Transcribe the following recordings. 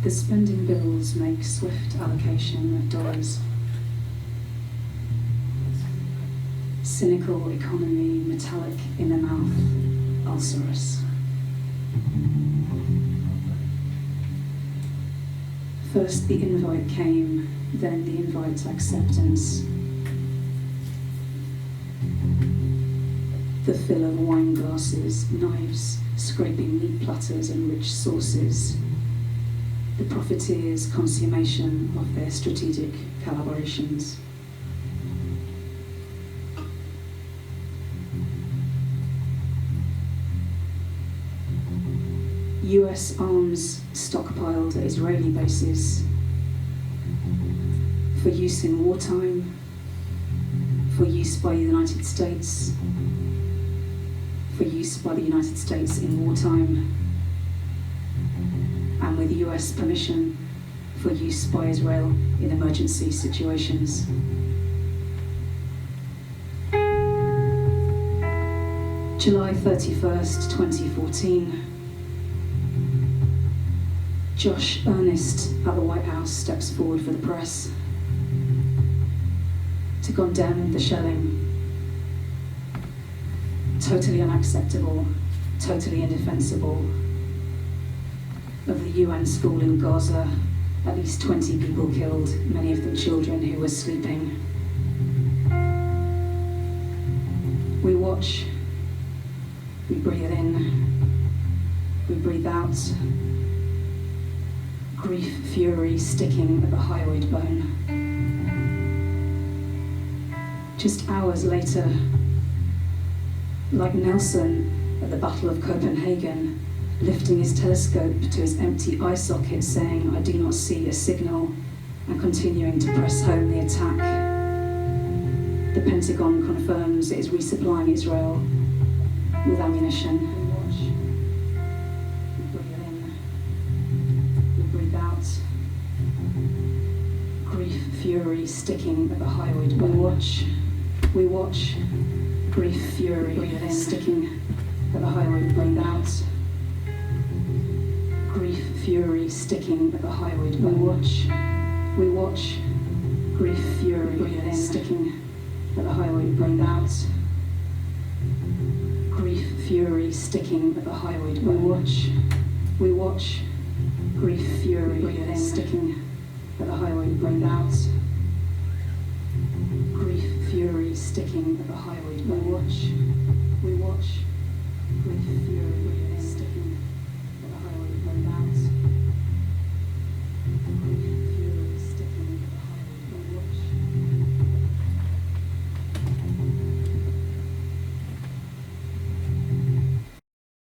The spending bills make swift allocation of dollars. Cynical economy, metallic in the mouth, ulcerous. First the invite came, then the invite acceptance. The fill of wine glasses, knives, scraping meat platters and rich sauces. The profiteers' consummation of their strategic collaborations. US arms stockpiled at Israeli bases for use in wartime, for use by the United States, for use by the United States in wartime, and with US permission for use by Israel in emergency situations. July 31st, 2014. Josh Earnest at the White House steps forward for the press to condemn the shelling. Totally unacceptable, totally indefensible. Of the UN school in Gaza, at least 20 people killed, many of them children who were sleeping. We watch, we breathe in, we breathe out. Grief, fury sticking at the hyoid bone. Just hours later, like Nelson at the Battle of Copenhagen, lifting his telescope to his empty eye socket saying, "I do not see a signal," and continuing to press home the attack. The Pentagon confirms it is resupplying Israel with ammunition. We watch, we breathe in, we breathe out. Grief, fury sticking at the hyoid bone. We watch, grief, fury sticking at the hyoid bone. Out. Grief, fury sticking at the hyoid bone. We watch, grief, fury sticking at the hyoid bone. Out. Grief, fury sticking at the hyoid bone. We watch, grief, fury sticking at the hyoid bone. Out. Grief, fury sticking at the hyoid bone. We watch, grief, fury sticking at the hyoid bone. Out. Grief, fury sticking at the hyoid bone.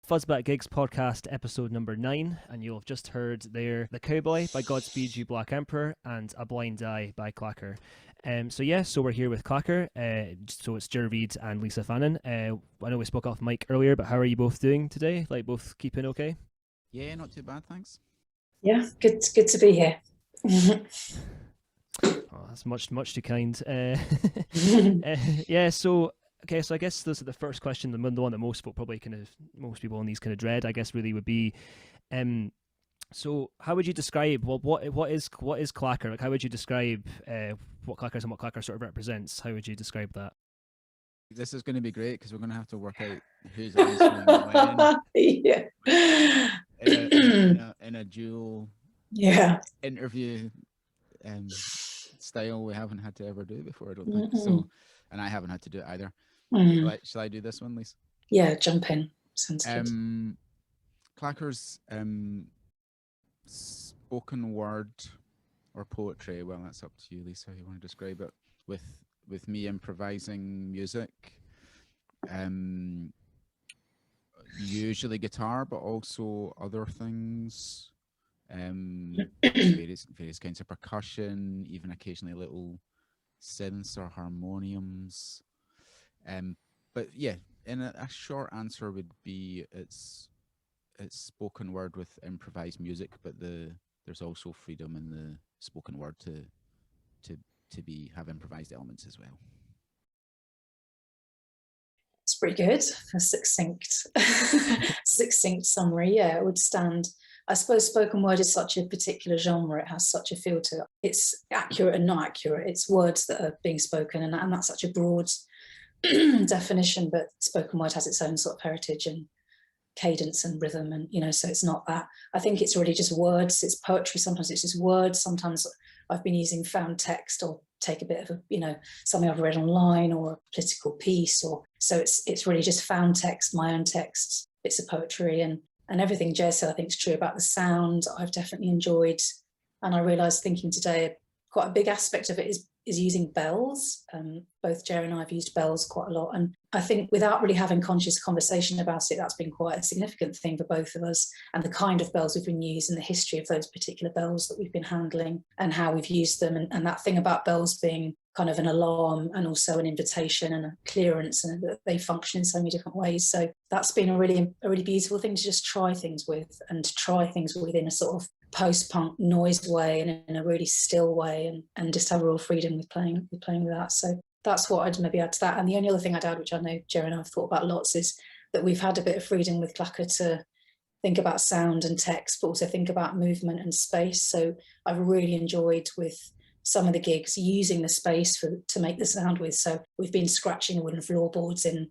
Fuzz Bat Gigs Podcast, episode number 9, and you'll have just heard there The Cowboy by Godspeed You Black Emperor and A Blind Eye by Claquer. So we're here with Claquer, so it's Reid and Lisa Fannen. I know we spoke off mic earlier, but how are you both doing today? Like, both keeping okay? Yeah, not too bad, thanks. Yeah, good to be here. Oh, that's much too kind. Okay, so I guess this is the first question, the one that most people in these kind of dread, I guess, really would be, so how would you describe, what is Claquer? Like, how would you describe what Claquer is and what Claquer sort of represents? How would you describe that? This is going to be great because we're going to have to work out who's answering when. Yeah. In a dual interview style we haven't had to ever do before, I don't think. So, and I haven't had to do it either. Shall I do this one, Lisa? Yeah, jump in. Sounds good. Claquer's spoken word or poetry, well, that's up to you, Lisa, how you want to describe it, with me improvising music, usually guitar, but also other things, various kinds of percussion, even occasionally little synths or harmoniums. But yeah, in a short answer would be it's spoken word with improvised music, but there's also freedom in the spoken word to have improvised elements as well. It's pretty good. A succinct summary. Yeah, I I suppose spoken word is such a particular genre. It has such a feel to it. It's accurate and not accurate. It's words that are being spoken, and that's such a broad definition, but spoken word has its own sort of heritage and cadence and rhythm, and so it's not that. I think it's really just words. It's poetry. Sometimes it's just words. Sometimes I've been using found text, or take a bit of something I've read online, or a political piece, or so it's really just found text, my own text, bits of poetry, and everything Jez said I think is true about the sound. I've definitely enjoyed, and I realised thinking today quite a big aspect of it is using bells. Both Jerry and I have used bells quite a lot, and I think without really having conscious conversation about it, that's been quite a significant thing for both of us, and the kind of bells we've been using, the history of those particular bells that we've been handling, and how we've used them, and that thing about bells being kind of an alarm and also an invitation and a clearance, and that they function in so many different ways. So that's been a really beautiful thing to just try things with, and to try things within a sort of post-punk noise way and in a really still way, and just have real freedom with playing with that. So that's what I'd maybe add to that. And the only other thing I'd add, which I know Jerry and I have thought about lots, is that we've had a bit of freedom with Claquer to think about sound and text, but also think about movement and space. So I've really enjoyed with some of the gigs using the space to make the sound with. So we've been scratching the wooden floorboards in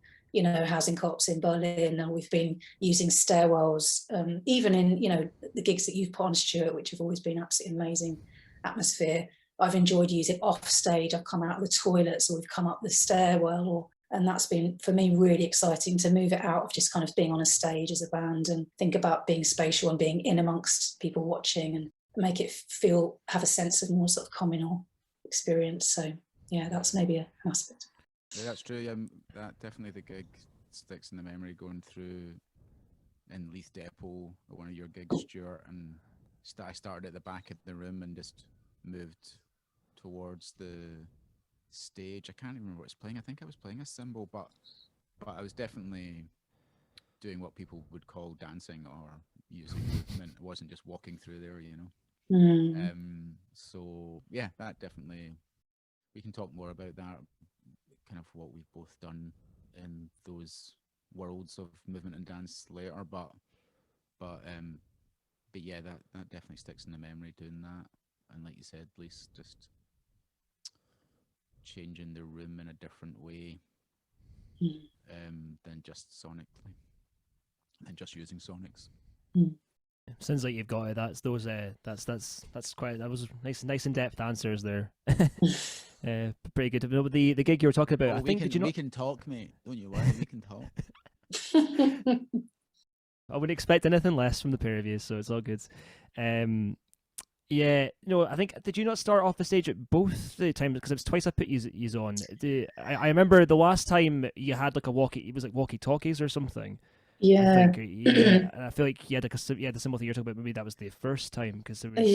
housing co-ops in Berlin, and we've been using stairwells, even in the gigs that you've put on, Stuart, which have always been absolutely amazing atmosphere. I've enjoyed using off stage. I've come out of the toilets, or we've come up the stairwell, and that's been for me really exciting to move it out of just kind of being on a stage as a band, and think about being spatial and being in amongst people watching, and make it have a sense of more sort of communal experience. So yeah, that's maybe an aspect. Yeah, that's true. That definitely the gig sticks in the memory, going through in Leith Depot at one of your gigs, Stuart, and I started at the back of the room and just moved towards the stage. I can't even remember what I was playing. I think I was playing a cymbal, but I was definitely doing what people would call dancing or using movement. It wasn't just walking through there, So yeah, that definitely, we can talk more about that, kind of what we've both done in those worlds of movement and dance later, but yeah, that definitely sticks in the memory, doing that. And like you said, at least just changing the room in a different way than just sonically, and just using sonics. Sounds like you've got it. That's those. That's quite. That was nice in depth answers there. Pretty good. The gig you were talking about. We can talk, mate. Don't you worry. We can talk. I wouldn't expect anything less from the pair of you, so it's all good. Yeah, no, I think, did you not start off the stage at both the times? Because it was twice I put you on. I remember the last time you had like it was like walkie-talkies or something. Yeah. I think, yeah, and I feel like you had the symbol that you're talking about. Maybe that was the first time, because it was.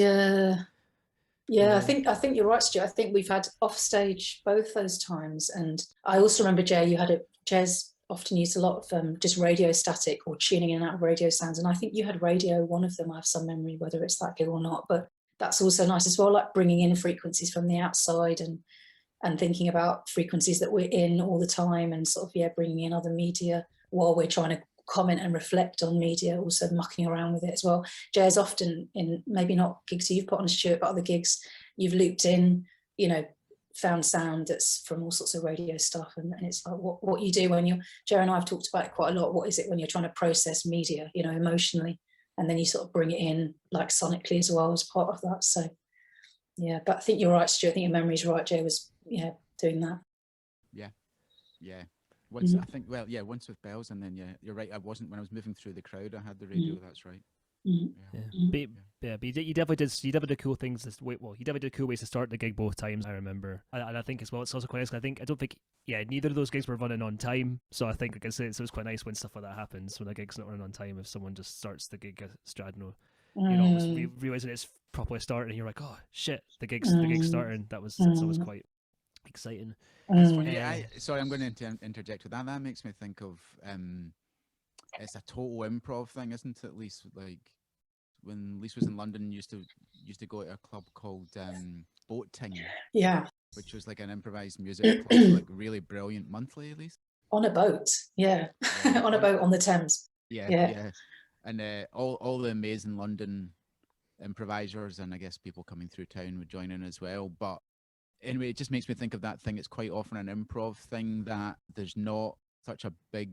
Yeah. I think you're right, Stu. I think we've had off stage both those times, and I also remember Jez often used a lot of just radio static or tuning in and out of radio sounds, and I think you had radio. One of them, I have some memory whether it's that gig or not, but that's also nice as well, like bringing in frequencies from the outside and thinking about frequencies that we're in all the time, and sort of bringing in other media while we're trying to comment and reflect on media, also mucking around with it as well. Jez, often in maybe not gigs you've put on, Stuart, but other gigs you've looped in, found sound that's from all sorts of radio stuff, and it's like what you do when Jerry and I have talked about it quite a lot. What is it when you're trying to process media, emotionally, and then you sort of bring it in like sonically as well as part of that. So yeah, but I think you're right, Stuart. I think your memory's right. Jay was doing that. Yeah. Once I think, once with bells, and then you're right. I wasn't, when I was moving through the crowd, I had the radio. That's right. But you definitely did cool things. You definitely did cool ways to start the gig both times, I remember. And I think as well, it's also quite nice. I don't think neither of those gigs were running on time, so I think, like I said, it was quite nice when stuff like that happens, when a gig's not running on time, if someone just starts the gig stradno, realizing it's properly starting, and you're like, oh shit, the gig's starting. It's always quite exciting. Sorry, I'm going to interject with that. That makes me think of it's a total improv thing, isn't it? At least, like, when Lise was in London, used to go to a club called Boat Ting, which was like an improvised music club, like really brilliant, monthly at least. On a boat, on a boat on the Thames. Yeah. and all the amazing London improvisers, and I guess people coming through town would join in as well. But anyway, it just makes me think of that thing. It's quite often an improv thing that there's not such a big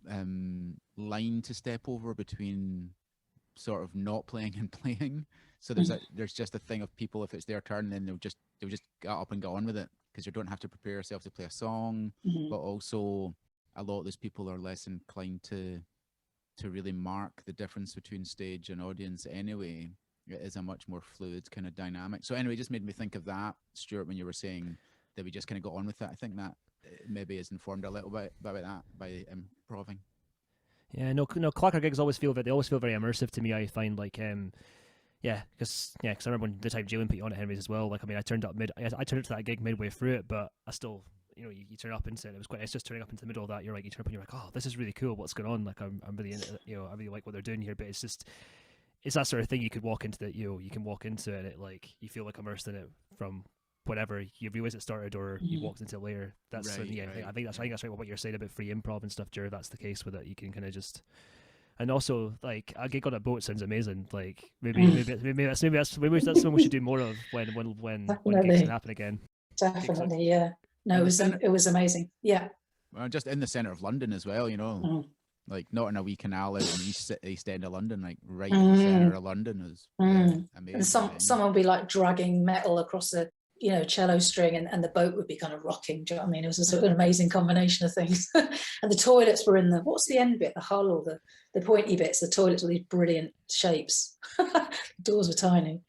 line to step over between sort of not playing and playing. So there's just a thing of people, if it's their turn, then they'll just get up and get on with it, because you don't have to prepare yourself to play a song. But also a lot of those people are less inclined to really mark the difference between stage and audience anyway. It is a much more fluid kind of dynamic. So anyway, it just made me think of that, Stuart, when you were saying that we just kind of got on with it. I think that maybe is informed a little bit about that by improving. Yeah, no, Claquer gigs always feel very immersive to me. I find like, because I remember when the time Jalen put you on at Henry's as well. Like, I mean, I turned up to that gig midway through it, but I still, you turn up into it. It was quite nice just turning up into the middle of that. You turn up and you're like, oh, this is really cool. What's going on? Like, I'm really into it. I really like what they're doing here. But it's that sort of thing you could walk into that. You can walk into it and it like you feel like immersed in it from whenever you realize it started or you walked into it later. That's right, right. I think that's right. What you're saying about free improv and stuff, Jared. That's the case with it. You can kind of just. And also, like, a gig on a boat sounds amazing. Like, maybe that's something we should do more of when gigs can happen again. Definitely, yeah. No, it was amazing. Yeah. Well, just in the centre of London as well, like not in a wee canal out in the east end of London, like right in the centre of London is amazing. And someone would be like dragging metal across a cello string, and the boat would be kind of rocking. Do you know what I mean? It was a sort of an amazing combination of things. And the toilets were in what's the end bit, the hull or the pointy bits. The toilets were these brilliant shapes. The doors were tiny.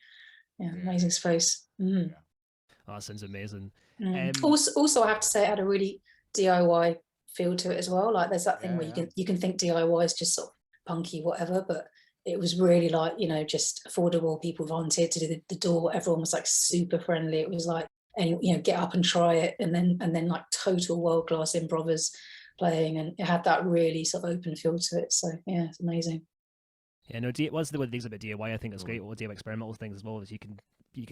Yeah, amazing space. Oh, that sounds amazing. Also, I have to say, it had a really DIY feel to it as well. Like, there's that thing where you can think DIY is just sort of punky, whatever, but it was really like, just affordable. People volunteered to do the door. Everyone was like super friendly. It was like, and get up and try it, and then like total world-class improvers playing, and it had that really sort of open feel to it. So yeah, it's amazing. Yeah, no, what's the things about DIY? I think it's great. What DIY experimental things as well is you can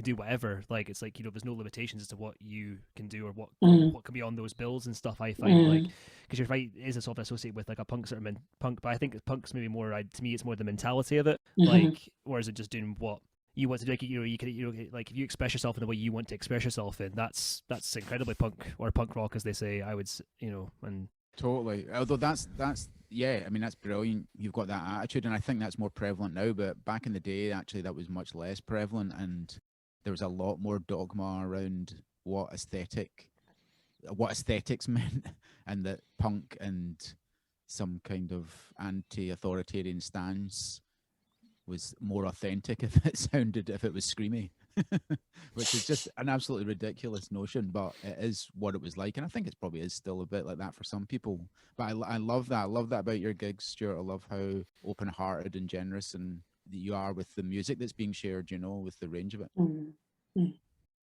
do whatever. Like, it's like, there's no limitations as to what you can do or what can be on those bills and stuff. I find like, because you're right, it is a sort of associated with like a punk sort of punk, but I think punk's maybe more, to me, it's more the mentality of it. Like, or is it just doing what you want to do? Like, you can like, if you express yourself in the way you want to express yourself in, that's incredibly punk, or punk rock, as they say. I would, and totally. Although that's yeah, I mean, that's brilliant. You've got that attitude, and I think that's more prevalent now. But back in the day, actually, that was much less prevalent, and there was a lot more dogma around what aesthetics meant, and that punk and some kind of anti-authoritarian stance was more authentic if it was screamy, which is just an absolutely ridiculous notion, but it is what it was like. And I think it probably is still a bit like that for some people. But I love that. I love that about your gigs, Stuart. I love how open-hearted and generous and you are with the music that's being shared, with the range of it.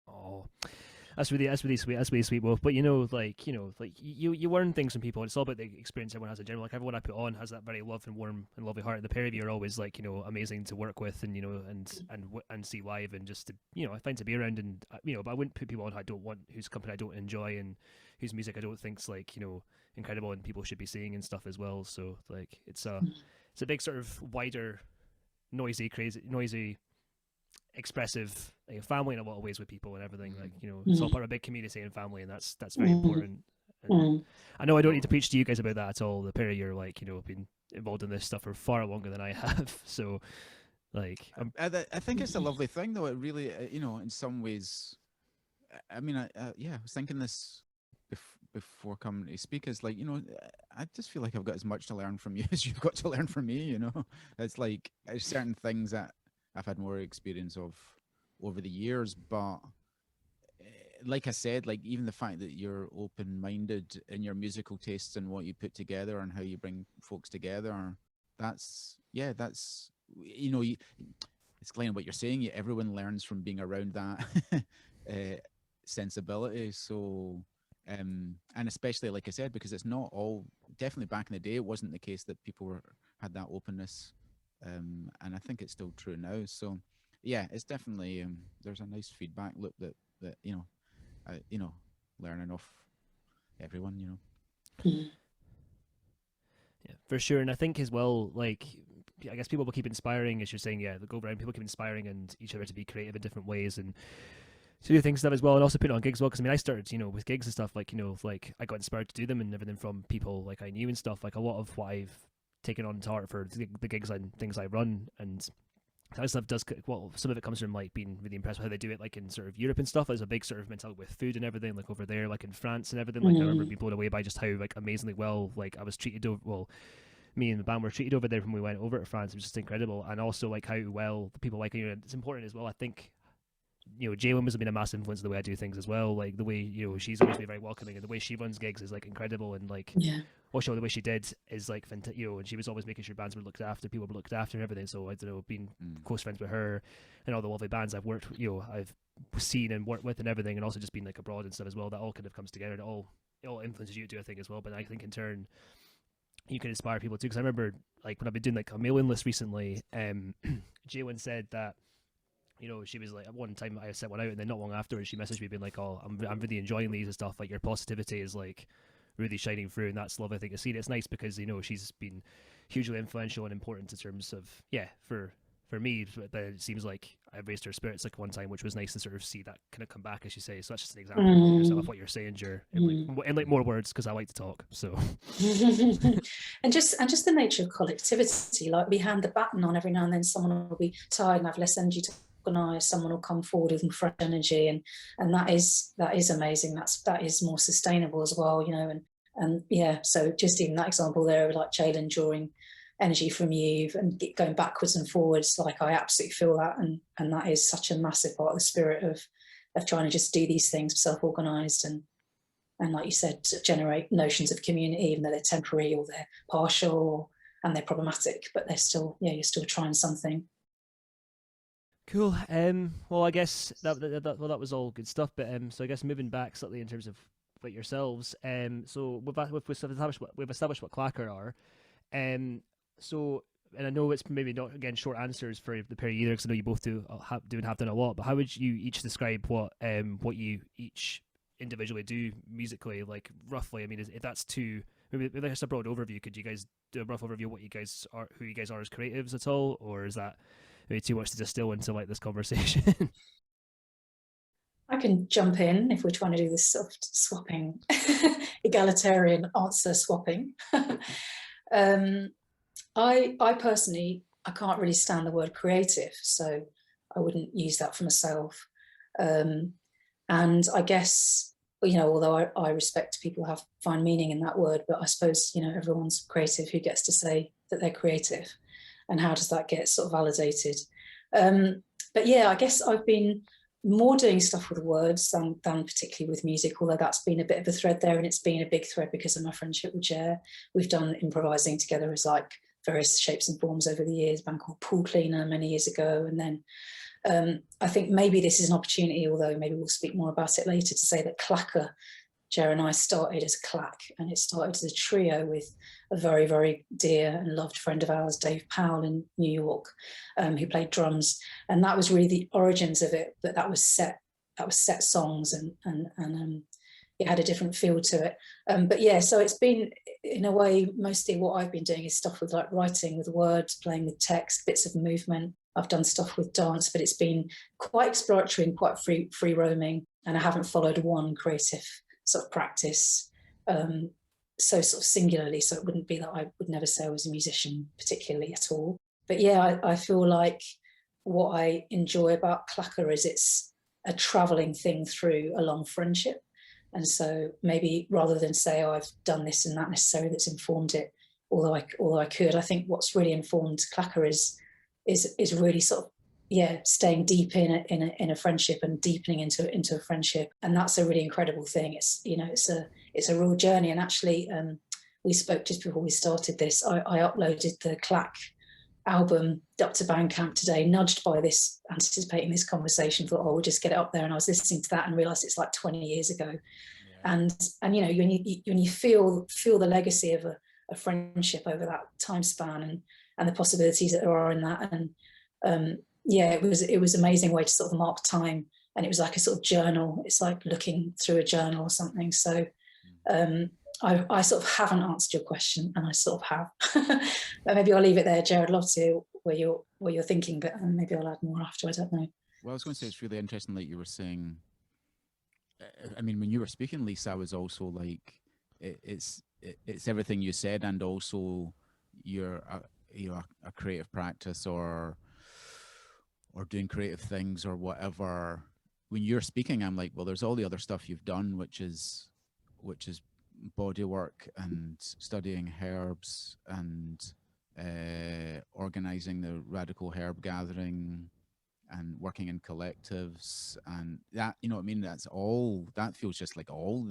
Oh, that's really sweet. That's really sweet, Wolf. But you learn things from people. It's all about the experience everyone has in general. Like, everyone I put on has that very love and warm and lovely heart. The pair of you are always like, amazing to work with, and and see live, and just to, I find to be around, and but I wouldn't put people on whose company I don't enjoy, and whose music I don't think's like, incredible and people should be seeing and stuff as well. So like, it's a big sort of wider, noisy, expressive family in a lot of ways with people and everything. Like, it's all part of a big community and family, and that's very important. And I know I don't need to preach to you guys about that at all. The pair of you are like, been involved in this stuff for far longer than I have. So like, I think it's a lovely thing, though. It really, in some ways, I mean, I was thinking this before coming to speak, is like, I just feel like I've got as much to learn from you as you've got to learn from me. It's like, there's certain things that I've had more experience of over the years, but like I said, like, even the fact that you're open-minded in your musical tastes and what you put together and how you bring folks together, it's kind of what you're saying. Everyone learns from being around that sensibility. So, and especially, like I said, because it's not all, definitely back in the day, it wasn't the case that people had that openness. And I think it's still true now. So yeah, it's definitely there's a nice feedback loop that learning off everyone. Yeah, For sure, and I think as well, like, I guess people will keep inspiring, as you're saying, yeah, the go around, people keep inspiring and each other to be creative in different ways and to do things stuff as well, and also put it on gigs as well, because I mean, I started, with gigs and stuff, like, like, I got inspired to do them and everything from people, like, I knew and stuff, like, a lot of what I've taken on to heart for the gigs and things I run, and that stuff does, well, some of it comes from, like, being really impressed with how they do it, like, in sort of Europe and stuff. There's a big sort of mentality with food and everything, like, over there, like, in France and everything, like, I remember being blown away by just how, like, amazingly well, like, I was treated over, well, me and the band were treated over there when we went over to France. It was just incredible, and also, like, how well the people, like, it's important as well, I think. Jalen has been a massive influence in the way I do things as well. Like, the way, she's always been very welcoming, and the way she runs gigs is, like, incredible. And, like, also the way she did is, like, fantastic. And she was always making sure bands were looked after, people were looked after, and everything. So, I don't know, being close friends with her and all the lovely bands I've worked, I've seen and worked with and everything, and also just being, like, abroad and stuff as well. That all kind of comes together, and it all influences you to do a thing as well. But I think in turn, you can inspire people too. Because I remember, like, when I've been doing, like, a mailing list recently, Jalen said that, she was like, at one time I set one out, and then not long afterwards she messaged me being like, "Oh, I'm really enjoying these and stuff. Like, your positivity is, like, really shining through, and that's lovely thing to see." And it's nice because she's been hugely influential and important in terms of for me. But it seems like I've raised her spirits, like, one time, which was nice to sort of see that kind of come back, as you say. So that's just an example of what you're saying, Jer, in like more words, because I like to talk. So and just the nature of collectivity, like, we hand the baton on every now and then. Someone will be tired and have less energy to organise, someone will come forward with fresh energy, and that is amazing. That is more sustainable as well, and yeah. So just even that example there, like Jalen drawing energy from you and going backwards and forwards, like, I absolutely feel that, and that is such a massive part of the spirit of trying to just do these things self-organised and like you said, to generate notions of community, even though they're temporary or they're partial and they're problematic, but they're still, you're still trying something. Cool. Well, I guess that was all good stuff. But so I guess moving back slightly in terms of like yourselves. So we've established what Claquer are. So, and I know it's maybe not, again, short answers for the pair either, because I know you both have done a lot. But how would you each describe what you each individually do musically, like, roughly? I mean, if that's too, maybe just a broad overview. Could you guys do a rough overview of what you guys are, who you guys are as creatives at all, or is that maybe too much to distill into, like, this conversation? I can jump in if we're trying to do this soft swapping, egalitarian answer swapping. I personally, I can't really stand the word creative, so I wouldn't use that for myself. And I guess, although I respect people who find meaning in that word, but I suppose, everyone's creative who gets to say that they're creative, and how does that get sort of validated? But yeah, I guess I've been more doing stuff with words than particularly with music, although that's been a bit of a thread there, and it's been a big thread because of my friendship with Jer. We've done improvising together as, like, various shapes and forms over the years, a band called Pool Cleaner many years ago, and then I think maybe this is an opportunity, although maybe we'll speak more about it later, to say that Claquer, Jer and I, started as Claque, and it started as a trio with a very, very dear and loved friend of ours, Dave Powell in New York, who played drums, and that was really the origins of it. But that was set songs, and it had a different feel to it. But yeah, so it's been, in a way, mostly what I've been doing is stuff with, like, writing with words, playing with text, bits of movement. I've done stuff with dance, but it's been quite exploratory and quite free roaming, and I haven't followed one creative sort of practice so sort of singularly, so it wouldn't be that I would never say I was a musician particularly at all. But yeah, I feel like what I enjoy about Claquer is it's a travelling thing through a long friendship. And so maybe rather than say, oh, I've done this and that necessarily that's informed it, although I could, I think what's really informed Claquer is really sort of, staying deep in a friendship and deepening into a friendship, and that's a really incredible thing. It's it's a real journey. And actually, we spoke just before we started this. I uploaded the Claque album up to Bandcamp today, nudged by this, anticipating this conversation. Thought, we'll just get it up there, and I was listening to that and realised it's like 20 years ago. Yeah. And when you feel the legacy of a friendship over that time span and the possibilities that there are in that, and it was an amazing way to sort of mark time, and it was like a sort of journal. It's like looking through a journal or something. So I sort of haven't answered your question, and I sort of have. But maybe I'll leave it there, Jared. Love to where you're thinking, but maybe I'll add more after. I don't know. Well, I was going to say it's really interesting, like you were saying. I mean, when you were speaking, Lisa, I was also like, it's everything you said, and also you're a creative practice or doing creative things or whatever. When you're speaking, I'm like, well, there's all the other stuff you've done, which is body work and studying herbs and organizing the radical herb gathering and working in collectives, and that, you know what I mean, that feels just like all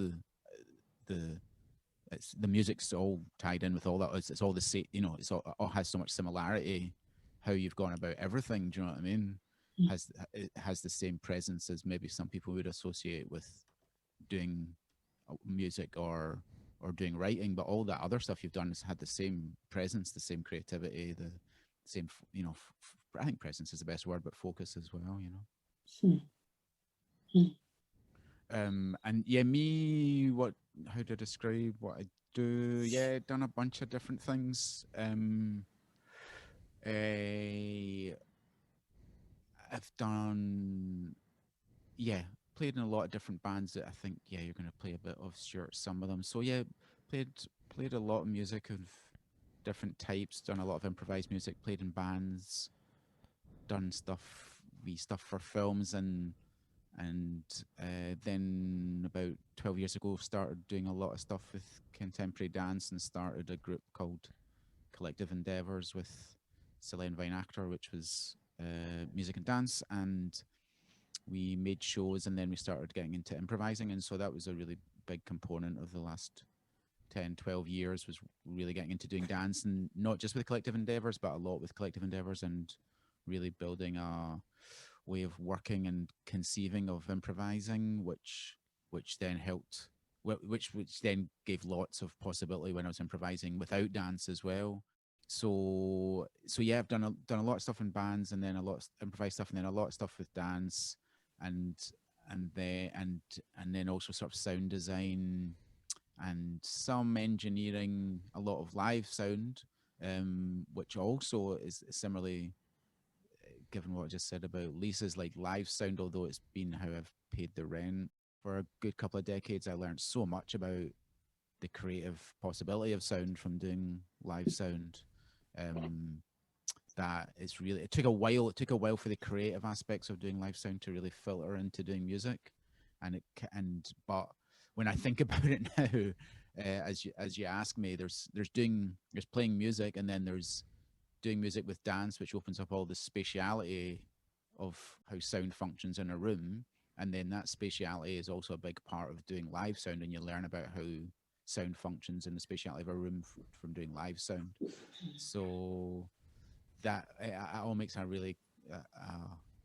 the music's all tied in with all that. It's all the same, you know, it all has so much similarity, how you've gone about everything, do you know what I mean? It has the same presence as maybe some people would associate with doing music or doing writing, but all that other stuff you've done has had the same presence, the same creativity, the same, you know, I think presence is the best word, but focus as well, you know. And yeah, me, how to describe what I do? Yeah, done a bunch of different things. I've done, played in a lot of different bands that I think, you're going to play a bit of, Stuart, some of them. So yeah, played a lot of music of different types, done a lot of improvised music, played in bands, done stuff for films, and then about 12 years ago started doing a lot of stuff with contemporary dance and started a group called Collective Endeavours with Selene Vine Actor, which was music and dance, and we made shows, and then we started getting into improvising, and so that was a really big component of the last 10, 12 years, was really getting into doing dance, and not just with Collective Endeavours, but a lot with Collective Endeavours, and really building a way of working and conceiving of improvising, which then helped, which then gave lots of possibility when I was improvising without dance as well. So yeah, I've done a lot of stuff in bands, and then a lot of improvised stuff, and then a lot of stuff with dance, and then also sort of sound design and some engineering, a lot of live sound, which also is similarly, given what I just said about Lisa's, like live sound, although it's been how I've paid the rent for a good couple of decades, I learned so much about the creative possibility of sound from doing live sound. That it's really, it took a while for the creative aspects of doing live sound to really filter into doing music, but when I think about it now, as you ask me, there's playing music, and then there's doing music with dance, which opens up all the spatiality of how sound functions in a room, and then that spatiality is also a big part of doing live sound, and you learn about how sound functions in the spatiality of a room from doing live sound. So that it all makes a really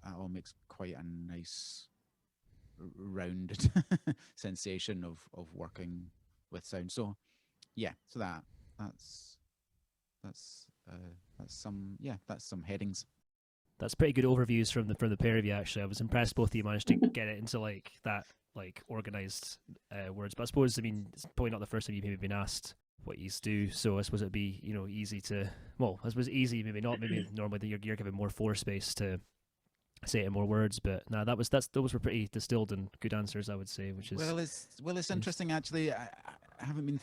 all makes quite a nice rounded sensation of working with sound. So yeah, so that's some headings. That's pretty good overviews from the pair of you. Actually, I was impressed both of you managed to get it into like that, like organized words. But I suppose, I mean, it's probably not the first time you've maybe been asked what you do. So I suppose it'd be, you know, easy to, well, I suppose easy, maybe not. Maybe normally you're given more floor space to say it in more words. But no, those were pretty distilled and good answers, I would say. Which is it's interesting actually. I haven't been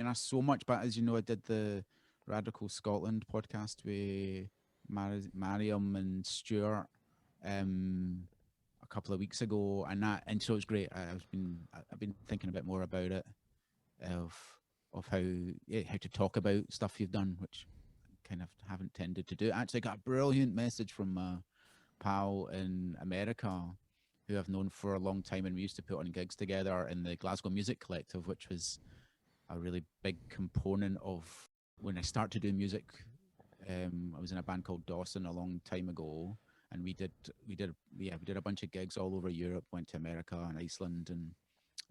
asked so much, but as you know, I did the Radical Scotland podcast with Mariam and Stuart a couple of weeks ago, and so it's great. I've been thinking a bit more about it, of how to talk about stuff you've done, which I kind of haven't tended to do. Actually, got a brilliant message from a pal in America who I've known for a long time, and we used to put on gigs together in the Glasgow Music Collective, which was a really big component of when I started to do music. I was in a band called Dawson a long time ago, and we did a bunch of gigs all over Europe, went to America and Iceland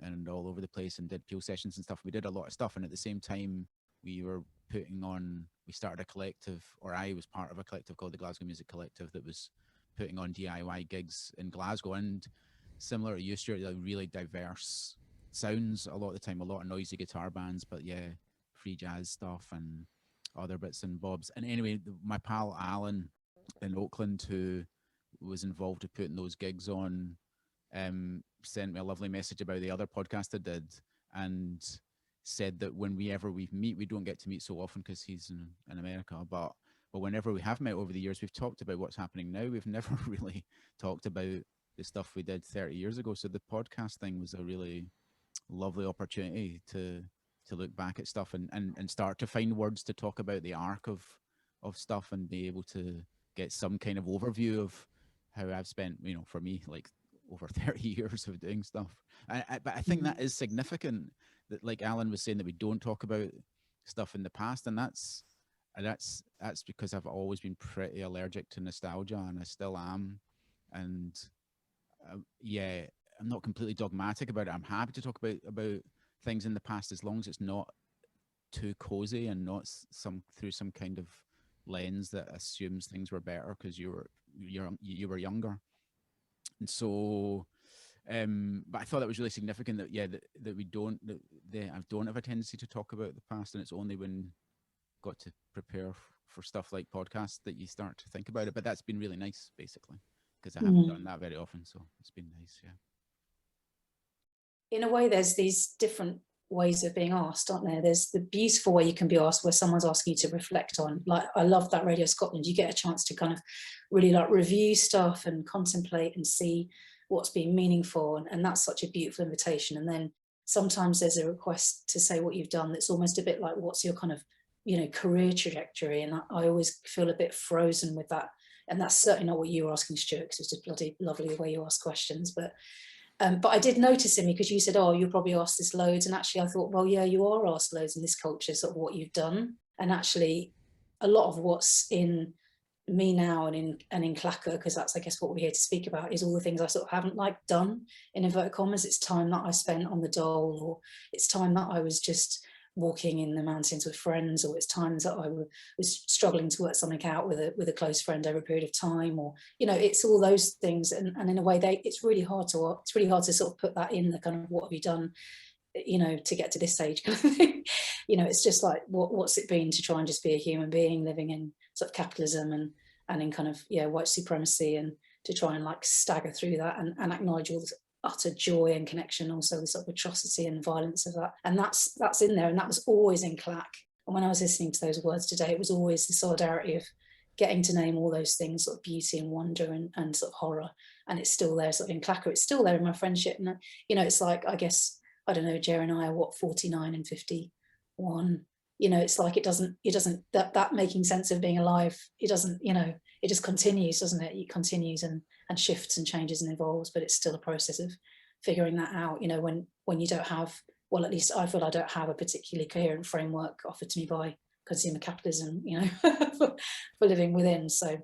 and all over the place, and did peel sessions and stuff. We did a lot of stuff, and at the same time we started a collective, or I was part of a collective called the Glasgow Music Collective that was putting on DIY gigs in Glasgow, and similar to you, Stuart, a really diverse sounds a lot of the time, a lot of noisy guitar bands, but yeah, free jazz stuff and other bits and bobs. And anyway, my pal Alan in Oakland, who was involved with putting those gigs on, sent me a lovely message about the other podcast I did, and said that whenever we meet, we don't get to meet so often because he's in America, but whenever we have met over the years, we've talked about what's happening now. We've never really talked about the stuff we did 30 years ago. So the podcast thing was a really lovely opportunity to look back at stuff and start to find words to talk about the arc of stuff and be able to get some kind of overview of how I've spent, you know, for me, like over 30 years of doing stuff. But I think that is significant, that like Alan was saying, that we don't talk about stuff in the past, and that's because I've always been pretty allergic to nostalgia, and I still am. And yeah, I'm not completely dogmatic about it. I'm happy to talk about things in the past as long as it's not too cozy and not through some kind of lens that assumes things were better because you were younger. And so but I thought that was really significant that I don't have a tendency to talk about the past, and it's only when got to prepare for stuff like podcasts that you start to think about it. But that's been really nice, basically, because I haven't done that very often, so it's been nice. Yeah, in a way, there's these different ways of being asked, aren't there? There's the beautiful way you can be asked, where someone's asking you to reflect on, like, I love that Radio Scotland, you get a chance to kind of really like review stuff and contemplate and see what's been meaningful, and that's such a beautiful invitation. And then sometimes there's a request to say what you've done that's almost a bit like, what's your kind of, you know, career trajectory? And I always feel a bit frozen with that, and that's certainly not what you were asking, Stuart, because it's just bloody lovely the way you ask questions. But I did notice in me, because you said, oh, you'll probably ask this loads, and actually I thought, well, yeah, you are asked loads in this culture, sort of what you've done. And actually a lot of what's in me now and in Claquer, because that's, I guess, what we're here to speak about, is all the things I sort of haven't like done, in inverted commas. It's time that I spent on the Dole, or it's time that I was just walking in the mountains with friends, or it's times that I was struggling to work something out with a close friend over a period of time, or, you know, it's all those things. And in a way, it's really hard to sort of put that in the kind of, what have you done, you know, to get to this stage kind of thing. You know, it's just like, what's it been to try and just be a human being living in sort of capitalism and in kind of, yeah, white supremacy, and to try and like stagger through that and acknowledge all this utter joy and connection, also the sort of atrocity and violence of that. And that's in there, and that was always in Claque. And when I was listening to those words today, it was always the solidarity of getting to name all those things, sort of beauty and wonder and sort of horror. And it's still there sort of in Claquer, it's still there in my friendship. And, you know, it's like, I guess, I don't know, Jerry and I are 49 and 51. You know, it's like it doesn't that making sense of being alive, it doesn't, you know, it just continues, doesn't it? It continues and shifts and changes and evolves, but it's still a process of figuring that out, you know, when you don't have, well, at least I feel I don't have a particularly coherent framework offered to me by consumer capitalism, you know, for living within. So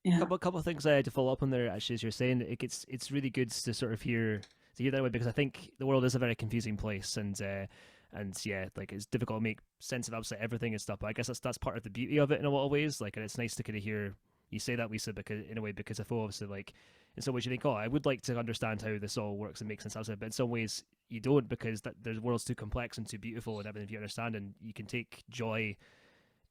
yeah. Couple of things to follow up on there, actually, as you're saying, it's really good to sort of hear that way, because I think the world is a very confusing place, and yeah, like, it's difficult to make sense of absolutely everything and stuff. But I guess that's part of the beauty of it in a lot of ways. Like, and it's nice to kind of hear you say that, Lisa, because in a way, because I feel obviously, like, in some ways you think, oh, I would like to understand how this all works and makes sense out of it, but in some ways you don't, because the world's too complex and too beautiful and everything you understand, and you can take joy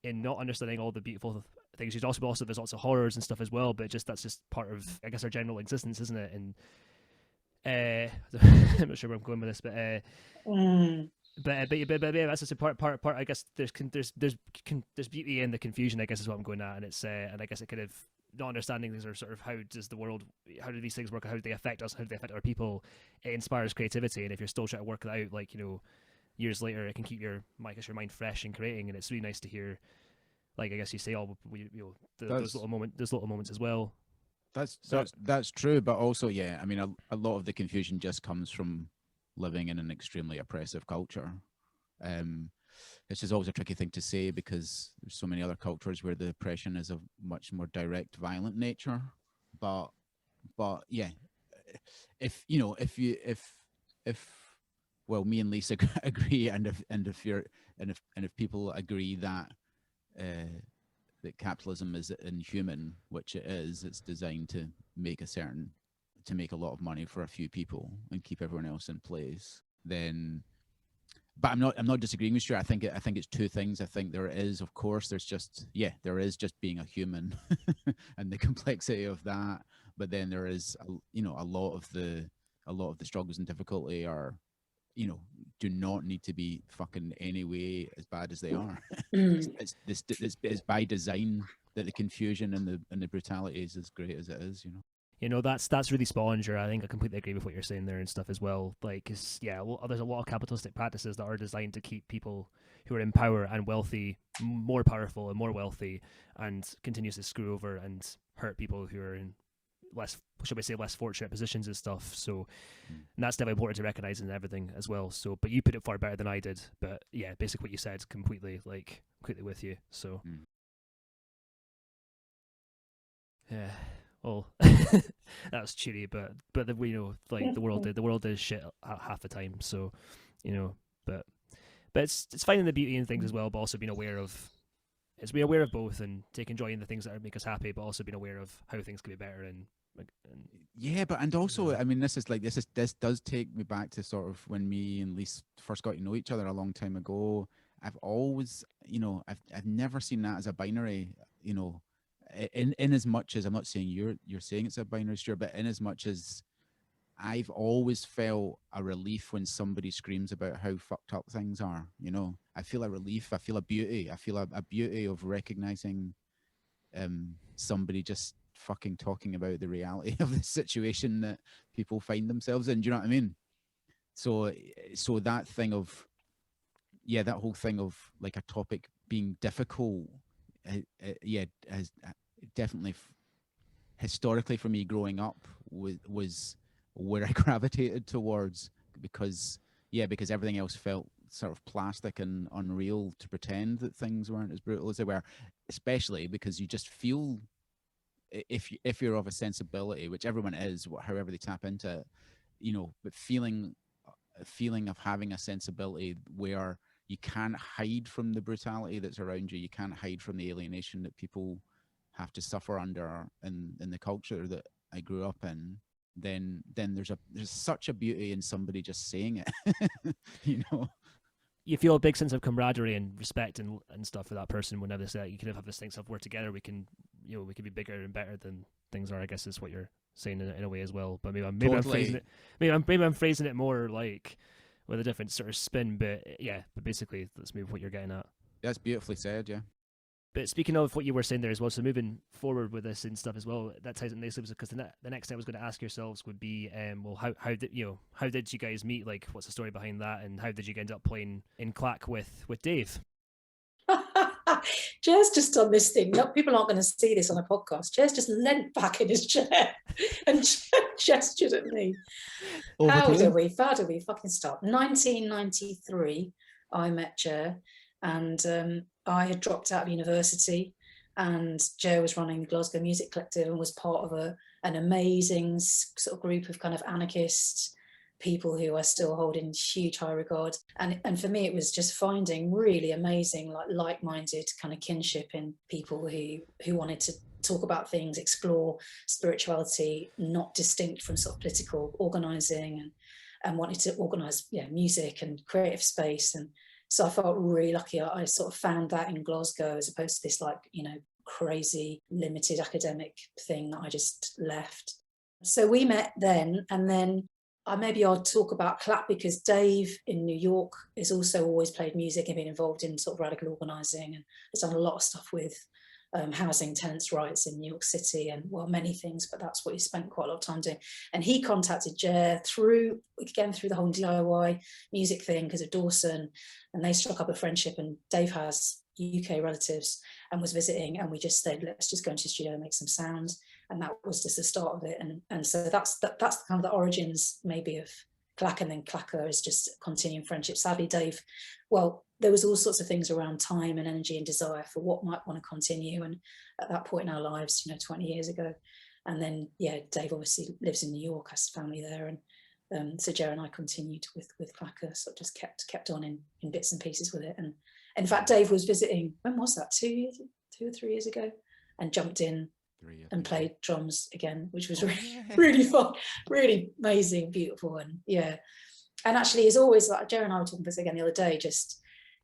in not understanding all the beautiful things. Also there's lots of horrors and stuff as well, but that's just part of, I guess, our general existence, isn't it? And I'm not sure where I'm going with this, but yeah, that's just a part. I guess there's beauty in the confusion, I guess, is what I'm going at, and it's and I guess it kind of not understanding these, or sort of how do these things work, how do they affect us, how do they affect other people. It inspires creativity, and if you're still trying to work it out, like, you know, years later, it can keep your mind fresh and creating, and it's really nice to hear. Like, I guess you say, those little moments as well. That's true, but also, yeah, I mean, a lot of the confusion just comes from living in an extremely oppressive culture. It's just always a tricky thing to say, because there's so many other cultures where the oppression is of much more direct, violent nature. But yeah, if me and Lisa agree, and if people agree that that capitalism is inhuman, which it is, it's designed to make a certain to make a lot of money for a few people and keep everyone else in place, then. But I'm not disagreeing with you. I think it's two things. I think there is, of course, there is just being a human and the complexity of that. But then there is, a lot of the struggles and difficulty are, do not need to be fucking any way as bad as they are. It's by design that the confusion and the brutality is as great as it is. That's really spot on. I think I completely agree with what you're saying there and stuff as well. Like, there's a lot of capitalistic practices that are designed to keep people who are in power and wealthy more powerful and more wealthy, and continues to screw over and hurt people who are in less fortunate positions and stuff. So and that's definitely important to recognize in everything as well. So, but you put it far better than I did. But yeah, basically what you said, completely with you. So yeah. Well, that was cheery, but the world is shit half the time. So, but it's finding the beauty in things as well, but also being aware of both and taking joy in the things that make us happy, but also being aware of how things can be better and yeah, but and also, I mean, this does take me back to sort of when me and Lise first got to know each other a long time ago. I've always, I've never seen that as a binary, in as much as I'm not saying you're saying it's a binary, Stuart, but in as much as I've always felt a relief when somebody screams about how fucked up things are. I feel a relief. I feel a beauty. I feel a beauty of recognizing somebody just fucking talking about the reality of the situation that people find themselves in. Do you know what I mean? So that thing of, that whole thing of like a topic being difficult, has definitely historically for me growing up was where I gravitated towards, because everything else felt sort of plastic and unreal to pretend that things weren't as brutal as they were, especially because you just feel, if you're of a sensibility, which everyone is, however they tap into it, but feeling of having a sensibility where you can't hide from the brutality that's around you. You can't hide from the alienation that people have to suffer under in the culture that I grew up in. Then there's such a beauty in somebody just saying it. You feel a big sense of camaraderie and respect and stuff for that person whenever they say that. You kind of have this thing of we're together, we can be bigger and better than things are, I guess is what you're saying in a way as well. But maybe I'm phrasing it more like with a different sort of spin, but basically that's maybe what you're getting at. That's beautifully said, yeah. But speaking of what you were saying there as well, so moving forward with this and stuff as well, that ties in nicely, because the next thing I was going to ask yourselves would be, how did you guys meet? Like, what's the story behind that, and how did you end up playing in Claque with Dave? Jez just done this thing. People aren't going to see this on a podcast. Jez just leant back in his chair and gestured at me. How do we fucking start? 1993, I met Jer, and I had dropped out of university, and Jer was running the Glasgow Music Collective and was part of an amazing sort of group of kind of anarchist people who I still hold in huge high regard. And for me, it was just finding really amazing, like-minded kind of kinship in people who wanted to talk about things, explore spirituality, not distinct from sort of political organising, and wanted to organise music and creative space. And so I felt really lucky. I sort of found that in Glasgow, as opposed to this crazy limited academic thing that I just left. So we met then, and then maybe I'll talk about Claque, because Dave in New York has also always played music and been involved in sort of radical organising, and has done a lot of stuff with housing tenants' rights in New York City, and many things, but that's what he spent quite a lot of time doing. And he contacted Jer through the whole DIY music thing because of Dawson, and they struck up a friendship, and Dave has UK relatives and was visiting, and we just said, let's just go into the studio and make some sound. And that was just the start of it. And so that's kind of the origins maybe of Claque, and then Claquer is just continuing friendship. Sadly, Dave, there was all sorts of things around time and energy and desire for what might want to continue. And at that point in our lives, 20 years ago. And then, Dave obviously lives in New York, has family there. And so Jer and I continued with Claquer, sort of just kept on in bits and pieces with it. And in fact, Dave was visiting, when was that? 2 or 3 years ago, and jumped in 3, and played drums again, which was yeah. really fun, really amazing, beautiful, and yeah. And actually, he's always like Joe and I were talking about this again the other day. Just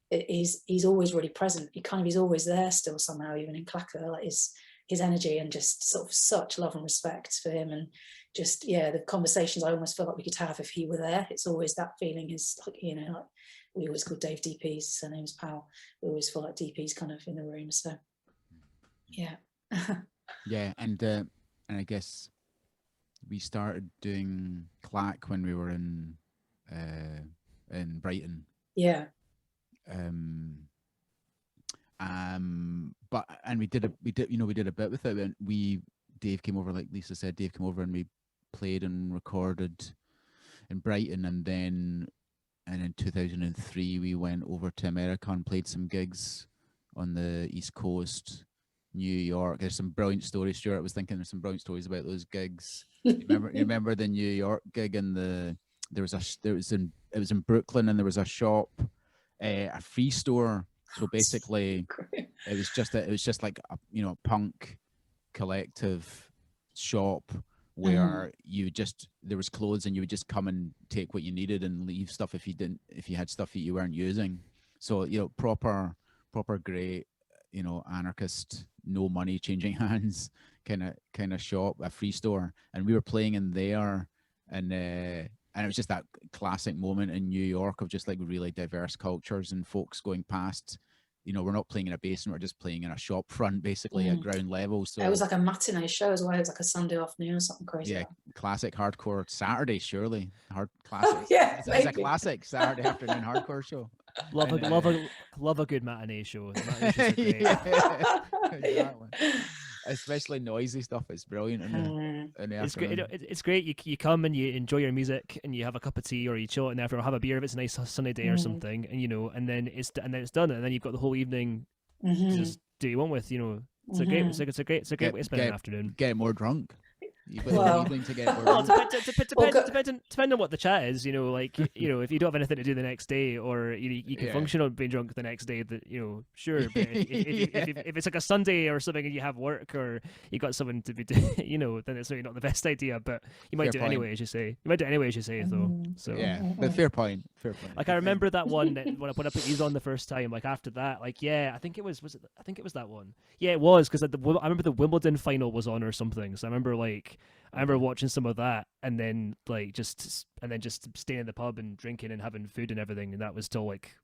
he's always really present. He's always there still somehow, even in Claquer. Like his energy and just sort of such love and respect for him, and just the conversations I almost felt like we could have if he were there. It's always that feeling is like, like we always call Dave DP's surname's Powell. We always feel like DP's kind of in the room. So yeah. Yeah, and I guess we started doing Claque when we were in Brighton. Yeah. But we did a bit with it. And Dave came over, like Lisa said, Dave came over and we played and recorded in Brighton, and then in 2003 we went over to America and played some gigs on the East Coast, New York. There's some brilliant stories. Stuart was thinking there's some brilliant stories about those gigs. You remember the New York gig, and it was in Brooklyn, and there was a shop, a free store. So basically, it was just like a punk collective shop where there was clothes, and you would just come and take what you needed and leave stuff if you had stuff that you weren't using. So proper great, anarchist, no money changing hands kind of shop, a free store, and we were playing in there, and it was just that classic moment in New York of just like really diverse cultures and folks going past. We're not playing in a basement, we're just playing in a shop front, basically at ground level. So it was like a matinee show as well. It was like a Sunday afternoon or something crazy. Yeah, classic hardcore Saturday, surely. Classic. Yeah, it's a classic Saturday afternoon hardcore show. Love a good matinee show. The matinee shows are great. Yeah, exactly. Especially noisy stuff. It's brilliant. It's great. It's great. You come and you enjoy your music, and you have a cup of tea, or you chill out or have a beer if it's a nice sunny day or something, and then it's done, and then you've got the whole evening to just do what you want with. It's a great way to spend an afternoon. Get more drunk. You've got the evening to get more Well, drunk. depending on what the chat is, if you don't have anything to do the next day, or you can function on being drunk the next day, that sure. But if it's like a Sunday or something, and you have work or you got something to be doing, then it's maybe not the best idea. But you might do it anyway, as you say. Though. So yeah, but fair point. Like I remember that one that when I put these on the first time. Like after that, I think it was that one. Yeah, it was, because I remember the Wimbledon final was on or something. So I remember watching some of that, and then just staying in the pub and drinking and having food and everything, and that was still like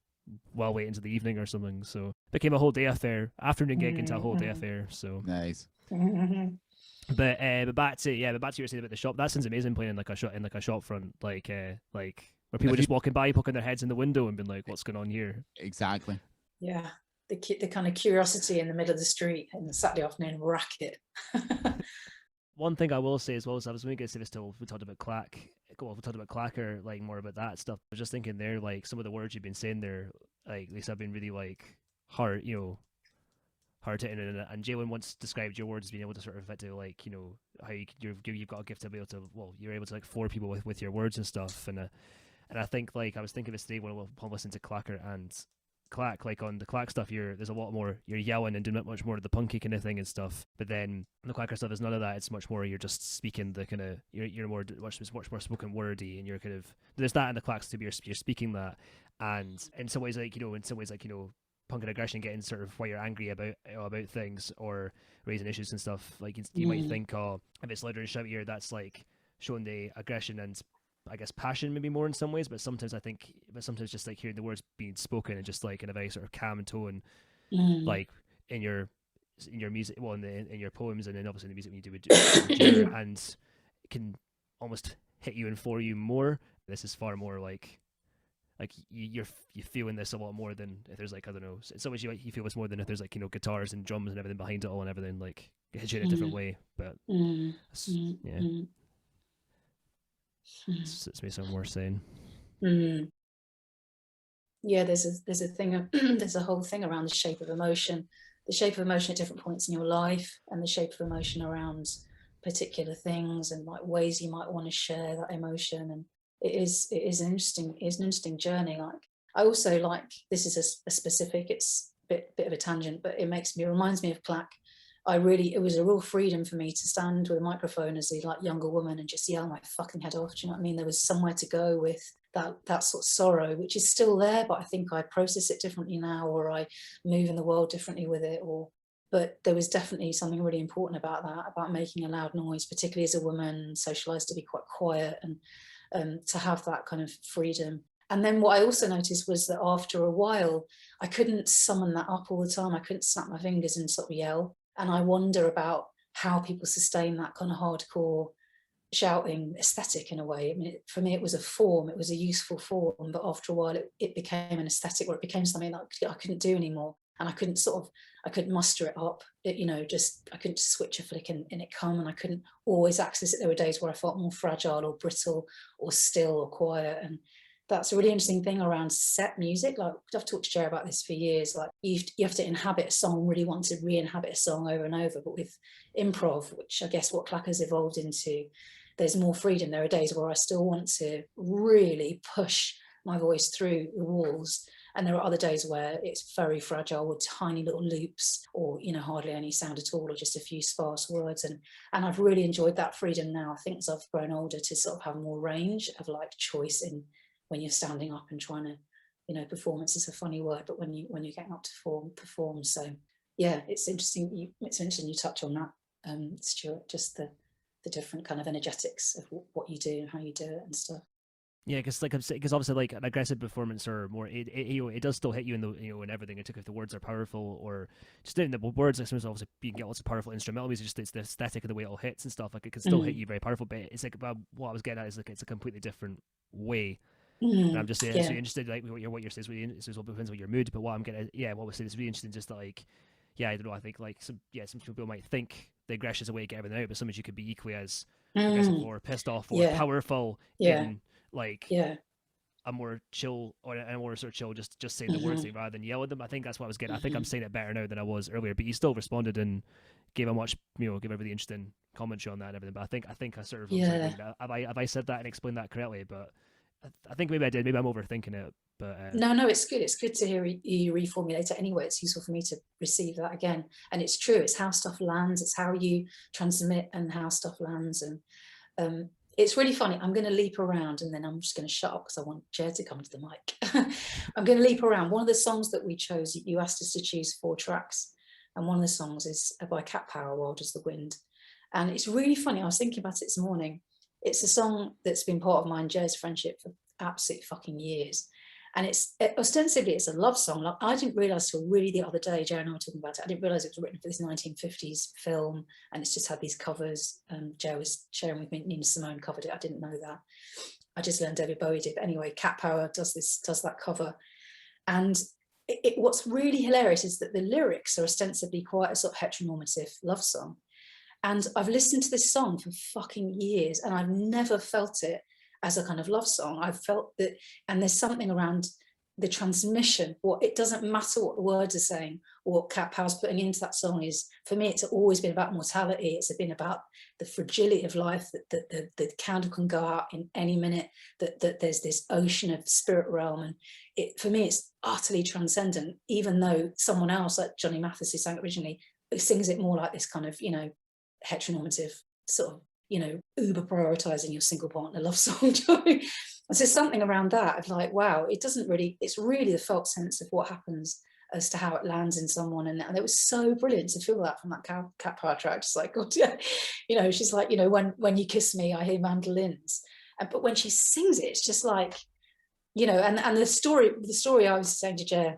well late into the evening or something. So it became a whole day affair, afternoon gig into a whole day affair. So nice. But back to what you were saying about the shop. That sounds amazing, playing in like a shop front, like where people just walking by, poking their heads in the window and being like, "What's going on here?" Exactly. Yeah, the kind of curiosity in the middle of the street in the Saturday afternoon racket. One thing I will say as well is, I was going to say this till we talked about Claquer, like more about that stuff. I was just thinking there, like some of the words you've been saying there, like at least I've been really like hard hitting, and Jalen once described your words as being able to sort of like how you've got a gift to be able to, you're able to like floor people with your words and stuff, and I think like I was thinking this today when I listened to Claquer and Claque, like on the Claque stuff, there's a lot more, you're yelling and doing much more of the punky kind of thing and stuff, but then the Claquer stuff is none of that. It's much more, you're just speaking the kind of, you're much more spoken wordy, and you're kind of, there's that in the Claque stuff, you're speaking that, and in some ways like punk and aggression, getting sort of why you're angry about things or raising issues and stuff, like you might think, if it's louder and shoutier, that's like showing the aggression and I guess passion maybe more in some ways, but sometimes just like hearing the words being spoken and just like in a very sort of calm tone, like in your music, in your poems, and then obviously in the music when you do with and it can almost hit you and for you more. This is far more like you're feeling this a lot more than if there's like, I don't know, in some ways you feel this more than if there's like guitars and drums and everything behind it all and everything, like it hits you in a different way. But yeah. It's me some more saying. Yeah, there's a thing there's a whole thing around the shape of emotion at different points in your life, and the shape of emotion around particular things and like ways you might want to share that emotion. And it is an interesting journey. Like I also like, this is a specific, it's a bit of a tangent, but it reminds me of Claque it was a real freedom for me to stand with a microphone as a like younger woman and just yell my fucking head off. Do you know what I mean? There was somewhere to go with that sort of sorrow, which is still there, but I think I process it differently now, or I move in the world differently with it, but there was definitely something really important about that, about making a loud noise, particularly as a woman, socialized to be quite quiet, and to have that kind of freedom. And then what I also noticed was that after a while, I couldn't summon that up all the time. I couldn't snap my fingers and sort of yell. And I wonder about how people sustain that kind of hardcore shouting aesthetic in a way. I mean, for me, it was a form, it was a useful form, but after a while it became an aesthetic where it became something that I couldn't do anymore. And I couldn't muster it up. I couldn't switch a flick and it come, and I couldn't always access it. There were days where I felt more fragile or brittle or still or quiet. And that's a really interesting thing around set music. Like, I've talked to Jerry about this for years. Like, you have to inhabit a song, really want to re-inhabit a song over and over. But with improv, which I guess what Claquer's evolved into, there's more freedom. There are days where I still want to really push my voice through the walls. And there are other days where it's very fragile with tiny little loops, or, hardly any sound at all, or just a few sparse words. And I've really enjoyed that freedom now. I think as I've grown older, to sort of have more range of like choice in when you're standing up and trying to, performance is a funny word, but when you're getting up to perform. So yeah, it's interesting. It's interesting you touch on that, Stuart, just the different kind of energetics of what you do and how you do it and stuff. Yeah, because obviously like an aggressive performance or more, it does still hit you in the in everything. It took if the words are powerful, or just in the words. Like sometimes obviously you can get lots of powerful instrumental music. It's the aesthetic of the way it all hits and stuff. Like it can still hit you very powerful, but it's like what I was getting at is like it's a completely different way. And I'm just saying, so interested like what you're saying. It's really depends on your mood. But what I'm getting, what we're saying is really interesting. Just like, I don't know. I think like some people might think the aggression is a way to get everything out, but sometimes you could be equally as aggressive or pissed off or powerful in like a more chill or a more sort of chill, just saying the words rather than yell at them. I think that's what I was getting. I think I'm saying it better now than I was earlier, but you still responded and gave everybody interesting commentary on that and everything. But I think I sort of have I said that and explained that correctly? But I think maybe I did. Maybe I'm overthinking it. But no, it's good. It's good to hear you reformulate it anyway. It's useful for me to receive that again. And it's true. It's how stuff lands. It's how you transmit and how stuff lands. And it's really funny. I'm going to leap around and then I'm just going to shut up because I want Jer to come to the mic. I'm going to leap around. One of the songs that we chose, you asked us to choose 4 tracks. And one of the songs is by Cat Power, Wild as the Wind. And it's really funny. I was thinking about it this morning. It's a song that's been part of my and Jer's friendship for absolute fucking years. And ostensibly it's a love song. Like, I didn't realise till really the other day, Jer and I were talking about it, I didn't realise it was written for this 1950s film, and it's just had these covers. Jer was sharing with me, Nina Simone covered it. I didn't know that. I just learned David Bowie did. But anyway, Cat Power does that cover. And what's really hilarious is that the lyrics are ostensibly quite a sort of heteronormative love song. And I've listened to this song for fucking years and I've never felt it as a kind of love song. I've felt that, and there's something around the transmission. It doesn't matter what the words are saying or what Cat Power's putting into that song is. For me, it's always been about mortality. It's been about the fragility of life, that the candle can go out in any minute, that there's this ocean of spirit realm. And for me, it's utterly transcendent, even though someone else, like Johnny Mathis, who sang it originally, sings it more like this kind of, heteronormative sort of, uber prioritizing your single partner love song. And so something around that of like, wow, it's really the felt sense of what happens as to how it lands in someone. And it was so brilliant to feel that from that Cat Power track. Just like, God, yeah. She's like, when you kiss me, I hear mandolins. But when she sings it, it's just like, and the story I was saying to Jer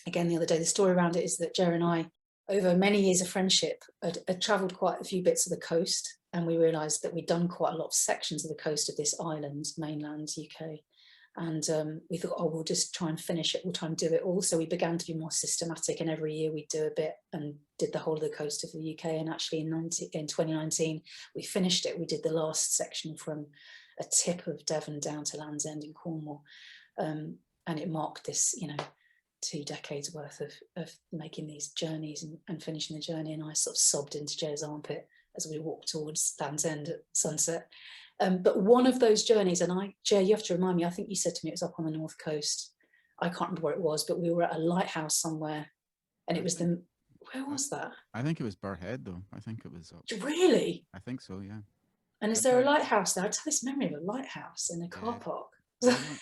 again the other day, the story around it is that Jer and I, over many years of friendship, had travelled quite a few bits of the coast, and we realised that we'd done quite a lot of sections of the coast of this island, mainland UK, and we thought, we'll just try and finish it, we'll try and do it all. So we began to be more systematic, and every year we'd do a bit and did the whole of the coast of the UK. And actually in 2019 we finished it. We did the last section from a tip of Devon down to Land's End in Cornwall, and it marked this 2 decades worth of making these journeys and finishing the journey. And I sort of sobbed into Jer's armpit as we walked towards Land's End at sunset. But one of those journeys, and Jer, you have to remind me, I think you said to me it was up on the north coast. I can't remember where it was, but we were at a lighthouse somewhere, and it was Where was that? I think it was Burrhead, though. I think it was up. Really? I think so, yeah. And is there a lighthouse there? I have this memory of a lighthouse in a car park.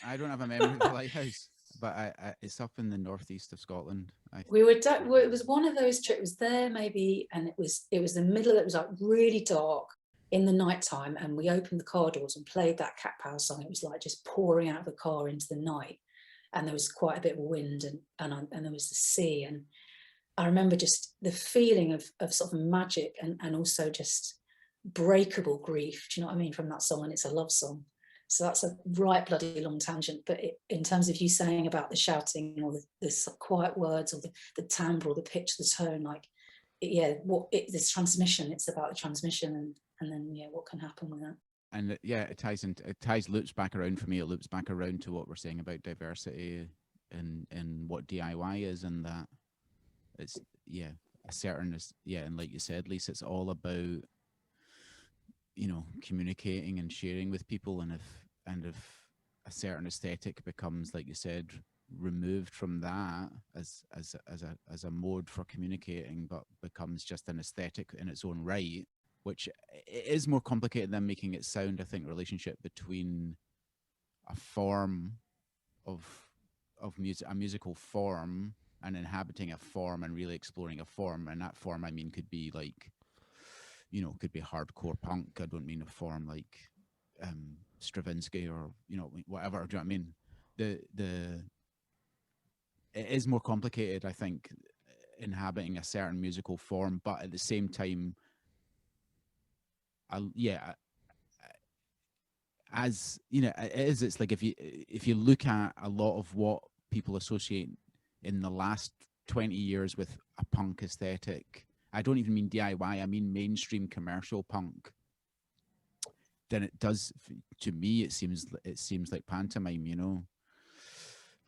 I don't have a memory of the lighthouse, but it's up in the northeast of Scotland. It was one of those trips. It was there maybe, and it was the middle. It was like really dark in the nighttime, and we opened the car doors and played that Cat Power song. It was like just pouring out of the car into the night, and there was quite a bit of wind, and there was the sea, and I remember just the feeling of sort of magic and also just breakable grief. Do you know what I mean, from that song? And it's a love song. So that's a right bloody long tangent. But in terms of you saying about the shouting or the quiet words or the timbre or the pitch, the tone, like, this transmission, it's about the transmission and then, what can happen with that. And it loops back around for me. It loops back around to what we're saying about diversity and what DIY is, and that it's, and like you said, Lisa, it's all about, communicating and sharing with people, and if a certain aesthetic becomes, like you said, removed from that as a mode for communicating, but becomes just an aesthetic in its own right, which is more complicated than making it sound. I think relationship between a form of music, a musical form, and inhabiting a form and really exploring a form, and that form, I mean, could be like, could be hardcore punk. I don't mean a form like Stravinsky or whatever. Do you know what I mean? It is more complicated, I think, inhabiting a certain musical form, but at the same time, as it's like if you look at a lot of what people associate in the last 20 years with a punk aesthetic, I don't even mean DIY, I mean mainstream commercial punk, then it does, to me, it seems like pantomime,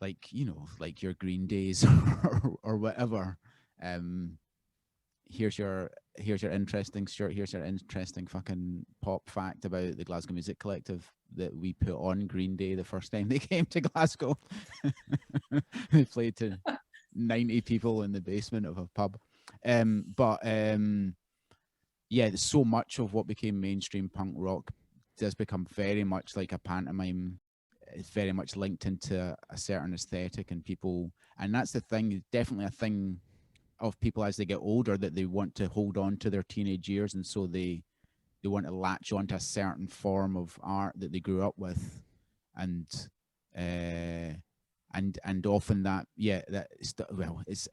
like your Green Days or whatever. Here's your interesting shirt. Here's your interesting fucking pop fact about the Glasgow Music Collective, that we put on Green Day the first time they came to Glasgow. They played to 90 people in the basement of a pub. So much of what became mainstream punk rock does become very much like a pantomime. It's very much linked into a certain aesthetic and people, and that's the thing, definitely a thing of people as they get older, that they want to hold on to their teenage years, and so they want to latch onto a certain form of art that they grew up with, and often it's,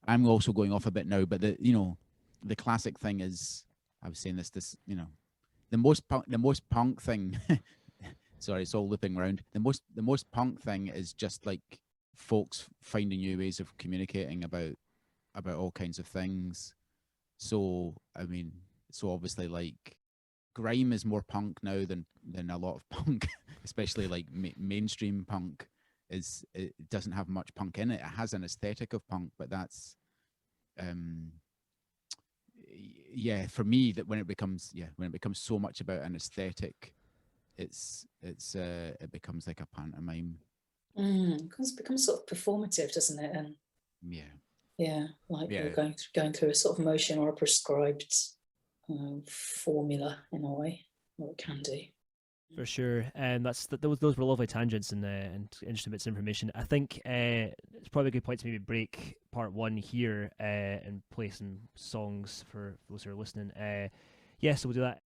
I'm also going off a bit now, but the classic thing is, I was saying this the most punk thing sorry, it's all looping around. The most punk thing is just like folks finding new ways of communicating about all kinds of things. So I mean, obviously, like, grime is more punk now than a lot of punk, especially like mainstream punk. It doesn't have much punk in it. It has an aesthetic of punk, but that's for me, that when it becomes so much about an aesthetic, it becomes like a pantomime. It becomes sort of performative, doesn't it? And you're going through a sort of motion or a prescribed formula in a way, or it can do. For sure, and those were lovely tangents and interesting bits of information. I think it's probably a good point to maybe break part one here and play some songs for those who are listening. So we'll do that.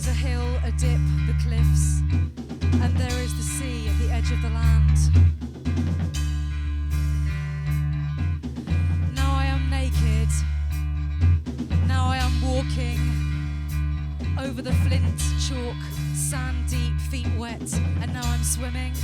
is a hill, a dip, the cliffs, and there is the sea at the edge of the land. Now I am naked, now I am walking over the flint, chalk, sand deep, feet wet, and now I'm swimming.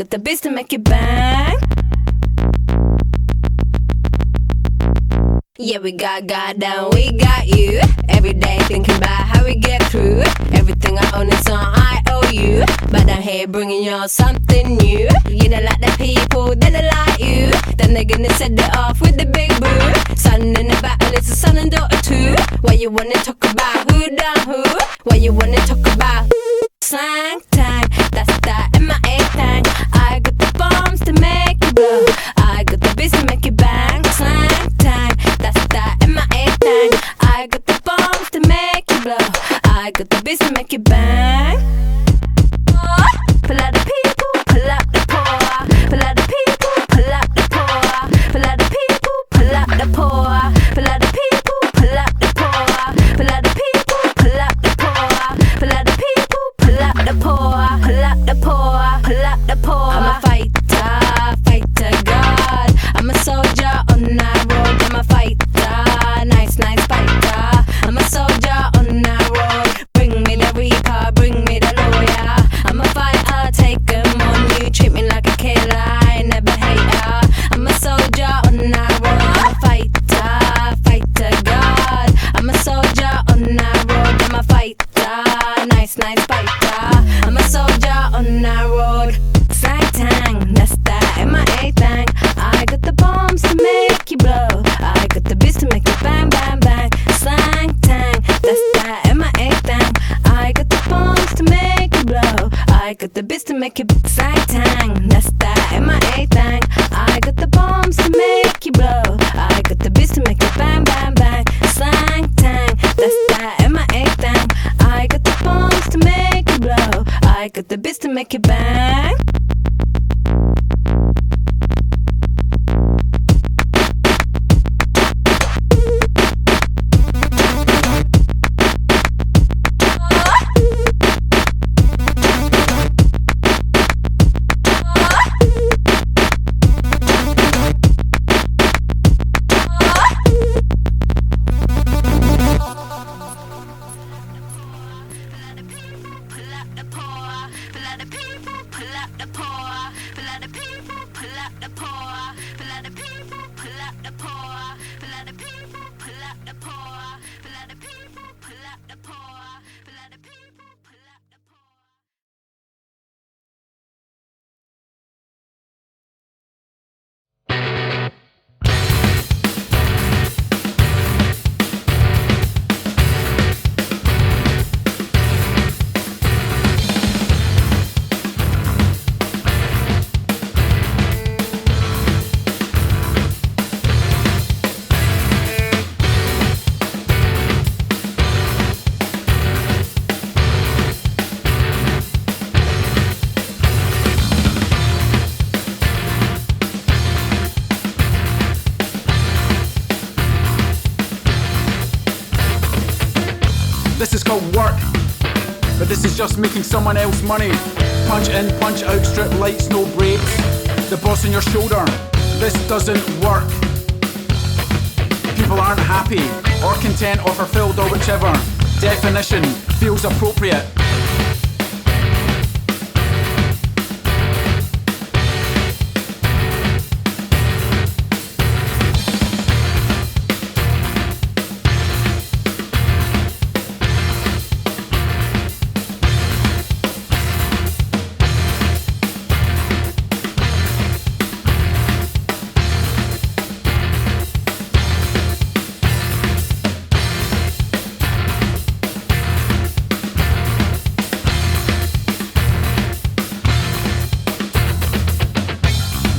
got the biz to make it bang. Yeah, we got God down, we got you. Every day thinking about how we get through. Everything I own is on IOU, but I'm here bringing y'all something new. You don't like the people, then they like you. Then they're gonna set it off with the big boo. Son in the battle, it's a son and daughter too. Why you wanna talk about who done who? Why you wanna talk about slang time? That's that MIA thing. I got the bombs to make you blow. I got the biz to make you bang. Slang time. That's that MIA thing. I got the bombs to make you blow. I got the biz to make you bang. Pull out the people, pull out the poor. Pull out the people, pull out the poor. Pull out the people, pull out the poor. Pull out the people, pull out the poor. Pull out the people, pull out the poor. Pull out the people, pull out the poor. Pull out the poor, pull out the poor. I'm a fighter, fighter God. I'm a soldier on that road. I'm a fighter, nice, nice fighter. I'm a soldier on that road. Bring me the reaper, bring me the lawyer. I'm a fighter, take 'em on you. Treat me like a killer, I ain't never hate her. I'm a soldier on that road. I'm a fighter, fighter God. I'm a soldier on that road. I'm a fighter, nice, nice fighter. I'm a soldier on that road. Slang tang, that's that MIA thing. I got the bombs to make you blow. I got the biz to make you bang, bang, bang. Slang tang, that's that MIA thing. I got the bombs to make you blow. I got the biz to make you slang tang. That's that MIA thing. I got the bombs to make you blow. I got the biz to make you bang, bang, bang. Slang tang, that's that MIA thing. I got the bombs to make you blow. I got the biz to make you bang. This is called work, but this is just making someone else money. Punch in, punch out, strip lights, no breaks. The boss on your shoulder, this doesn't work. People aren't happy, or content, or fulfilled, or whichever definition feels appropriate.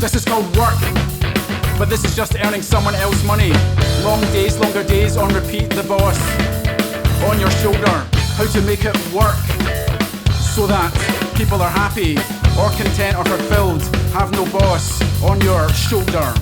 This is called work, but this is just earning someone else money. Long days, longer days, on repeat, the boss on your shoulder. How to make it work so that people are happy or content or fulfilled. Have no boss on your shoulder.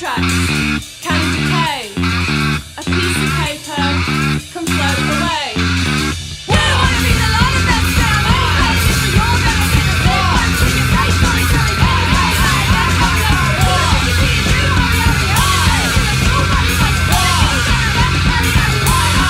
tracks can decay. A piece of paper can float away. We wanna be the light of that sound. If you're gonna be the big one, keep your face really, really big. Hey, hey, hey, hey, hey. You see it, you hurry up, the eye. Nobody wants to play. Everybody got the light.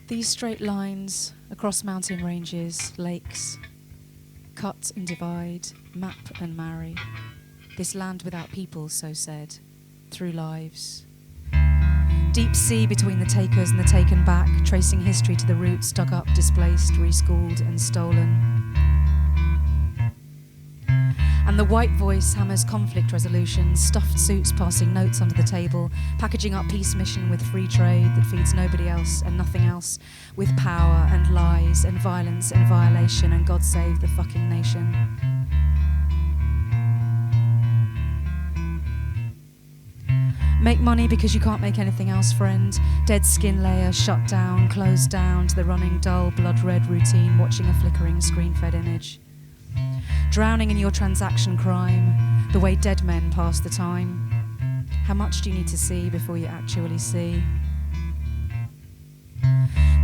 These straight lines across mountain ranges, lakes, cut and divide, map and marry. This land without people, so said, through lives. Deep sea between the takers and the taken back, tracing history to the roots, dug up, displaced, reschooled and stolen. And the white voice hammers conflict resolution, stuffed suits passing notes under the table, packaging up peace mission with free trade that feeds nobody else and nothing else, with power and lies and violence and violation, and God save the fucking nation. Make money because you can't make anything else, friend. Dead skin layer, shut down, closed down to the running dull, blood red routine, watching a flickering screen-fed image. Drowning in your transaction crime, the way dead men pass the time. How much do you need to see before you actually see?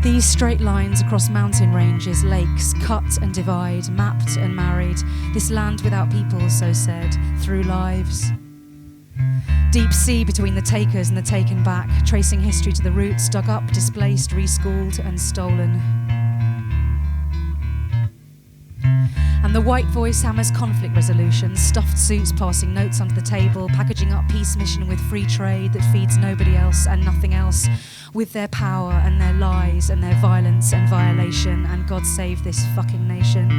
These straight lines across mountain ranges, lakes, cut and divide, mapped and married. This land without people, so said, through lives. Deep sea between the takers and the taken back, tracing history to the roots, dug up, displaced, reschooled and stolen. And the white voice hammers conflict resolution, stuffed suits passing notes under the table, packaging up peace mission with free trade that feeds nobody else and nothing else, with their power and their lies and their violence and violation, and God save this fucking nation.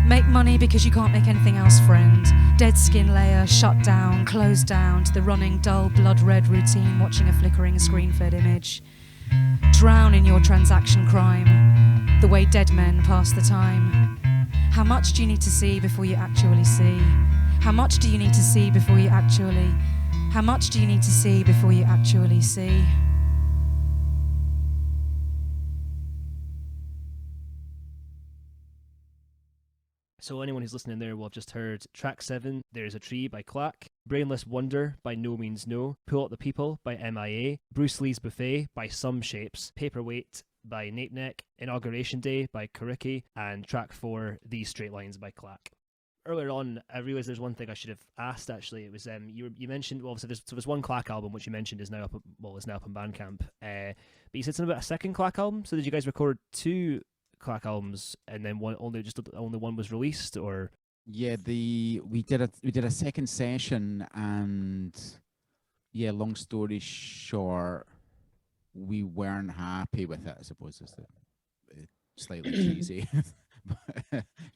Make money because you can't make anything else, friend. Dead skin layer, shut down, closed down to the running dull blood red routine, watching a flickering screen-fed image. Drown in your transaction crime, the way dead men pass the time. How much do you need to see before you actually see? How much do you need to see before you actually? How much do you need to see before you actually see? So anyone who's listening there will have just heard track 7, There's a Tree by Claque, Brainless Wonder by No Means No, Pull Up the People by MIA, Bruce Lee's Buffet by Sumshapes, Paperweight by Nape Neck, Inauguration Day by Kariki, and track 4, These Straight Lines by Claque. Earlier on, I realised there's one thing I should have asked. Actually, it was you mentioned, well, so there's one Claque album which you mentioned is now up on Bandcamp. But you said something about a second Claque album. So did you guys record 2 Claque albums and then only one was released, or? Yeah, we did a second session, and yeah, long story short, we weren't happy with it, I suppose is the slightly cheesy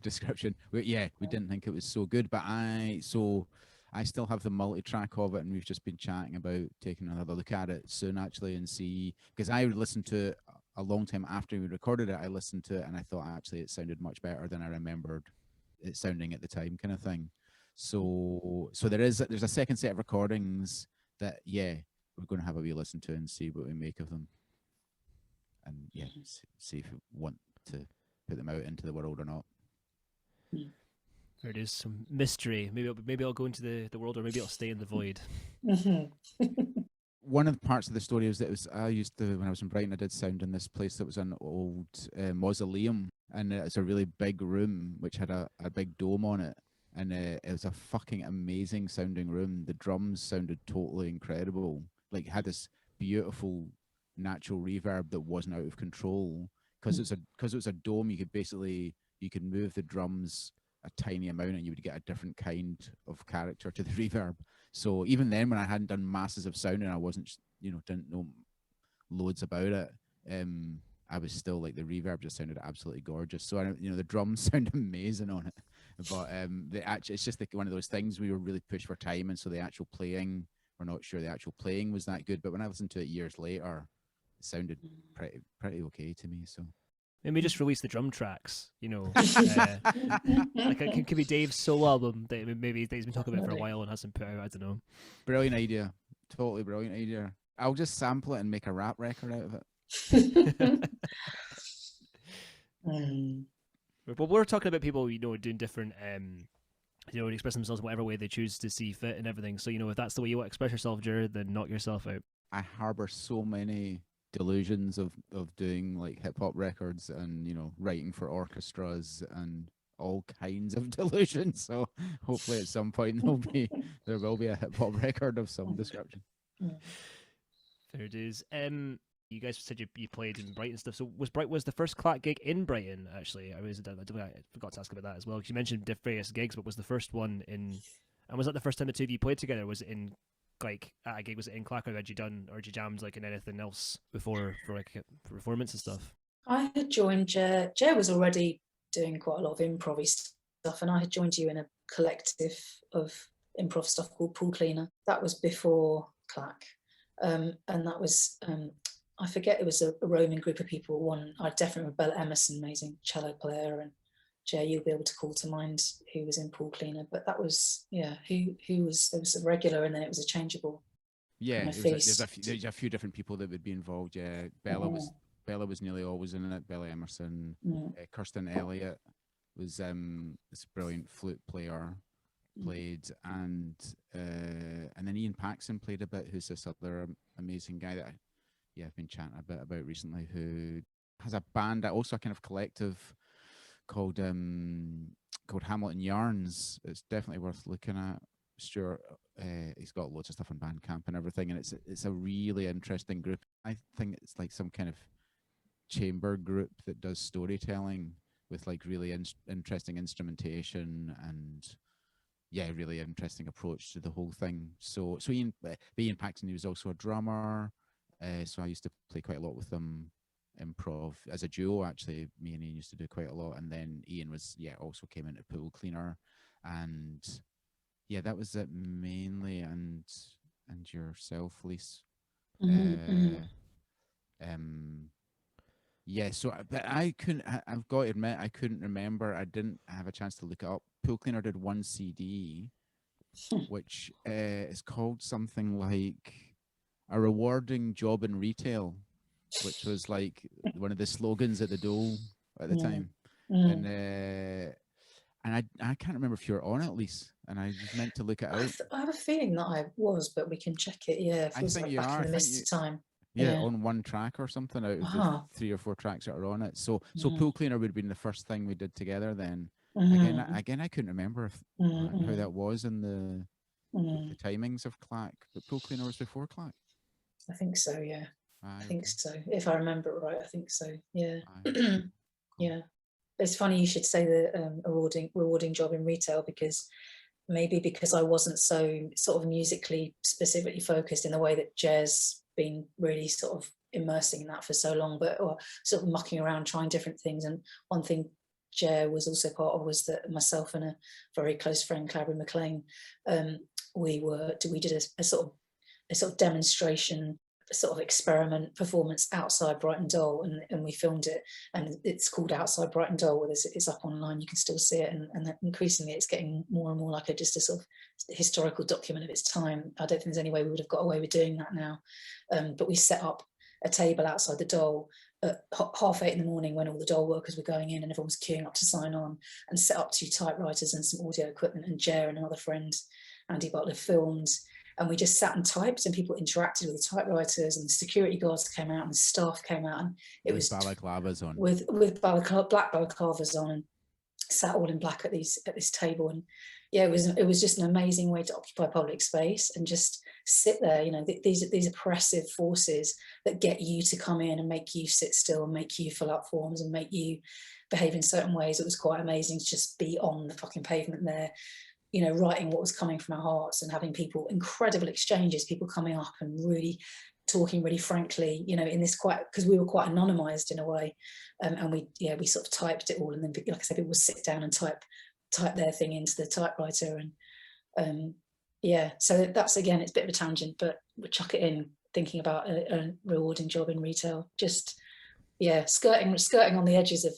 description. We didn't think it was so good, but I still have the multi-track of it, and we've just been chatting about taking another look at it soon, actually, and see, because I listened to it a long time after we recorded it. I listened to it and I thought actually it sounded much better than I remembered it sounding at the time, kind of thing. So there's a second set of recordings that we're going to have a wee listen to and see what we make of them, and see if we want to put them out into the world or not. There it is, some mystery. Maybe I'll go into the world, or maybe I'll stay in the void. One of the parts of the story is that when I was in Brighton, I did sound in this place that was an old mausoleum, and it's a really big room which had a big dome on it, and it was a fucking amazing sounding room. The drums sounded totally incredible, like had this beautiful natural reverb that wasn't out of control, because it was a dome. You could move the drums a tiny amount and you would get a different kind of character to the reverb. So even then, when I hadn't done masses of sound and I wasn't, didn't know loads about it, I was still like, the reverb just sounded absolutely gorgeous. So the drums sound amazing on it, but it's just like one of those things we were really pushed for time, and so the actual playing, we're not sure the actual playing was that good. But when I listened to it years later, it sounded pretty okay to me. So. Maybe just release the drum tracks, like it could be Dave's solo album that maybe Dave's been talking about for a while and hasn't put out. I don't know. Brilliant idea, totally brilliant idea. I'll just sample it and make a rap record out of it. But we're talking about people, doing different, express themselves in whatever way they choose to see fit and everything. So if that's the way you want to express yourself, Jared, then knock yourself out. I harbour so many delusions of doing like hip hop records and writing for orchestras and all kinds of delusions. So hopefully at some point there will be a hip hop record of some description. Fair dues. You guys said you played in Brighton stuff. So was the first Claque gig in Brighton actually? I forgot to ask about that as well, because you mentioned various gigs, but was the first one in? And was that the first time the two of you played together? Was it in like at a gig? Was it in Claquer? Had you jammed like in anything else before for for performance and stuff? I had joined Jer. Jer was already doing quite a lot of improv stuff, and I had joined you in a collective of improv stuff called Pool Cleaner. That was before Claque, and that was. I forget, it was a roaming group of people. I definitely remember Bella Emerson, amazing cello player, and Jay, you'll be able to call to mind who was in Pool Cleaner. But that was, who was, there was a regular and then it was a changeable. Yeah, there's a few different people that would be involved. Yeah, Bella was nearly always in it. Bella Emerson, Kirsten Elliott was this brilliant flute player, played, and then Ian Paxson played a bit, who's this other amazing guy that I've been chatting a bit about recently, who has a band, also a kind of collective called Hamilton Yarns. It's definitely worth looking at. Stuart, he's got loads of stuff on Bandcamp and everything, and it's a really interesting group. I think it's like some kind of chamber group that does storytelling with like really interesting instrumentation and really interesting approach to the whole thing. So Ian Paxton, he was also a drummer. So I used to play quite a lot with them, improv as a duo. Actually, me and Ian used to do quite a lot. And then Ian was also came into Pool Cleaner, and that was it mainly. And yourself, Lise. So but I couldn't. I've got to admit, I couldn't remember. I didn't have a chance to look it up. Pool Cleaner did one CD, which is called something like A Rewarding Job in Retail, which was like one of the slogans at the Dole at the time. And I can't remember if you were on it, Lise, and I was meant to look it out. I have a feeling that I was, but we can check it. Yeah, it feels like back in the mist of time. Yeah, on one track or something out of the 3 or 4 tracks that are on it. So Pool Cleaner would have been the first thing we did together then. Again, I couldn't remember how that was in the timings of Claque, but Pool Cleaner was before Claque. I think so, yeah. I think so. If I remember it right, I think so, yeah. Yeah. It's funny you should say the rewarding job in retail, because I wasn't so sort of musically specifically focused in the way that Jer's been really sort of immersing in that for so long, or sort of mucking around trying different things. And one thing Jer was also part of was that myself and a very close friend, Claquer McLean, we did a sort of demonstration, a sort of experiment performance outside Brighton Dole, and we filmed it, and it's called Outside Brighton Dole. It's up online, you can still see it, and increasingly it's getting more and more like just a sort of historical document of its time. I don't think there's any way we would have got away with doing that now, but we set up a table outside the Dole at 8:30 in the morning when all the Dole workers were going in and everyone was queuing up to sign on, and set up 2 typewriters and some audio equipment, and Jer and another friend, Andy Butler, filmed. And we just sat and typed, and people interacted with the typewriters, and the security guards came out and the staff came out, and it was balaclavas on, with black balaclavas on, and sat all in black at this table. And it was just an amazing way to occupy public space and just sit there. These oppressive forces that get you to come in and make you sit still and make you fill out forms and make you behave in certain ways. It was quite amazing to just be on the fucking pavement there, writing what was coming from our hearts, and having incredible exchanges, people coming up and really talking really frankly, in this because we were quite anonymized in a way. And we sort of typed it all, and then, like I said, people would sit down and type their thing into the typewriter. And so that's, again, it's a bit of a tangent, but we'll chuck it in, thinking about a rewarding job in retail. Just, skirting on the edges of,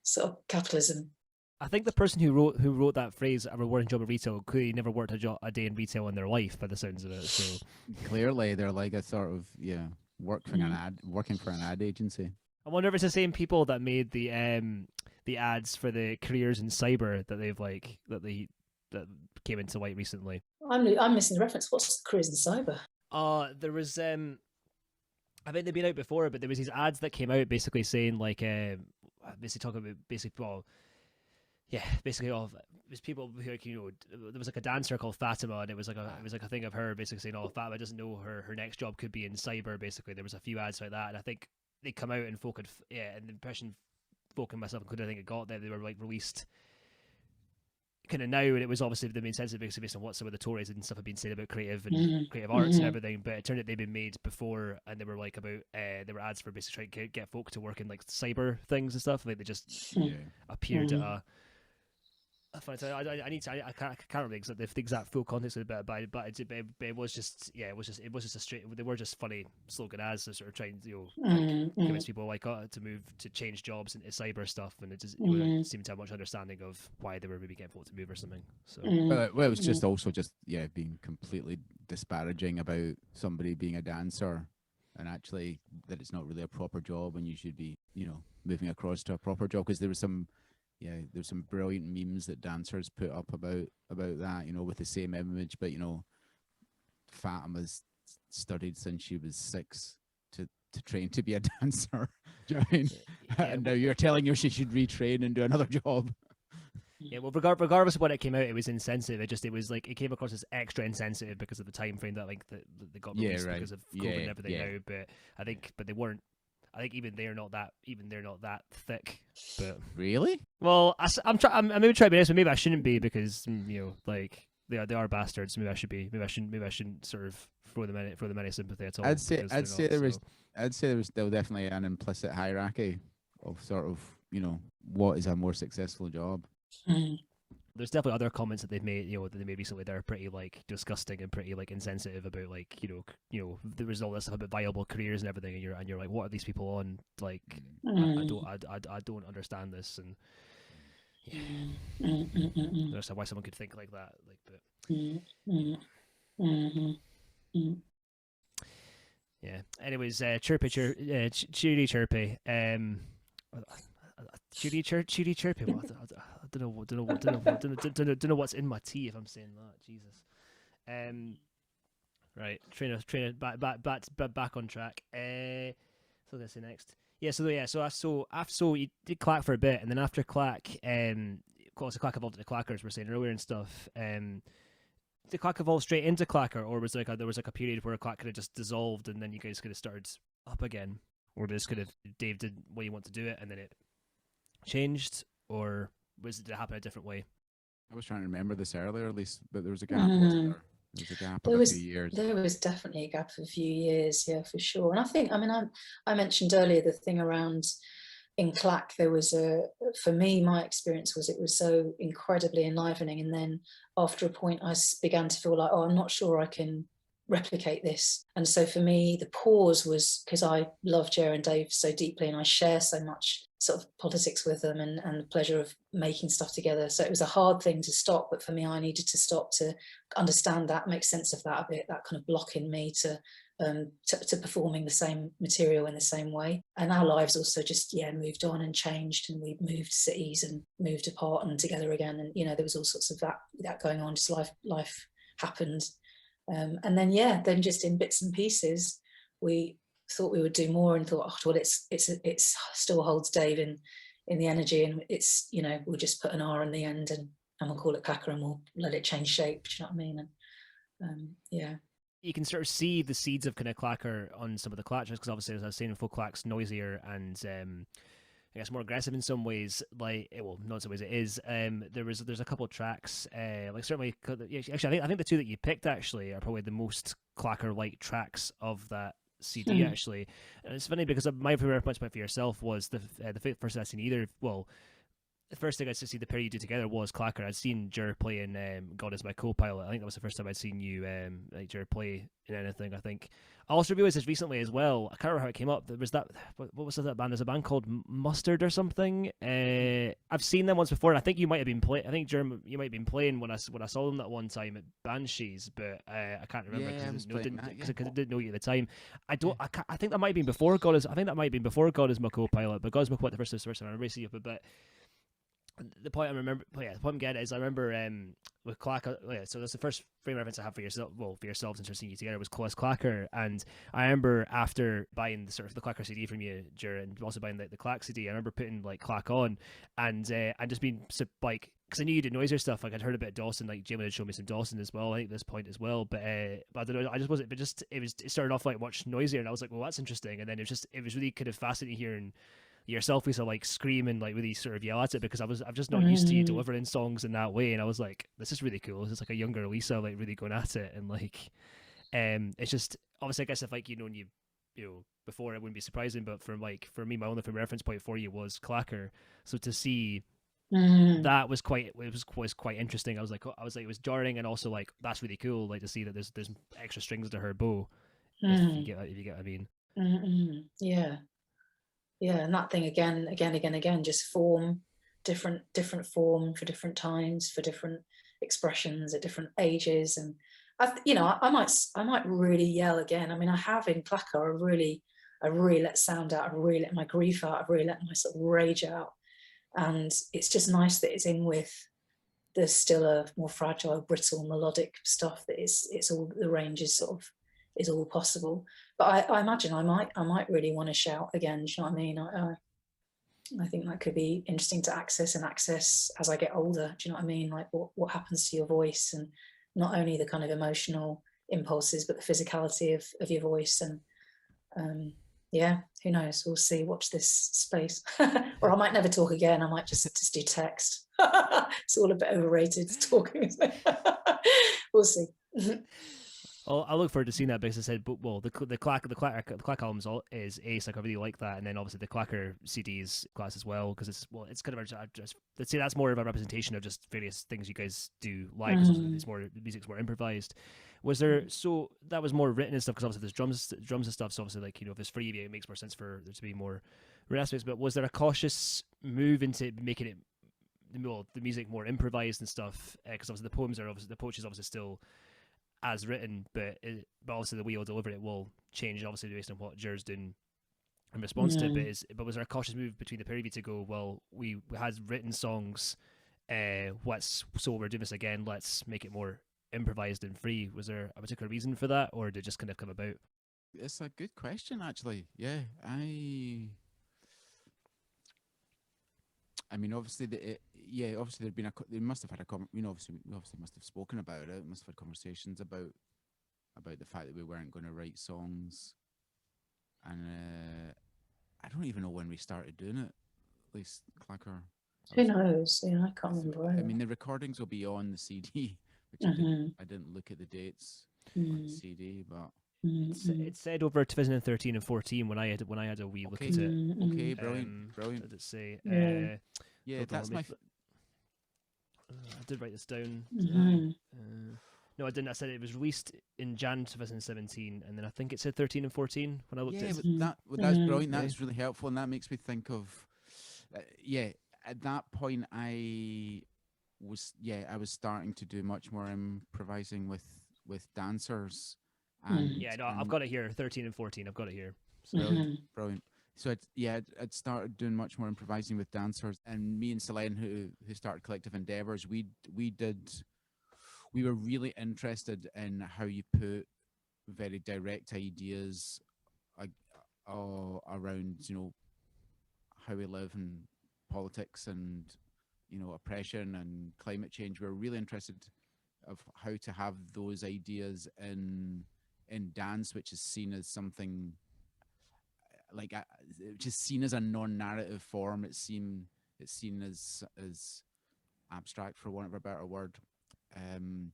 sort of capitalism. I think the person who wrote that phrase, "a rewarding job in retail," clearly never worked a day in retail in their life, by the sounds of it. So clearly, they're like a sort of working for an ad agency. I wonder if it's the same people that made the ads for the careers in cyber that came into light recently. I'm missing the reference. What's careers in cyber? There was I think they've been out before, but there was these ads that came out basically saying like basically talking about yeah, basically all of it was people who, like, you know, there was like a dancer called Fatima, and it was like a thing of her basically saying, oh, Fatima doesn't know her next job could be in cyber. Basically, there was a few ads like that, and I think they come out and folk had, and the impression folk and myself included, I think it got that they were like released kind of now, and it was obviously the main sense based on what some of the Tories and stuff had been saying about creative and creative arts and everything, but it turned out they'd been made before, and they were like about there were ads for basically trying to get folk to work in like cyber things and stuff. Like they just appeared at a I need to. I can't remember the exact full context of it, but it was just a straight. They were just funny slogan ads, to sort of trying to convince people like to move to change jobs into cyber stuff, and it just it seemed to have much understanding of why they were maybe getting folk to move or something. So well, it was just also just being completely disparaging about somebody being a dancer, and actually that it's not really a proper job, and you should be moving across to a proper job, because there was some. Yeah, there's some brilliant memes that dancers put up about that, with the same image, but Fatima's studied since she was 6 to train to be a dancer. Do you know what I mean? And now you're telling her she should retrain and do another job. Yeah, well, regardless of when it came out, it was insensitive. It came across as extra insensitive because of the time frame that they got released because of COVID and everything now. But they weren't. I think even they're not that thick. But really, well, I'm maybe trying to be nice, but maybe I shouldn't be, because like they are bastards. Maybe I should be. Maybe I shouldn't sort of throw them any sympathy at all. I'd say there was still definitely an implicit hierarchy of sort of what is a more successful job. There's definitely other comments that they've made, that they made recently that are pretty like disgusting and pretty like insensitive about like there was all this stuff about viable careers and everything, and you're like, what are these people on? Like, I don't understand this, and I don't understand why someone could think like that. Like, but yeah. Anyways, chirpy. Chirpy chirpy. I don't know what's in my tea if I'm saying that. Jesus. Right. Trainer. Back on track. So let's say next. So you did Claque for a bit, and then after Claque, of course, the Claque evolved into Claquers, we're saying earlier and stuff. Did Claque evolve straight into Claquer, or was there was a period where Claque kind of just dissolved, and then you guys kind of started up again, or just kind of Dave did what you want to do it, and then it changed, or did it happen a different way? I was trying to remember this earlier, at least, but there was a gap. Wasn't there? There was a gap of a few years. There was definitely a gap of a few years, yeah, for sure. And I think, I mentioned earlier the thing around in Claque, there was for me, my experience was it was so incredibly enlivening. And then after a point, I began to feel like, I'm not sure I can replicate this. And so for me, the pause was, because I love Jer and Dave so deeply, and I share so much sort of politics with them and the pleasure of making stuff together. So it was a hard thing to stop, but for me, I needed to stop to understand that, make sense of that a bit, that kind of block in me to performing the same material in the same way. And our lives also just moved on and changed, and we moved cities and moved apart and together again, and there was all sorts of that going on. Just life happened, and then just in bits and pieces we thought we would do more, and thought, well, it's still holds Dave in the energy, and it's we'll just put an R on the end and we'll call it Claquer, and we'll let it change shape. Do you know what I mean? And you can sort of see the seeds of kind of Claquer on some of the Claquers, because obviously, as I was saying, folk Claque's noisier and I guess more aggressive in some ways. Like, well, not in some ways it is. There's a couple of tracks, like certainly. Actually, I think the two that you picked actually are probably the most Claquer-like tracks of that CD actually. And it's funny because my favorite point for yourself was the first I'd seen either. Well, the first thing I see the pair you did together was Claquer. I'd seen Jer play in God Is My Co-Pilot. I think that was the first time I'd seen you Jer play in anything. I think I also realized this recently as well. I can't remember how it came up. There was that, what was that band? There's a band called Mustard or something. I've seen them once before, and I think you might have been playing. I think Jer, you might have been playing when I saw them that one time at Banshees, but I can't remember because I didn't know you at the time. I think that might have been before God Is. I think that might have been before God Is My Co-Pilot, but God Is My Co-Pilot the first time I remember seeing you. But the point I'm getting is I remember with Claque, so that's the first frame reference I have for yourself. Well, for yourselves and seeing you together was Claquer, and I remember after buying the sort of the Claquer CD from you, Jer, and also buying the Claque CD, I remember putting like Claque on, and just being like, because I knew you did noisier stuff. Like I'd heard about Dawson, like Jamie had shown me some Dawson as well, I think at this point as well. But I don't know, I just wasn't. But it started off like much noisier, and I was like, well, that's interesting. And then it was really kind of fascinating hearing yourself sort of like scream and like really sort of yell at it, because I'm just not used to you delivering songs in that way, and I was like, this is really cool. This is like a younger Lisa like really going at it, and like it's just obviously I guess if like you know before it wouldn't be surprising, but for me my only from reference point for you was Claquer, so to see that was quite interesting. I was like it was jarring, and also like that's really cool, like to see that there's extra strings to her bow, if you get what I mean. Yeah, and that thing again, just form, different form for different times, for different expressions at different ages, and I might really yell again. I mean, I have in Claquer, I really let sound out, I really let my grief out, I really let my sort of rage out, and it's just nice that it's in with there's still a more fragile, brittle, melodic stuff that it's all the range is sort of is all possible. But I imagine I might really want to shout again. Do you know what I mean? I think that could be interesting to access as I get older. Do you know what I mean? Like what happens to your voice, and not only the kind of emotional impulses, but the physicality of your voice. And yeah, who knows? We'll see. Watch this space. Or I might never talk again. I might just do text. It's all a bit overrated talking, isn't it? We'll see. I look forward to seeing that, because I said, but well, the Claque albums is ace. Like I really like that, and then obviously the Claquer CDs class as well, because it's kind of just let's say that's more of a representation of just various things you guys do live. Because it's more music's more improvised. Was there so that was more written and stuff, because obviously there's drums and stuff. So obviously like if it's free, it makes more sense for there to be more aspects. But was there a cautious move into making it the music more improvised and stuff? Because obviously the poetry is obviously still as written, but obviously the way you'll deliver it will change, obviously based on what Jer's doing in response to it. But was there a cautious move between the pair of you to go, well, we had written songs, so we're doing this again, let's make it more improvised and free? Was there a particular reason for that, or did it just kind of come about? It's a good question, actually. Yeah, I mean, obviously, obviously there'd been they must have had obviously must have spoken about it. Must have had conversations about the fact that we weren't going to write songs, and I don't even know when we started doing it. At least Claquer. Who knows? Yeah, I can't remember. I mean, the recordings will be on the CD, which I didn't look at the dates on the CD, but. It said over 2013 and 14 when I had a wee look at it. Okay, brilliant. What did it say? Yeah, that's my. I did write this down. No, I didn't. I said it was released in Jan 2017, and then I think it said 13 and 14 when I looked at it. Yeah, that's brilliant. That's really helpful, and that makes me think of. At that point, I was starting to do much more improvising with dancers. I've got it here, 13 and 14. I've got it here. So. Brilliant. So I'd started doing much more improvising with dancers, and me and Selene, who started Collective Endeavours, we were really interested in how you put very direct ideas around how we live and politics and oppression and climate change. We were really interested of how to have those ideas in dance, which is seen as something which is seen as a non-narrative form. It's seen as abstract, for want of a better word, and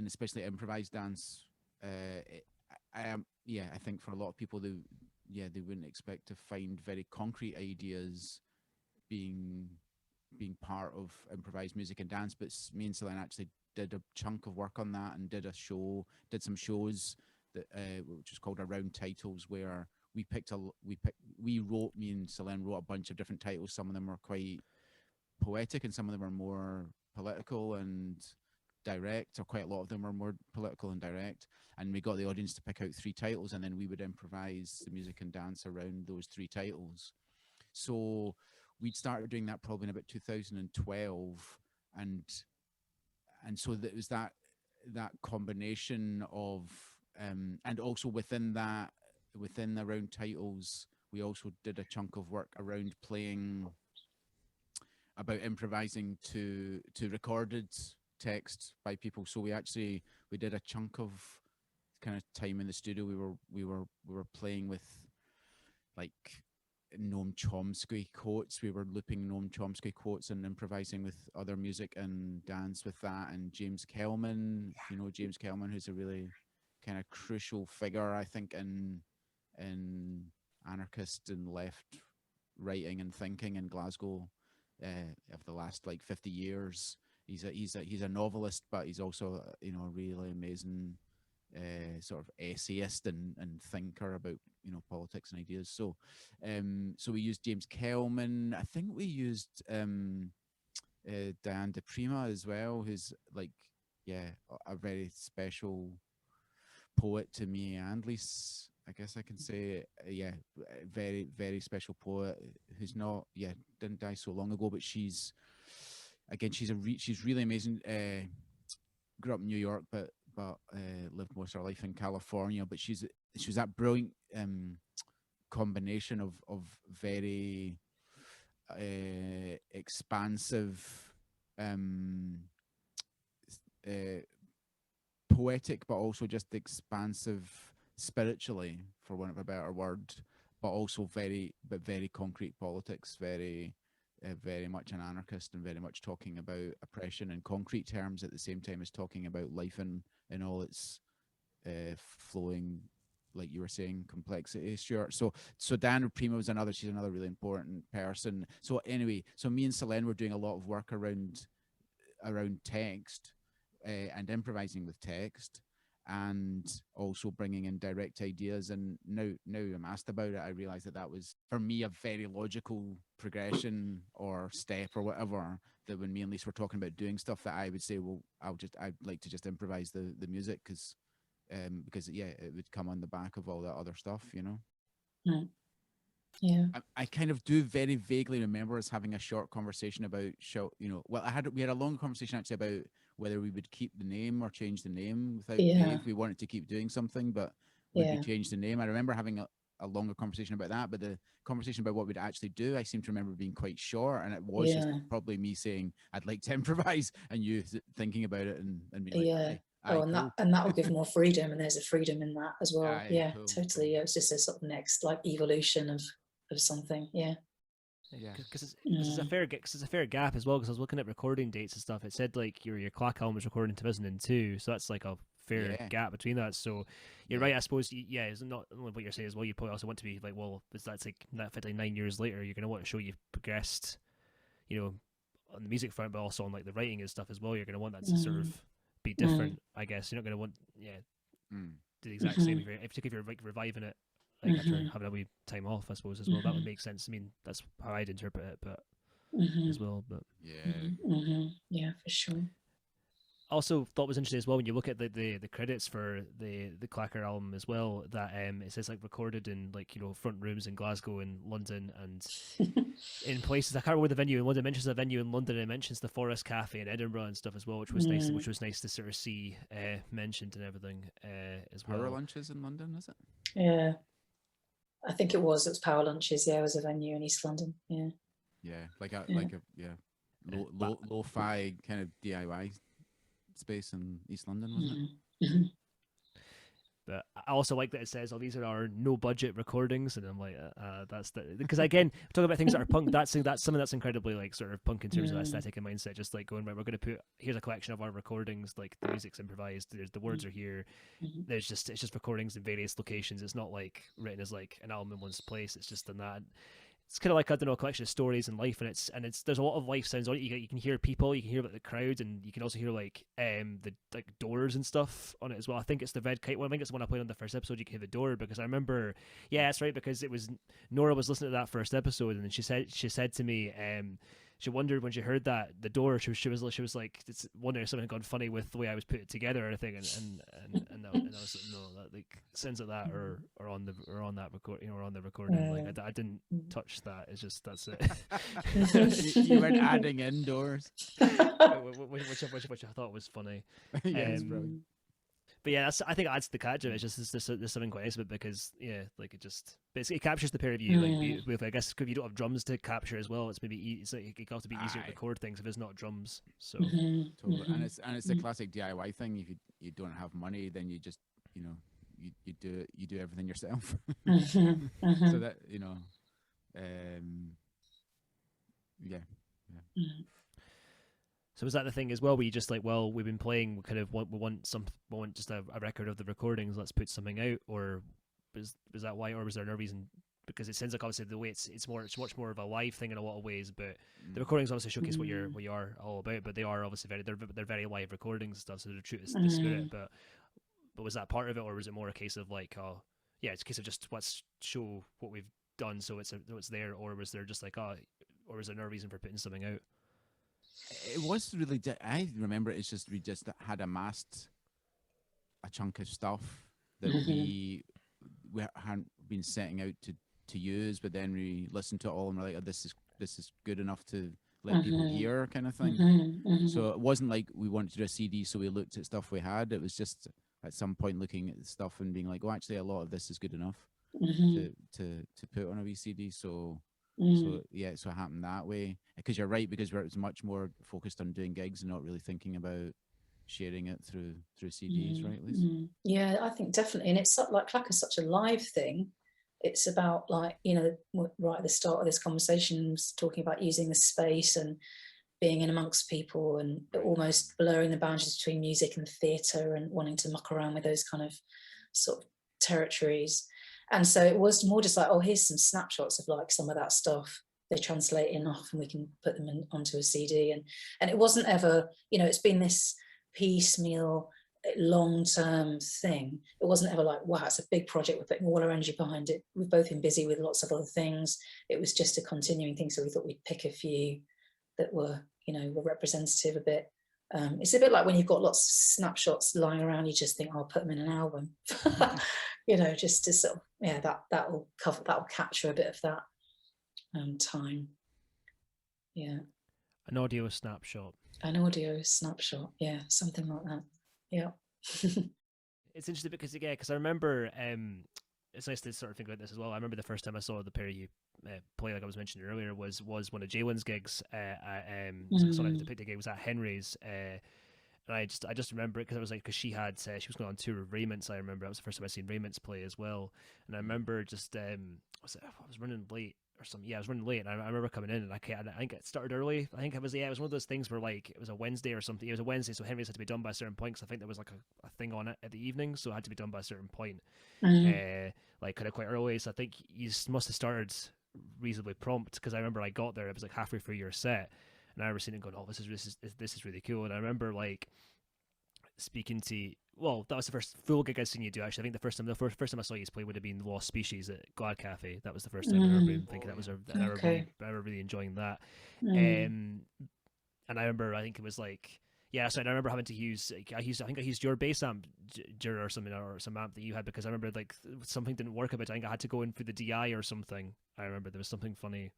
especially improvised dance. I think for a lot of people, they wouldn't expect to find very concrete ideas being part of improvised music and dance, but me and Selene actually did a chunk of work on that and did some shows that which was called Around Titles, where me and Selene wrote a bunch of different titles. Some of them were quite poetic and some of them were more political and direct, or quite a lot of them were more political and direct, and we got the audience to pick out 3 titles, and then we would improvise the music and dance around those 3 titles. So we'd started doing that probably in about 2012, and so it was that combination of and also within the round titles, we also did a chunk of work around playing about improvising to recorded text by people. So we did a chunk of kind of time in the studio. We were playing with like Noam Chomsky quotes. We were looping Noam Chomsky quotes and improvising with other music and dance with that. And James Kelman, if you know James Kelman, who's a really kind of crucial figure, I think, in anarchist and left writing and thinking in Glasgow of the last like 50 years. He's a novelist, but he's also a really amazing sort of essayist and thinker about politics and ideas. So we used James Kelman. I think we used Diane de Prima as well, who's like a very special poet to me and Lise, I guess I can say. Very, very special poet who's didn't die so long ago, but she's really amazing. Grew up in New York, but lived most of her life in California. But she was that brilliant combination of very expansive, poetic, but also just expansive spiritually, for want of a better word, but also very concrete politics, very much an anarchist, and very much talking about oppression in concrete terms at the same time as talking about life in all its flowing, like you were saying, complexity, Stuart. So Diana Prima was she's another really important person. So anyway, me and Selene were doing a lot of work around text and improvising with text, and also bringing in direct ideas. And now I'm asked about it, I realize that was for me a very logical progression or step or whatever, that when me and Lisa were talking about doing stuff, that I would say, well, I'd like to just improvise the music, because it would come on the back of all that other stuff, Right. Yeah. I kind of do very vaguely remember us having a short conversation about we had a long conversation actually about whether we would keep the name or change the name without if we wanted to keep doing something, but would we change the name? I remember having a longer conversation about that, but the conversation about what we'd actually do, I seem to remember being quite short, and it was just probably me saying I'd like to improvise, and you thinking about it and being like, and that will give more freedom, and there's a freedom in that as well. Cool. Totally. It's just a sort of next like evolution of something. Because it's a fair gap as well, because I was looking at recording dates and stuff. It said like your Claque album was recorded in 2002, so that's like a fair gap between that. So you're right, I suppose. It's not only what you're saying as well. You probably also want to be like, well, that's like that 9 years later, you're going to want to show you've progressed, on the music front, but also on like the writing and stuff as well. You're going to want that to sort of be different, I guess. You're not going to want do the exact same, particularly if you're like reviving it, like after having a wee time off, I suppose, as well. That would make sense. I mean, that's how I'd interpret it, but as well. But yeah, for sure. Also thought it was interesting as well when you look at the credits for the Claquer album as well, that it says like recorded in like front rooms in Glasgow and London and in places. I can't remember the venue in London. It mentions a venue in London, and it mentions the Forest Cafe in Edinburgh and stuff as well, which was nice. Which was nice to sort of see mentioned and everything as well. Power Lunches in London, is it? Yeah, I think it was Power Lunches. Yeah, it was a venue in East London. Yeah, like a lo-fi kind of DIY space in East London, wasn't it? But I also like that it says, these are our no budget recordings, and I'm like, because again, talking about things that are punk, that's something that's incredibly like sort of punk in terms of aesthetic and mindset. Just like going, right, we're going to here's a collection of our recordings, like the music's improvised, the words are here. It's just recordings in various locations. It's not like written as like an album in one place. It's just in that. It's kind of like, I don't know, a collection of stories and life, and it's there's a lot of life sounds on it. You can hear people, you can hear like the crowd, and you can also hear like the like doors and stuff on it as well. I think it's the Red Kite one. I think it's the one I played on the first episode. You can hear the door, because I remember, that's right, because it was Nora was listening to that first episode, and she said to me, she wondered when she heard that the door. She was like, it's wondering if something had gone funny with the way I was put it together or anything. And I was like, no, that, like sounds like that or on that recording or on the recording. Like I didn't touch that. It's just that's it. You weren't adding indoors, which I thought was funny. Yeah, it's brilliant. But yeah, I think adds to the catch of it. It's just there's something quite nice about it because like it just basically it captures the pair of you. Like with, I guess if you don't have drums to capture as well, it's maybe it's like it can have to be easier to record things if it's not drums. So Totally. And it's the classic DIY thing. If you don't have money, then you just you do everything yourself. So that yeah. So was that the thing as well? Where you just like, well, we've been playing, we kind of we want just a record of the recordings. Let's put something out, or was that why, or was there no reason? Because it sounds like obviously the way it's much more of a live thing in a lot of ways, but the recordings obviously showcase what you are all about. But they are obviously they're very live recordings and stuff, so they're true to the spirit. But was that part of it, or was it more a case of like, oh yeah, it's a case of just let's show what we've done, so it's there, or was there just like or was there no reason for putting something out? It was really. I remember it's just we just had amassed a chunk of stuff that we hadn't been setting out to use, but then we listened to it all and we're like, oh, this is good enough to let people hear, kind of thing. So it wasn't like we wanted to do a CD, so we looked at stuff we had. It was just at some point looking at stuff and being like, oh, actually, a lot of this is good enough to put on a wee CD. So yeah, so it happened that way. Because you're right, because it was much more focused on doing gigs and not really thinking about sharing it through CDs, right, Lisa? Yeah, I think definitely. And it's like Claque is such a live thing. It's about like, right at the start of this conversation, talking about using the space and being in amongst people and almost blurring the boundaries between music and theatre and wanting to muck around with those kind of sort of territories. And so it was more just like, oh, here's some snapshots of like some of that stuff. They translate enough and we can put them onto a CD. And it wasn't ever, it's been this piecemeal, long-term thing. It wasn't ever like, wow, it's a big project, we're putting all our energy behind it. We've both been busy with lots of other things. It was just a continuing thing. So we thought we'd pick a few that were, were representative a bit. It's a bit like when you've got lots of snapshots lying around, you just think, I'll put them in an album. Just to sort of, that will capture a bit of that time. Yeah. An audio snapshot. Yeah, something like that. Yeah. It's interesting because I remember it's nice to sort of think about this as well. I remember the first time I saw the pair of you play, like I was mentioning earlier, was one of Jaylin's gigs. The gig was at Henry's, and I just remember it because I was like, because she was going on tour with Remembrance. I remember that was the first time I seen Remembrance play as well, and I remember just I was running late or something. Yeah, I was running late, and I remember coming in, and I think it started early. I think it was one of those things where like it was a Wednesday or something. It was a Wednesday, so Henry's had to be done by a certain point. Because I think there was like a thing on it at the evening, so it had to be done by a certain point, like kind of quite early. So I think you must have started reasonably prompt because I remember I got there, it was like halfway through your set, and I remember seeing it going, oh, this is really cool. And I remember like speaking to, well, that was the first full gig I'd seen you do. Actually, I think the first time I saw you play would have been Lost Species at Glad Cafe. That was the first time I remember thinking that was I remember really enjoying that. And I remember, I think it was like, yeah, so I remember having to use, I think I used your bass amp or something, or some amp that you had, because I remember like something didn't work about it. I think I had to go in through the DI or something. I remember there was something funny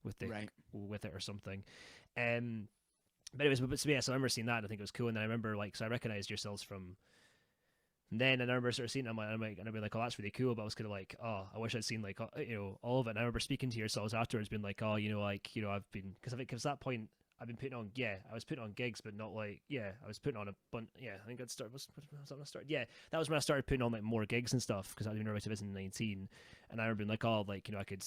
with it or something. But anyways, so I remember seeing that, and I think it was cool. And then I remember so I recognized yourselves from then, and I remember sort of seeing it, and I'd be like, oh, that's really cool. But I was kind of like, oh, I wish I'd seen all of it. And I remember speaking to yourselves afterwards, being like, oh, I've been, because I think at that point I've been putting on, I was putting on gigs, but not I was putting on a bunch. Yeah, I think I'd start. Was that when I started? Yeah, that was when I started putting on more gigs and stuff, because I'd been around 2019, and I remember being like, oh, I could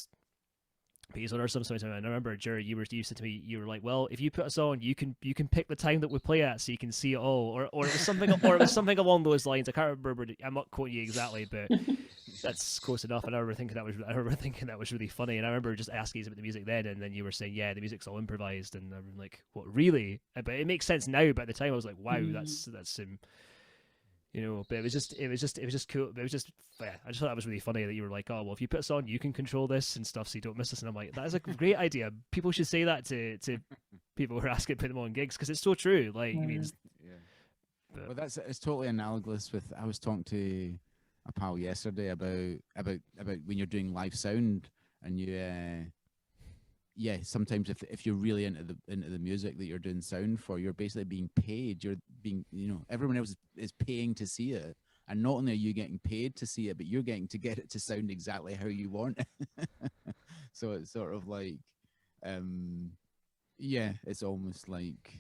piece on or something. And I remember, Jerry, you said to me, you were like, well, if you put us on, you can pick the time that we play at, so you can see it all, or it was something along those lines. I can't remember. I'm not quoting you exactly, but that's close enough. And I remember thinking that was really funny. And I remember just asking you about the music then, and then you were saying, yeah, the music's all improvised, and I'm like, what, really? But it makes sense now. But at the time, I was like, wow, that's you know. But it was just cool. It was just, yeah, I just thought that was really funny that you were like, oh well, if you put us on, you can control this and stuff, so you don't miss us. And I'm like, that is a great idea. People should say that to people who are asking to put them on gigs, because it's so true. Like, I mean, yeah. Well, it's totally analogous with. I was talking to a pal yesterday about when you're doing live sound and you. Yeah, sometimes if you're really into the music that you're doing sound for, you're basically being paid. You're being, you know, everyone else is paying to see it, and not only are you getting paid to see it, but you're getting to get it to sound exactly how you want. So it's sort of like, yeah, it's almost like,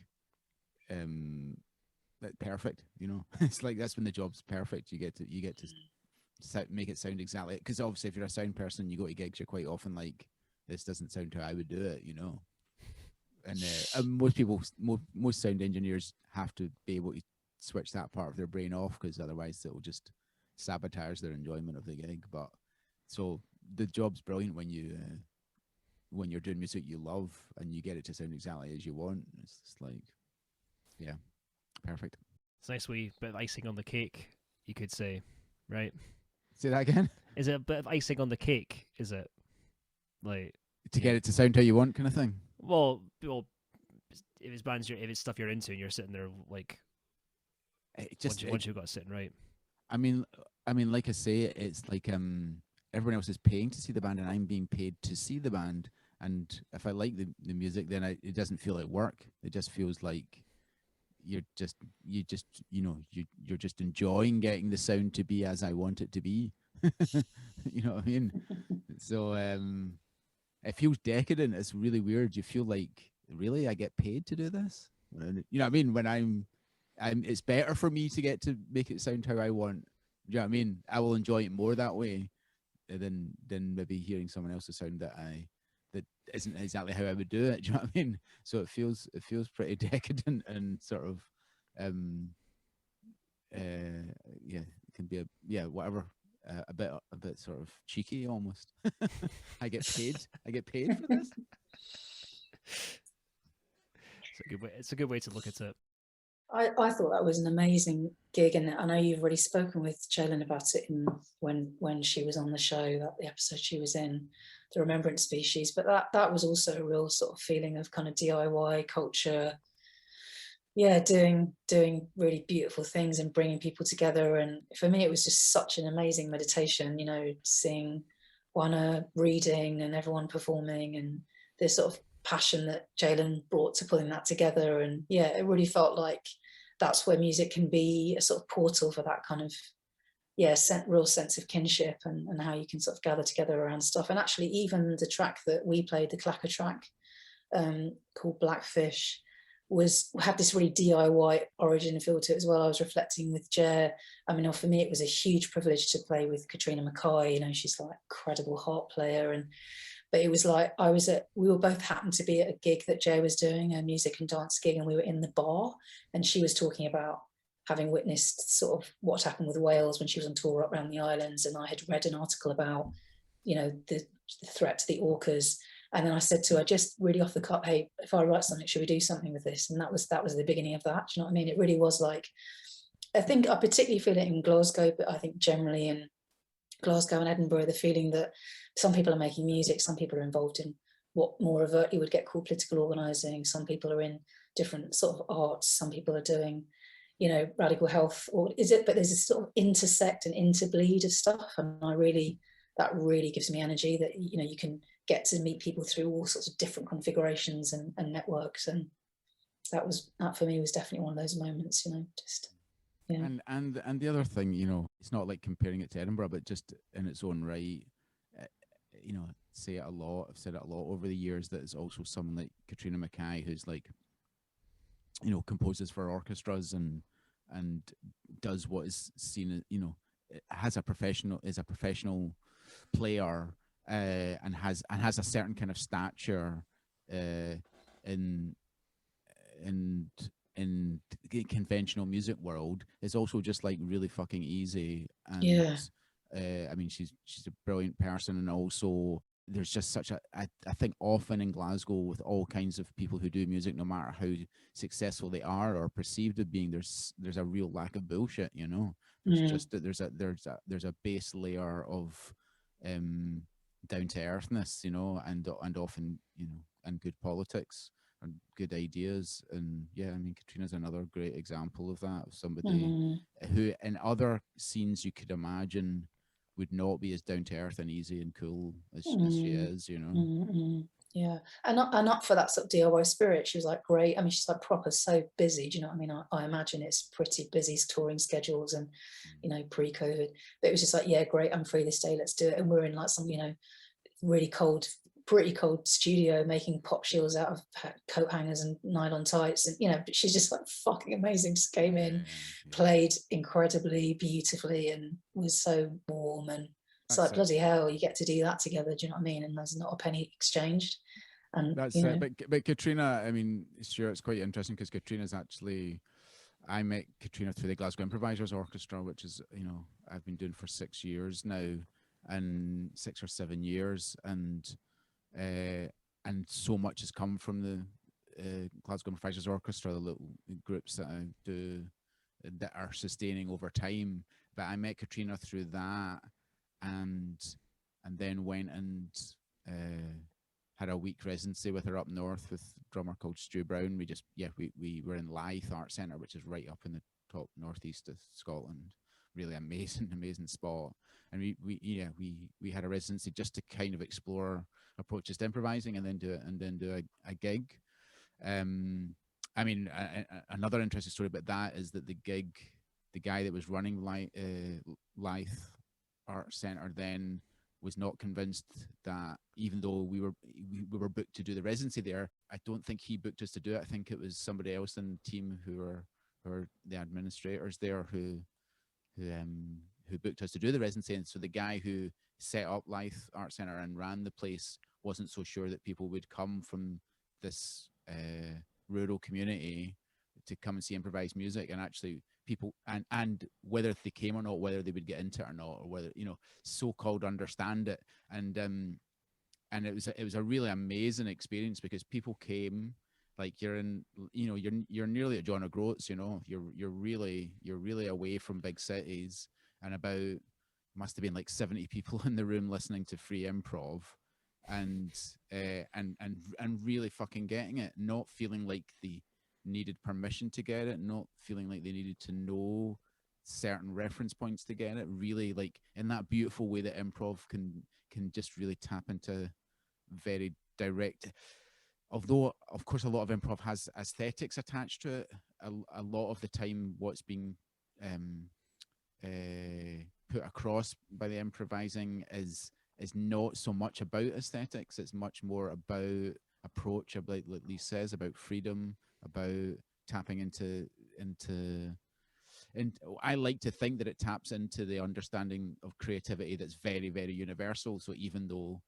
perfect. You know, it's like that's when the job's perfect. You get to make it sound exactly, because obviously if you're a sound person, you go to gigs, you're quite often like, this doesn't sound how I would do it, you know. And most sound engineers have to be able to switch that part of their brain off, because otherwise it will just sabotage their enjoyment of the gig. But so the job's brilliant when you're doing music you love and you get it to sound exactly as you want. It's just like, yeah, perfect. it's a nice wee bit of icing on the cake, you could say, right? Say that again. Is it a bit of icing on the cake? Is it? Like, to get it to sound how you want, kind of thing. Well, if it's bands, if it's stuff you're into, and you're sitting there like, once you've got it sitting right. I mean, like I say, it's like everyone else is paying to see the band, and I'm being paid to see the band. And if I like the music, then it doesn't feel like work. It just feels like you're just enjoying getting the sound to be as I want it to be. You know what I mean? So it feels decadent. It's really weird. You feel like, really, I get paid to do this? You know what I mean? When I'm it's better for me to get to make it sound how I want. Do you know what I mean? I will enjoy it more that way than maybe hearing someone else's sound that isn't exactly how I would do it. Do you know what I mean? So it feels pretty decadent and sort of yeah, it can be whatever. A bit sort of cheeky almost. I get paid for this. It's a good way to look at it. I thought that was an amazing gig, and I know you've already spoken with Jalen about it when she was on the show, that the episode she was in, the Remembrance Species. But that was also a real sort of feeling of kind of DIY culture. Yeah, doing really beautiful things and bringing people together. And for me, it was just such an amazing meditation, you know, seeing Juana reading and everyone performing, and this sort of passion that Jalen brought to putting that together. And yeah, it really felt like that's where music can be a sort of portal for that kind of, real sense of kinship and how you can sort of gather together around stuff. And actually, even the track that we played, the Claquer track, called Blackfish, had this really DIY origin feel to it as well. I was reflecting with Jer. I mean, for me, it was a huge privilege to play with Catriona Mckay. You know, she's like incredible harp player, but it was like we were both happened to be at a gig that Jer was doing, a music and dance gig, and we were in the bar, and she was talking about having witnessed sort of what happened with Wales when she was on tour up around the islands, and I had read an article about, you know, the threat to the orcas. And then I said to her, just really off the cuff, hey, if I write something, should we do something with this? And that was the beginning of that. Do you know what I mean? It really was like, I think I particularly feel it in Glasgow, but I think generally in Glasgow and Edinburgh, the feeling that some people are making music, some people are involved in what more overtly would get called political organising, some people are in different sort of arts, some people are doing, you know, radical health, or is it? But there's a sort of intersect and interbleed of stuff, and that really gives me energy that, you know, you can get to meet people through all sorts of different configurations and networks, and that for me was definitely one of those moments, you know, just yeah. And the other thing, you know, it's not like comparing it to Edinburgh, but just in its own right, you know, I've said it a lot over the years, that it's also someone like Catriona Mckay, who's like, you know, composes for orchestras and does what is seen, you know, is a professional player, and has a certain kind of stature in conventional music world. Is also just like really fucking easy. And I mean, she's a brilliant person, and also there's just such a, I think often in Glasgow with all kinds of people who do music, no matter how successful they are or perceived of being, there's a real lack of bullshit, you know. There's just there's a base layer of down to earthness, you know, and often, you know, and good politics and good ideas. And yeah, I mean, Catriona's another great example of that, of somebody who in other scenes you could imagine would not be as down to earth and easy and cool as she is, you know. Yeah, and up for that sort of DIY spirit. She was like great. I mean, she's like proper so busy. Do you know what I mean? I imagine it's pretty busy touring schedules and, you know, pre-COVID. But it was just like, yeah, great. I'm free this day. Let's do it. And we're in like some, you know, really cold, pretty cold studio making pop shields out of coat hangers and nylon tights, and you know, but she's just like fucking amazing. Just came in, played incredibly beautifully, and was so warm. And it's like, bloody hell, you get to do that together. Do you know what I mean? And there's not a penny exchanged. And that's you know, it. But Catriona, I mean, sure, it's quite interesting because Catriona's actually, I met Catriona through the Glasgow Improvisers Orchestra, which is, you know, I've been doing for 6 years now, and 6 or 7 years, and so much has come from the Glasgow Improvisers Orchestra, the little groups that I do that are sustaining over time. But I met Catriona through that, and then went and had a week residency with her up north with a drummer called Stu Brown. We were in Leith Art Centre, which is right up in the top northeast of Scotland. Really amazing spot. And we had a residency just to kind of explore approaches to improvising and then do a gig. I mean, another interesting story about that is that the guy that was running Leith Art Centre then was not convinced that, even though we were booked to do the residency there, I don't think he booked us to do it. I think it was somebody else in the team who were the administrators there who booked us to do the residency. And so the guy who set up Leith Art Centre and ran the place wasn't so sure that people would come from this rural community to come and see improvised music, and actually people, and whether they came or not, whether they would get into it or not, or whether, you know, so-called understand it. And it was a really amazing experience because people came, like, you're in, you know, you're nearly at John O'Groats, you know, you're really away from big cities, and about, must have been like 70 people in the room listening to free improv, and really fucking getting it, not feeling like they needed permission to get it, not feeling like they needed to know certain reference points to get it, really, like, in that beautiful way that improv can just really tap into very direct. Although, of course, a lot of improv has aesthetics attached to it, a lot of the time what's being put across by the improvising is not so much about aesthetics. It's much more about approach, about, like Lee says, about freedom, about tapping into and I like to think that it taps into the understanding of creativity that's very, very universal. So even though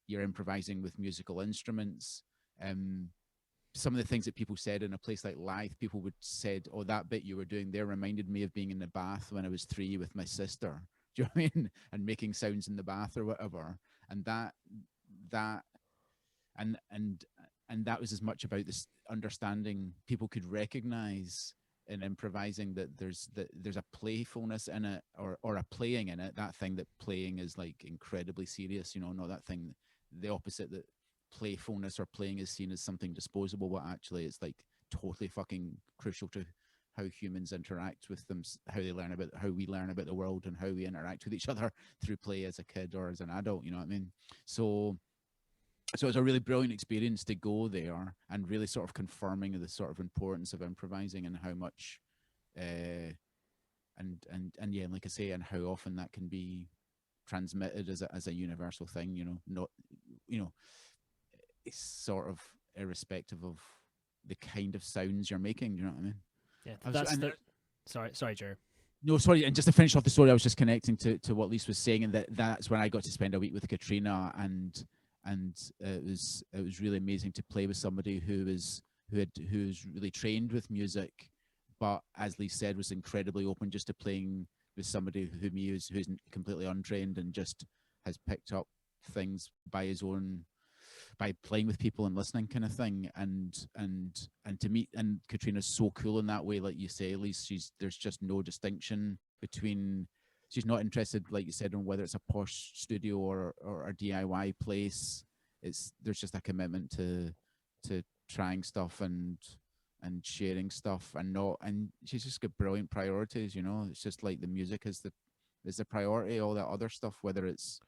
you're improvising with musical instruments, some of the things that people said in a place like Leith, people would said, oh, that bit you were doing there reminded me of being in the bath when I was 3 with my sister. Do you know what I mean? And making sounds in the bath or whatever. And that was as much about this understanding people could recognize in improvising that there's a playfulness in it, or a playing in it. That thing that playing is like incredibly serious, you know, not that thing, the opposite, that playfulness or playing is seen as something disposable, but actually it's like totally fucking crucial to how humans interact with them, how we learn about the world, and how we interact with each other through play as a kid or as an adult, you know what I mean? So it's a really brilliant experience to go there and really sort of confirming the sort of importance of improvising and how much and yeah, like I say, and how often that can be transmitted as a universal thing, you know, not, you know, it's sort of irrespective of the kind of sounds you're making, you know what I mean? Yeah, sorry, Jer. No, sorry, and just to finish off the story, I was just connecting to what Lise was saying, and that's when I got to spend a week with Catriona, and it was really amazing to play with somebody who's really trained with music, but as Lise said, was incredibly open just to playing with somebody who's completely untrained and just has picked up things by his own, by playing with people and listening, kind of thing. And to meet, and Catriona's so cool in that way, like you say, Elise. There's just no distinction between. She's not interested, like you said, on whether it's a posh studio or a DIY place. There's just a commitment to trying stuff and sharing stuff, and she's just got brilliant priorities. It's just like the music is the priority. All that other stuff, whether it's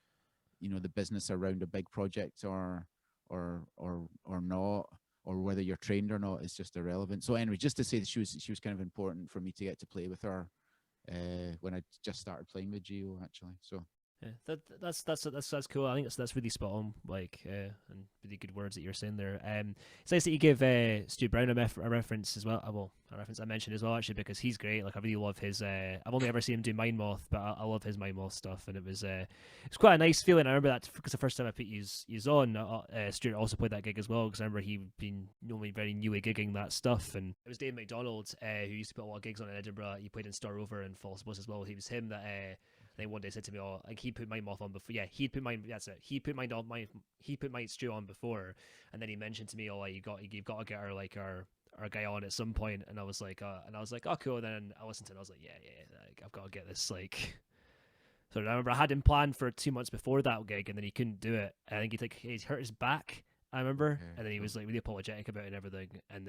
the business around a big project or not, or whether you're trained or not, is just irrelevant. So anyway, just to say that she was kind of important for me to get to play with her when I just started playing with Gio, actually. So yeah, that's cool. I think that's really spot on, like, and really good words that you're saying there. It's nice that you give Stu Brown a reference as well. A reference I mentioned as well, actually, because he's great. Like, I really love his. I've only ever seen him do Mind Moth, but I love his Mind Moth stuff, and it's quite a nice feeling. I remember that because the first time I put yous on, Stuart also played that gig as well, because I remember he'd been only very newly gigging that stuff, and it was Dave McDonald who used to put a lot of gigs on in Edinburgh. He played in Star Rover and False Bus as well. He was him that. I think one day said to me, "Oh, like he put Mind Moth on before." Yeah, he'd put Mind. That's it. He put Mind Stew on before, and then he mentioned to me, "Oh, like, you've got to get our guy on at some point." And I was like, "Oh, cool." And then I listened to it, and I was like, "Yeah, like, I've got to get this." Like, so I remember I had him planned for 2 months before that gig, and then he couldn't do it. I think he hurt his back. I remember, and then he was like really apologetic about it and everything, and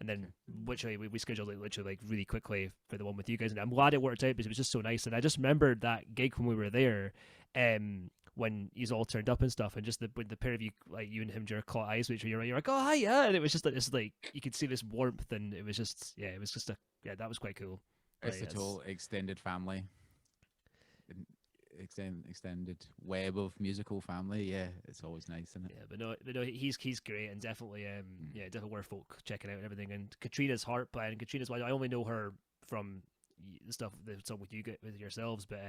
then literally we scheduled it literally like really quickly for the one with you guys, and I'm glad it worked out because it was just so nice. And I just remembered that gig when we were there, when he's all turned up and stuff, and just the pair of you, like you and him, just caught eyes with each other. You're like, oh hi, yeah, and it was just like this, like you could see this warmth, and it was just that was quite cool. It's the whole extended family, extended web of musical family. Yeah, it's always nice, isn't it? Yeah, but no, he's great, and definitely definitely worth folk checking out and everything. And Catriona's harp, and Catriona's, I only know her from the stuff that's up with yourselves, but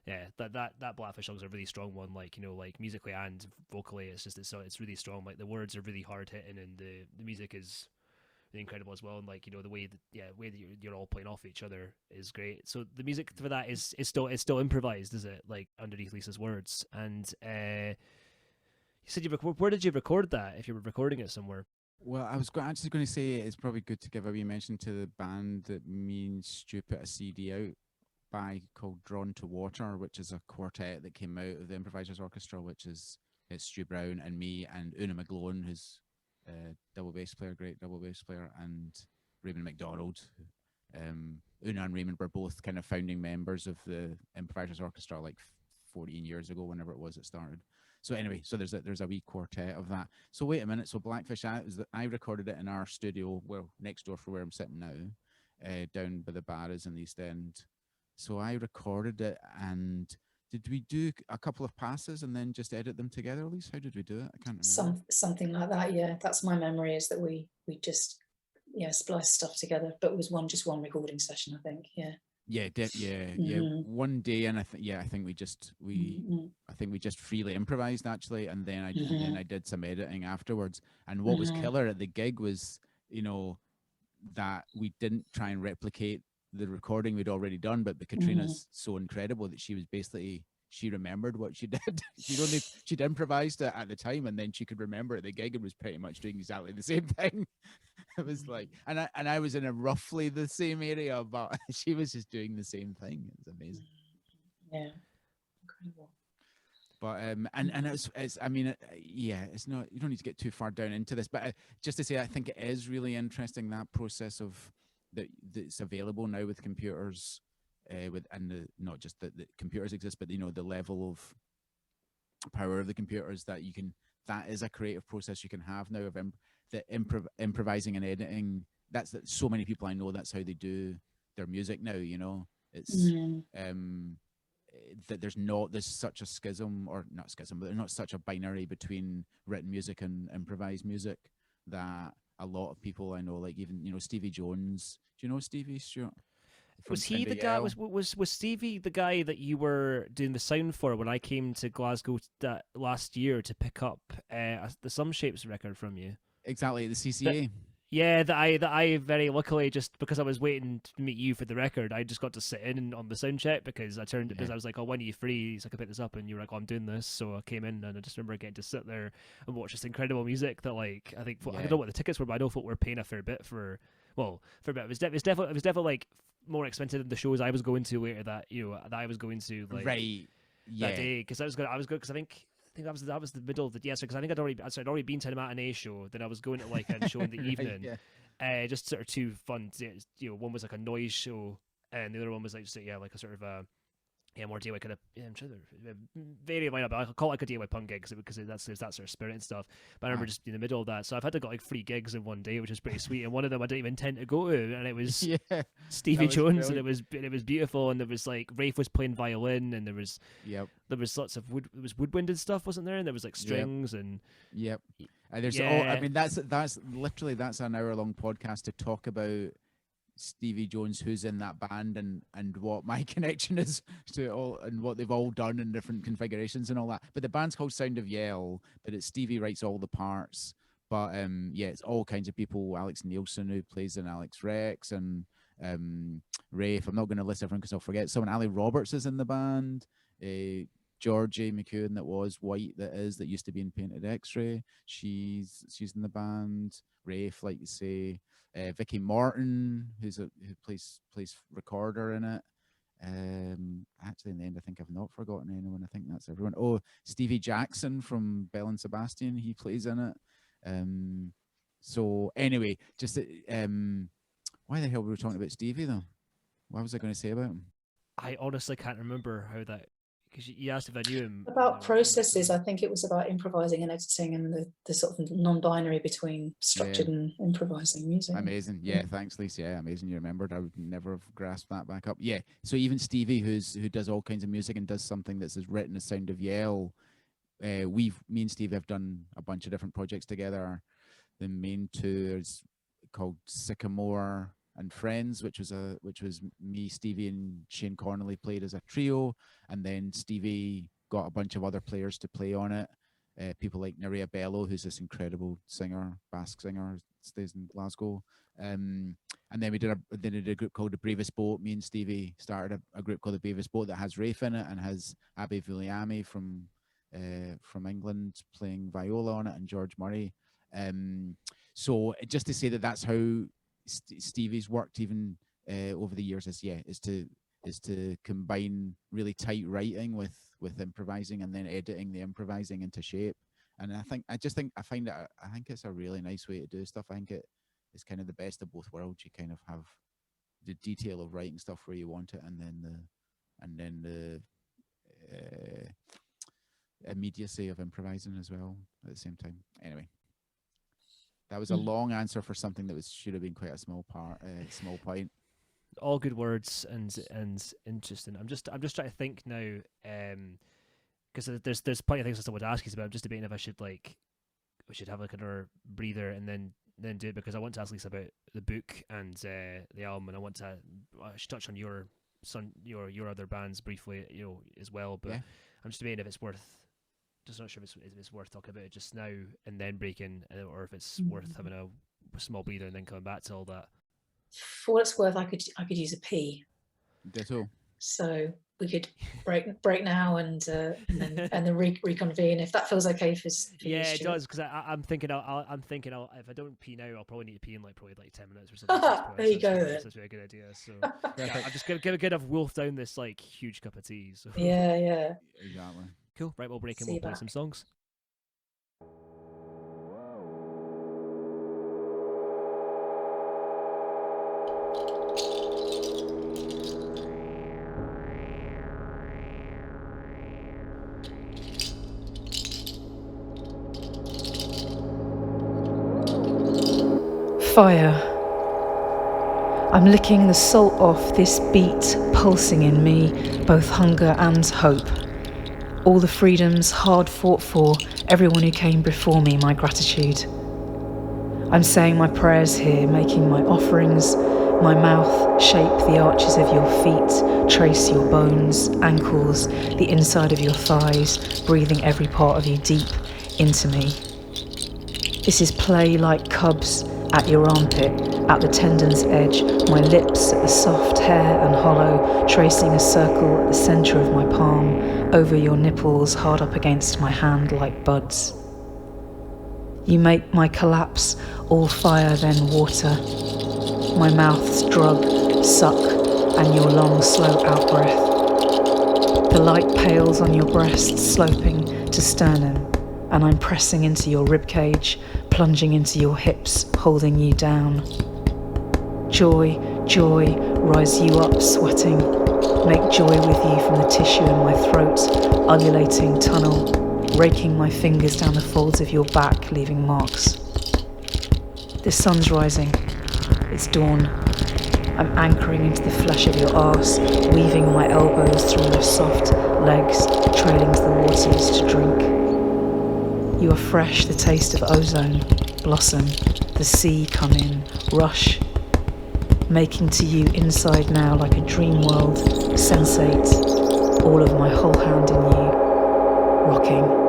yeah, that Blackfish song's a really strong one. Like, like musically and vocally, it's really strong. Like the words are really hard hitting, and the music is really incredible as well. And like, the way that you're all playing off each other is great. So the music for that is still improvised, is it? Like underneath Lisa's words. And you said where did you record that? If you were recording it somewhere? Well, I was actually going to say it's probably good to give a wee mention to the band that me and Stu put a CD out by called Drawn to Water, which is a quartet that came out of the Improvisers Orchestra, which is it's Stu Brown and me and Una McGlone, who's great double bass player, and Raymond McDonald. Una and Raymond were both kind of founding members of the Improvisers Orchestra like 14 years ago, whenever it was it started. So anyway, so there's a wee quartet of that. So wait a minute. So Blackfish, I recorded it in our studio, well, next door from where I'm sitting now, down by the Barras in the East End. So I recorded it, and did we do a couple of passes and then just edit them together, Elise? How did we do it? I can't remember. Something like that, yeah. That's my memory, is that we just spliced stuff together, but it was one recording session, I think. Yeah. Yeah, yeah. One day, and I think we just freely improvised actually, and then I did some editing afterwards. And what was killer at the gig was, that we didn't try and replicate the recording we'd already done, but Catriona's so incredible that she remembered what she did. She'd improvised it at the time, and then she could remember at the gig and was pretty much doing exactly the same thing. It was like, and I was in a roughly the same area, but she was just doing the same thing. It was amazing. Yeah, incredible. But it's not, you don't need to get too far down into this, but just to say, I think it is really interesting, that process of that's available now with computers, not just that the computers exist, but the level of power of the computers that is a creative process you can have now of improvising and editing. That's so many people I know, that's how they do their music now. It's that there's such a schism, or not schism, but there's not such a binary between written music and improvised music, that a lot of people I know, like even Stevie Jones. Do you know Stevie Stewart? Was he the guy? Was Stevie the guy that you were doing the sound for when I came to Glasgow last year to pick up the Sumshapes record from you? Exactly, the CCA. Yeah, that I very luckily, just because I was waiting to meet you for the record, I just got to sit in on the sound check because I turned because I was like, oh, when are you free? So I could pick this up, and you were like, oh, I'm doing this. So I came in, and I just remember getting to sit there and watch this incredible music that, like, I think I don't know what the tickets were, but I know folk were paying a fair bit for. Well, for a bit, it was definitely like more expensive than the shows I was going to later that I was going to like that day because I was good because I think that was the middle of the because I think I'd already been to a matinee show, then I was going to like a show in the evening, just sort of two fun. One was like a noise show, and the other one was like just like a sort of more DIY kind of I'm trying to vary lineup. I call it like a DIY punk gig because that's that sort of spirit and stuff. But I remember just in the middle of that, so I've had to got like 3 gigs in one day, which is pretty sweet. And one of them I didn't even intend to go to, and it was Stevie Jones, brilliant. And it was beautiful. And there was like Rafe was playing violin, and there was lots of woodwind and stuff, wasn't there? And there was like strings and And there's I mean that's literally that's an hour-long podcast to talk about Stevie Jones, who's in that band, and what my connection is to it all, and what they've all done in different configurations and all that. But the band's called Sound of Yell, but it's Stevie writes all the parts. But it's all kinds of people. Alex Nielsen, who plays in Alex Rex, and Rafe. I'm not going to list everyone because I'll forget someone. Ali Roberts is in the band. Georgie McEwen, that was White, that used to be in Painted X-Ray. She's in the band. Rafe, like you say. Vicky Morton, who plays recorder in it. Actually, in the end, I think I've not forgotten anyone. I think that's everyone. Oh, Stevie Jackson from Belle and Sebastian, he plays in it. So anyway, just why the hell were we talking about Stevie though? What was I going to say about him? I honestly can't remember how that. Because you asked if I knew him. About processes, I think it was about improvising and editing and the sort of non-binary between structured and improvising music. Amazing. Yeah, thanks, Lisa. Yeah, amazing you remembered. I would never have grasped that back up. Yeah, so even Stevie, who does all kinds of music and does something that's as written as Sound of Yell, me and Steve have done a bunch of different projects together. The main two is called Sycamore and Friends, which was me, Stevie, and Shane Connolly played as a trio, and then Stevie got a bunch of other players to play on it. People like Nerea Bello, who's this incredible singer, Basque singer, stays in Glasgow. And then we did a group called The Bravest Boat. Me and Stevie started a group called The Bravest Boat that has Rafe in it and has Abby Vulliamy from England playing viola on it, and George Murray. So just to say that's how Stevie's worked even over the years is to combine really tight writing with improvising, and then editing the improvising into shape. And I think it's a really nice way to do stuff. I think it's kind of the best of both worlds. You kind of have the detail of writing stuff where you want it, and then the immediacy of improvising as well at the same time. Anyway. That was a long answer for something that should have been quite a small point. All good words and interesting. I'm just trying to think now, because there's plenty of things I would ask you about. I'm just debating if we should have like another breather and then do it, because I want to ask Lisa about the book and the album, and I should touch on your other bands briefly, as well. But I'm just debating if it's worth. Just not sure if it's worth talking about it just now and then breaking, or if it's worth having a small breather and then coming back to all that. For what it's worth, I could use a pee. Ditto. So we could break now and then reconvene if that feels okay for you. Yeah, it does, because I'm thinking if I don't pee now, I'll probably need to pee in like 10 minutes or something. There you go. That's a very good idea. So I'm just gonna wolf down this like huge cup of tea. So yeah, exactly. Cool. Right, we'll break and we'll play some songs. Fire. I'm licking the salt off this beat pulsing in me, both hunger and hope. All the freedoms hard fought for, everyone who came before me, my gratitude. I'm saying my prayers here, making my offerings, my mouth shape the arches of your feet, trace your bones, ankles, the inside of your thighs, breathing every part of you deep into me. This is play like cubs at your armpit, at the tendon's edge, my lips at the soft hair and hollow, tracing a circle at the centre of my palm, over your nipples hard up against my hand like buds. You make my collapse all fire then water, my mouth's drug, suck, and your long slow out-breath. The light pales on your breast, sloping to sternum, and I'm pressing into your ribcage, plunging into your hips, holding you down. Joy, joy, rise you up, sweating. Make joy with you from the tissue in my throat, ululating tunnel, raking my fingers down the folds of your back, leaving marks. The sun's rising. It's dawn. I'm anchoring into the flesh of your arse, weaving my elbows through your soft legs, trailing to the waters to drink. You are fresh, the taste of ozone, blossom, the sea come in, rush, making to you inside now like a dream world, sensate, all of my whole hand in you, rocking.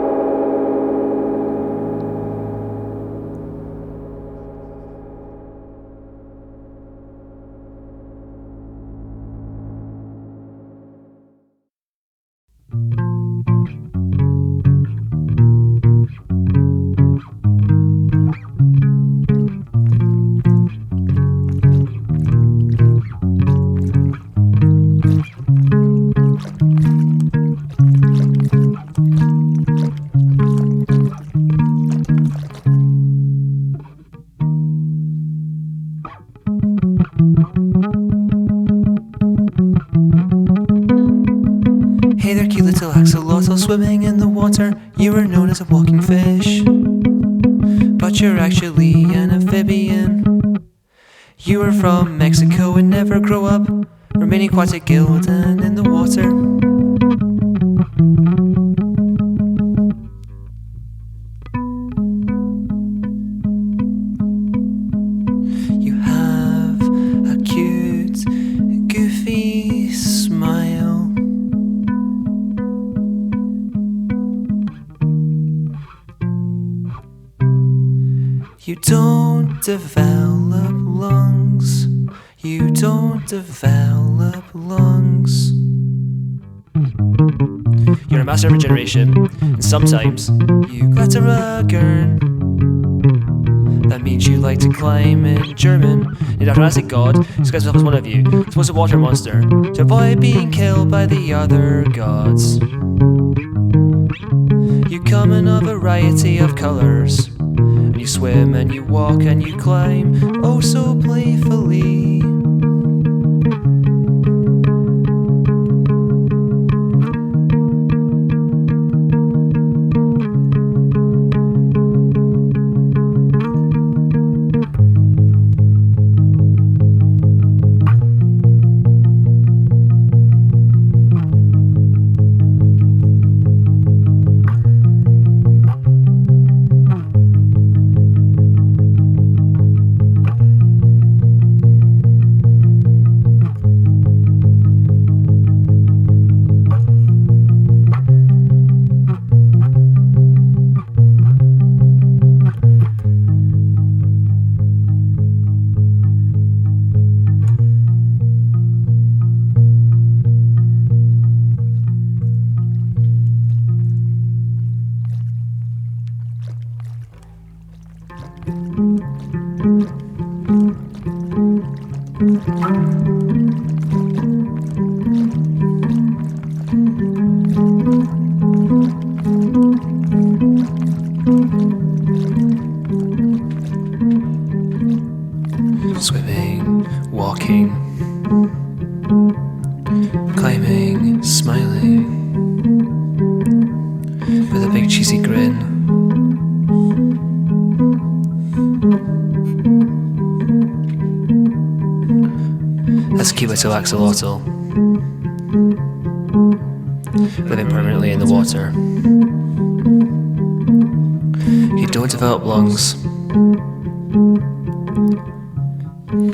Swimming in the water, you were known as a walking fish, but you're actually an amphibian. You were from Mexico and never grow up, remaining quite a gildan in the water. You have a cute, goofy smile. You don't develop lungs. You don't develop lungs. You're a master of regeneration, and sometimes You glitter a gurn. That means you like to climb in German. the Jurassic God describes himself as one of you, supposed to water monster, To avoid being killed by the other gods. You come in a variety of colours. And you swim and you walk and you climb, oh so playfully. Swimming, walking, climbing, smiling, with a big cheesy grin. That's Cubital axolotl, living permanently in the water. You don't develop lungs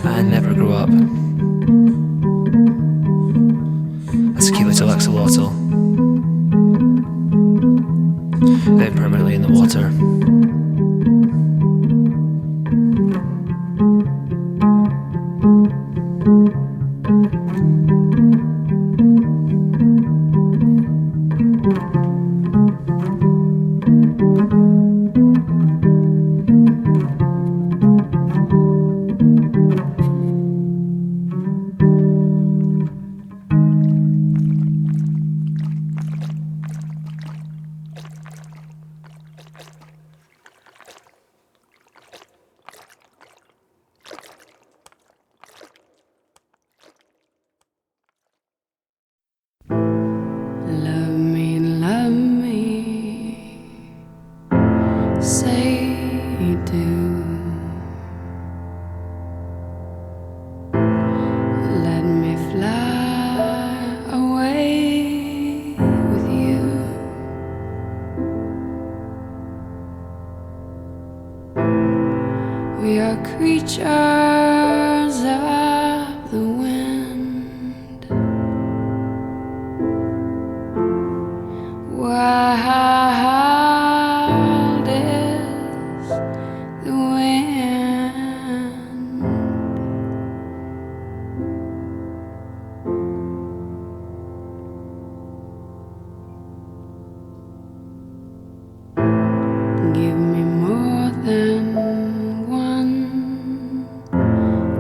and never grow up. That's Cubital axolotl, living permanently in the water. Love me, say you do. Let me fly away with you. We are creatures of the wind. Wild is the wind. Give me more than one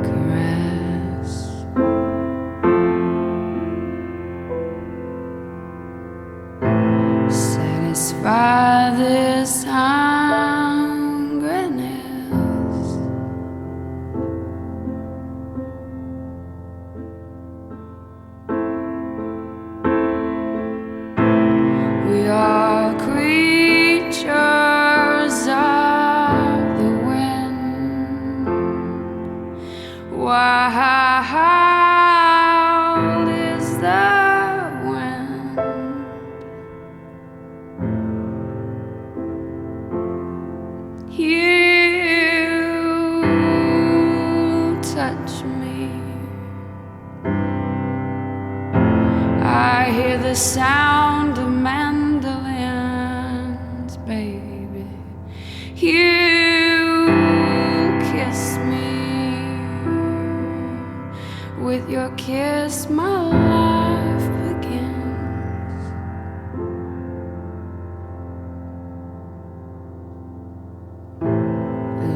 caress. Satisfy this hungriness. We are creatures of the wind. Wild is the wind. You touch me. I hear the sound of mandolins, baby. You kiss me. With your kiss, my life begins.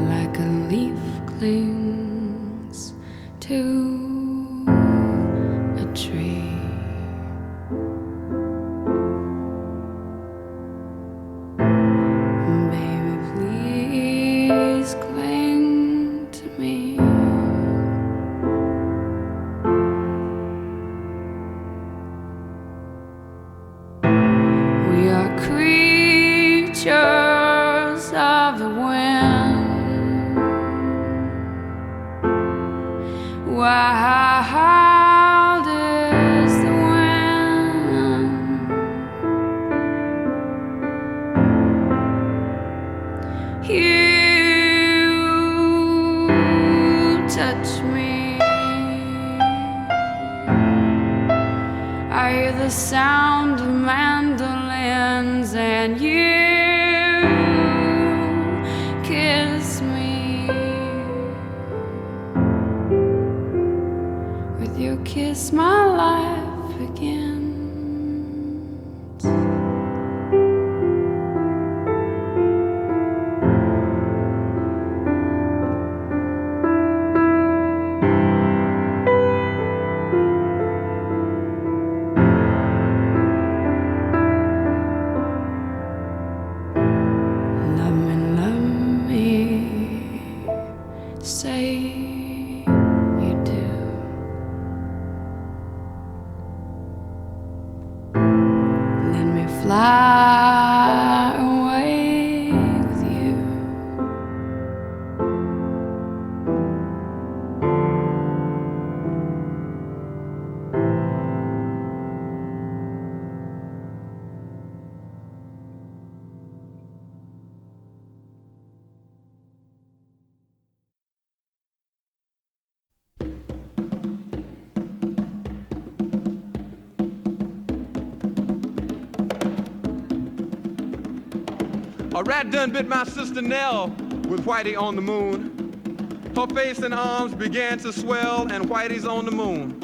Like a leaf clings to a tree. Baby, please cling to me. We are creatures of the wind. Wild is the wind. You touch me. I hear the sound of mandolins, and you kiss me. With your kiss, my life begins. Love me, say you do. Let me fly away with you. A rat done bit my sister Nell with Whitey on the moon. Her face and arms began to swell, and Whitey's on the moon.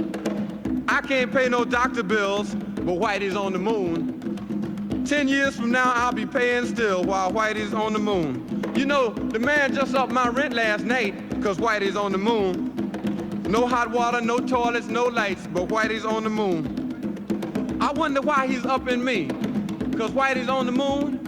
I can't pay no doctor bills, but Whitey's on the moon. 10 years from now, I'll be paying still while Whitey's on the moon. You know, the man just upped my rent last night, cause Whitey's on the moon. No hot water, no toilets, no lights, but Whitey's on the moon. I wonder why he's upping me, cause Whitey's on the moon?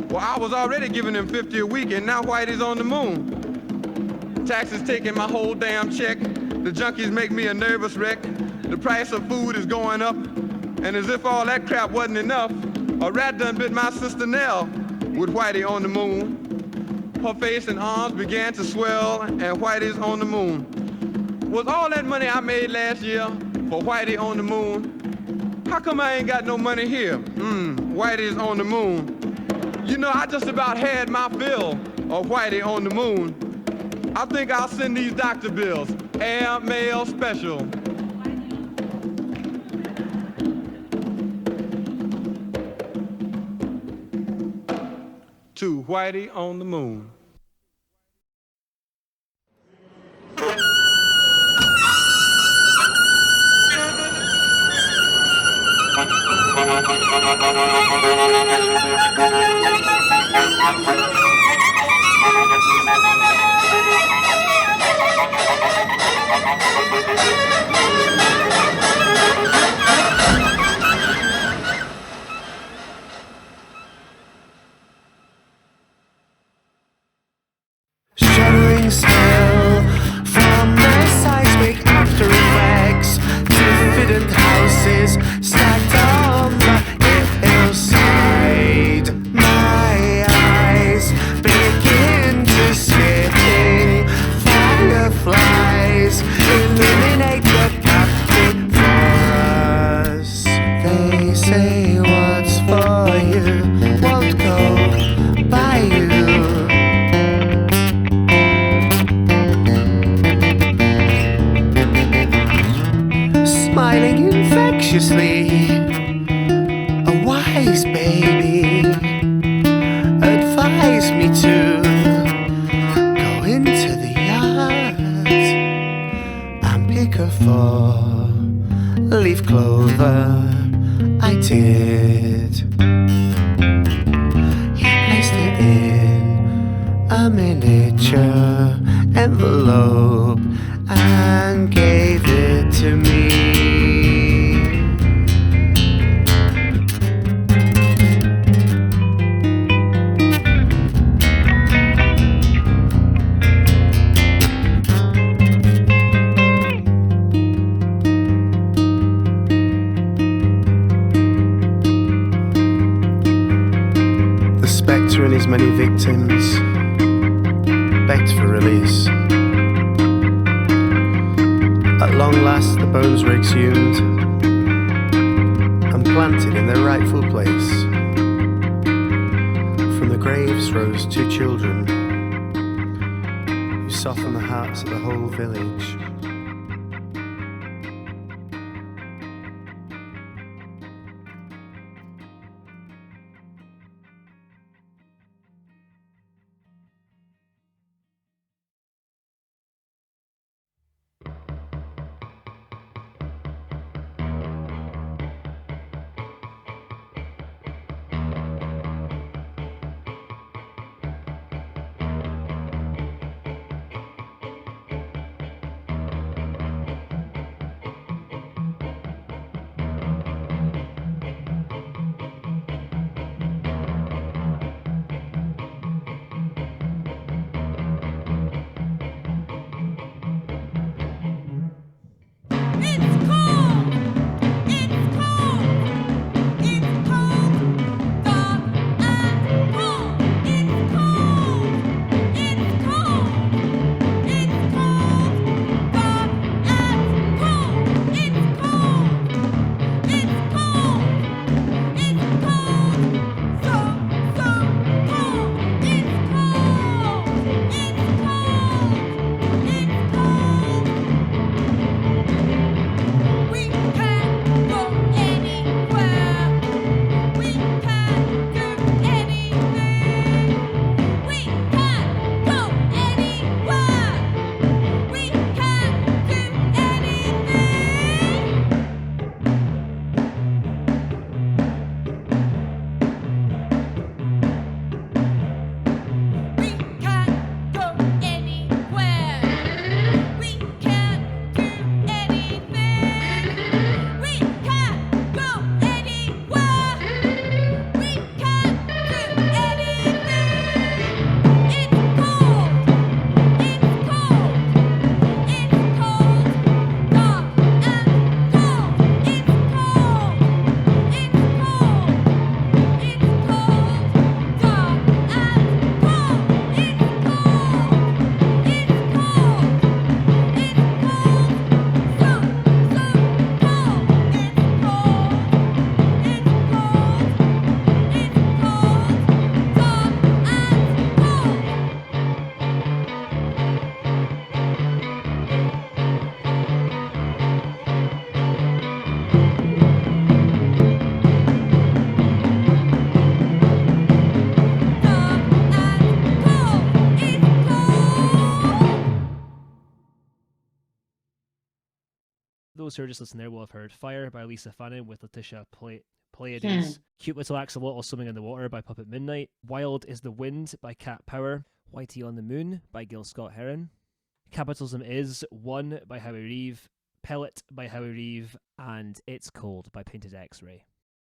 Well, I was already giving him 50 a week, and now Whitey's on the moon. Taxes taking my whole damn check. The junkies make me a nervous wreck. The price of food is going up, and as if all that crap wasn't enough, a rat done bit my sister Nell with Whitey on the moon. Her face and arms began to swell, and Whitey's on the moon. Was all that money I made last year for Whitey on the moon? How come I ain't got no money here? Whitey's on the moon. You know, I just about had my fill of Whitey on the moon. I think I'll send these doctor bills, air mail special. To Whitey on the moon. Shuddering still from the seismic after effects, diffident houses stacked on the hillside. My eyes begin to skipping. Fireflies illuminate the pathway for us. They say what's for you won't go by you. Smiling infectiously, a wise baby advised me to go into the yard and pick a four-leaf clover. I did. He placed it in a miniature envelope and gave it to me. The spectre and his many victims begged for release. At long last, the bones were exhumed and planted in their rightful place. From the graves rose two children who softened the hearts of the whole village. those who are just listening there will have heard Fire by Lisa Fannen with Letitia Pleiades, Cute Little Axolotl Swimming in the Water by Puppet Midnight, Wild is the Wind by Cat Power, Whitey on the Moon by Gil Scott Heron, Capitalism Is One by Howie Reeve, Pellet by Howie Reeve, and It's Cold by Painted X-Ray.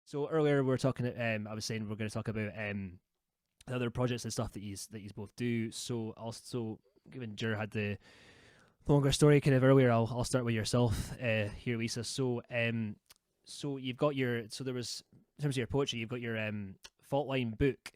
So earlier we were talking, I was saying we're going to talk about the other projects and stuff that you both do. So also, given Jer had the longer story kind of earlier, I'll start with yourself here, Lisa. So so you've got there was, in terms of your poetry, you've got your Faultline book,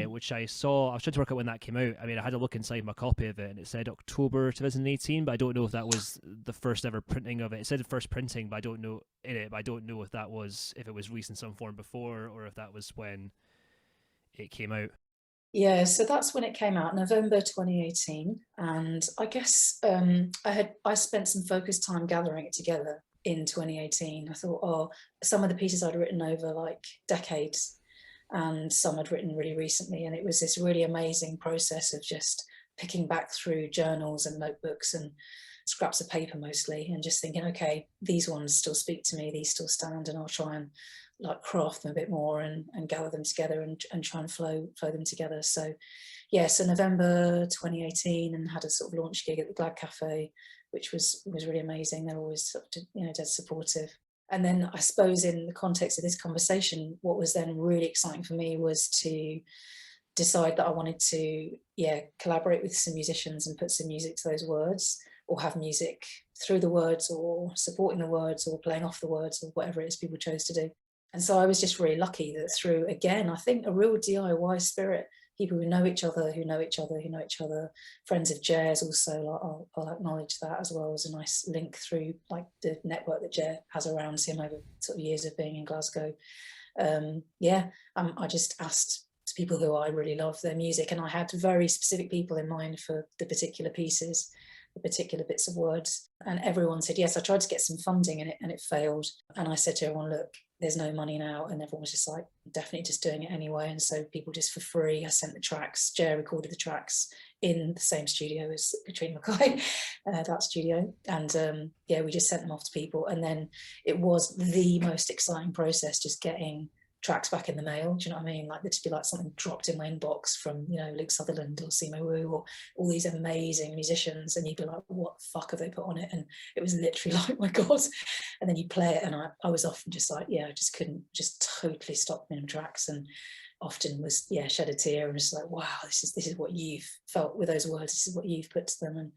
which I saw. I was trying to work out when that came out. I mean, I had a look inside my copy of it, and it said October 2018, but I don't know if that was the first ever printing of it. It said first printing, but I don't know if it was released in some form before, or if that was when it came out. Yeah, so that's when it came out, November 2018, and I guess I spent some focused time gathering it together in 2018. I thought, some of the pieces I'd written over like decades, and some I'd written really recently, and it was this really amazing process of just picking back through journals and notebooks and scraps of paper mostly, and just thinking, okay, these ones still speak to me, these still stand, and I'll try and like craft them a bit more and gather them together and try and flow them together. So yeah, so November 2018, and had a sort of launch gig at the Glad Cafe, which was really amazing. They're always sort of, dead supportive. And then I suppose in the context of this conversation, what was then really exciting for me was to decide that I wanted to collaborate with some musicians and put some music to those words, or have music through the words, or supporting the words, or playing off the words, or whatever it is people chose to do. And so I was just really lucky that through, again, I think a real DIY spirit, people who know each other, friends of Jer's also, like, I'll acknowledge that as well as a nice link through like the network that Jer has around him over sort of years of being in Glasgow. I just asked people who I really love their music, and I had very specific people in mind for the particular pieces, the particular bits of words, and everyone said yes. I tried to get some funding in it and it failed, and I said to everyone, look, there's no money now, and everyone was just like, definitely just doing it anyway. And so people just for free, I sent the tracks. Jer recorded the tracks in the same studio as Catriona Mckay, that studio, and we just sent them off to people. And then it was the most exciting process, just getting tracks back in the mail. Do you know what I mean? Like, there'd just be like something dropped in my inbox from Luke Sutherland or Simo Wu or all these amazing musicians, and you'd be like, what the fuck have they put on it? And it was literally like, my god. And then you play it, and I was often just like, I just couldn't just totally stop them tracks, and often was shed a tear and just like, wow, this is what you've felt with those words, this is what you've put to them.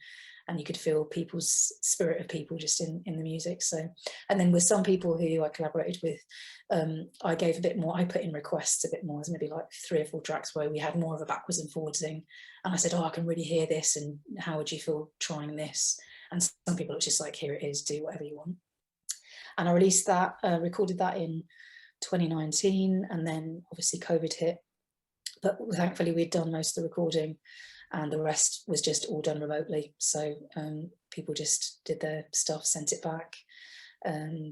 And you could feel people's spirit of people just in the music. So, and then with some people who I collaborated with, I gave a bit more, I put in requests a bit more, as maybe like 3 or 4 tracks where we had more of a backwards and forwards thing. And I said, I can really hear this, and how would you feel trying this? And some people, it's just like, here it is, do whatever you want. And I released that, recorded that in 2019, and then obviously COVID hit. But thankfully we'd done most of the recording, and the rest was just all done remotely. So people just did their stuff, sent it back,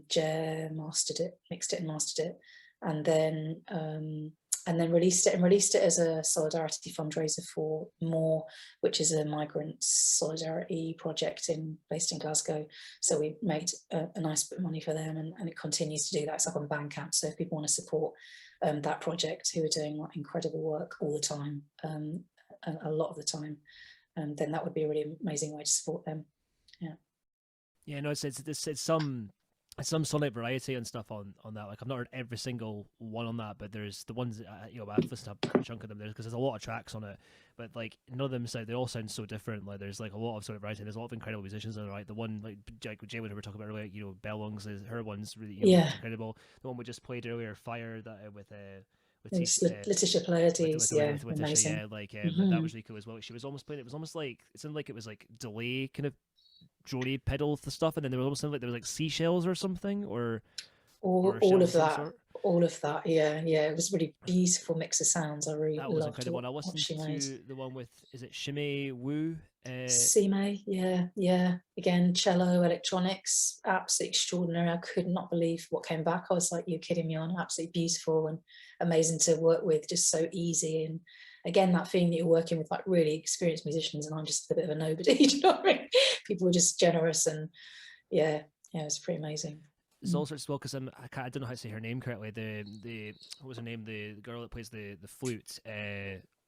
Jer mastered it, mixed it and mastered it, and then released it as a solidarity fundraiser for More, which is a migrant solidarity project based in Glasgow. So we made a nice bit of money for them, and it continues to do that. It's up on Bandcamp, so if people want to support that project, who are doing like incredible work all the time, a lot of the time, then that would be a really amazing way to support them. It's some solid variety and stuff on that. Like, I've not heard every single one on that, but there's the ones that I've listened to a chunk of them there, because there's a lot of tracks on it, but like none of them they all sound so different. Like, there's like a lot of sort of variety, there's a lot of incredible musicians on it, right? The one like Jay, when we were talking about earlier, Bellongs, her one's really incredible. The one we just played earlier, Fire, that with Letitia Pleiades, with amazing. That was really cool as well. She was almost playing, it sounded like it was like delay kind of drony pedal stuff, and then there was almost like there was like seashells or something, or all of that. It was a really beautiful mix of sounds. I really that was loved incredible. I listened to the one with, is it Shimei Wu? Sime, again, cello, electronics, absolutely extraordinary. I could not believe what came back. I was like, you're kidding me on. Absolutely beautiful and amazing to work with, just so easy. And again, that feeling that you're working with like really experienced musicians, and I'm just a bit of a nobody. Do you know what I mean? People were just generous, and Yeah, it's pretty amazing. There's all sorts as well, because I don't know how to say her name correctly. The what was her name? The girl that plays the flute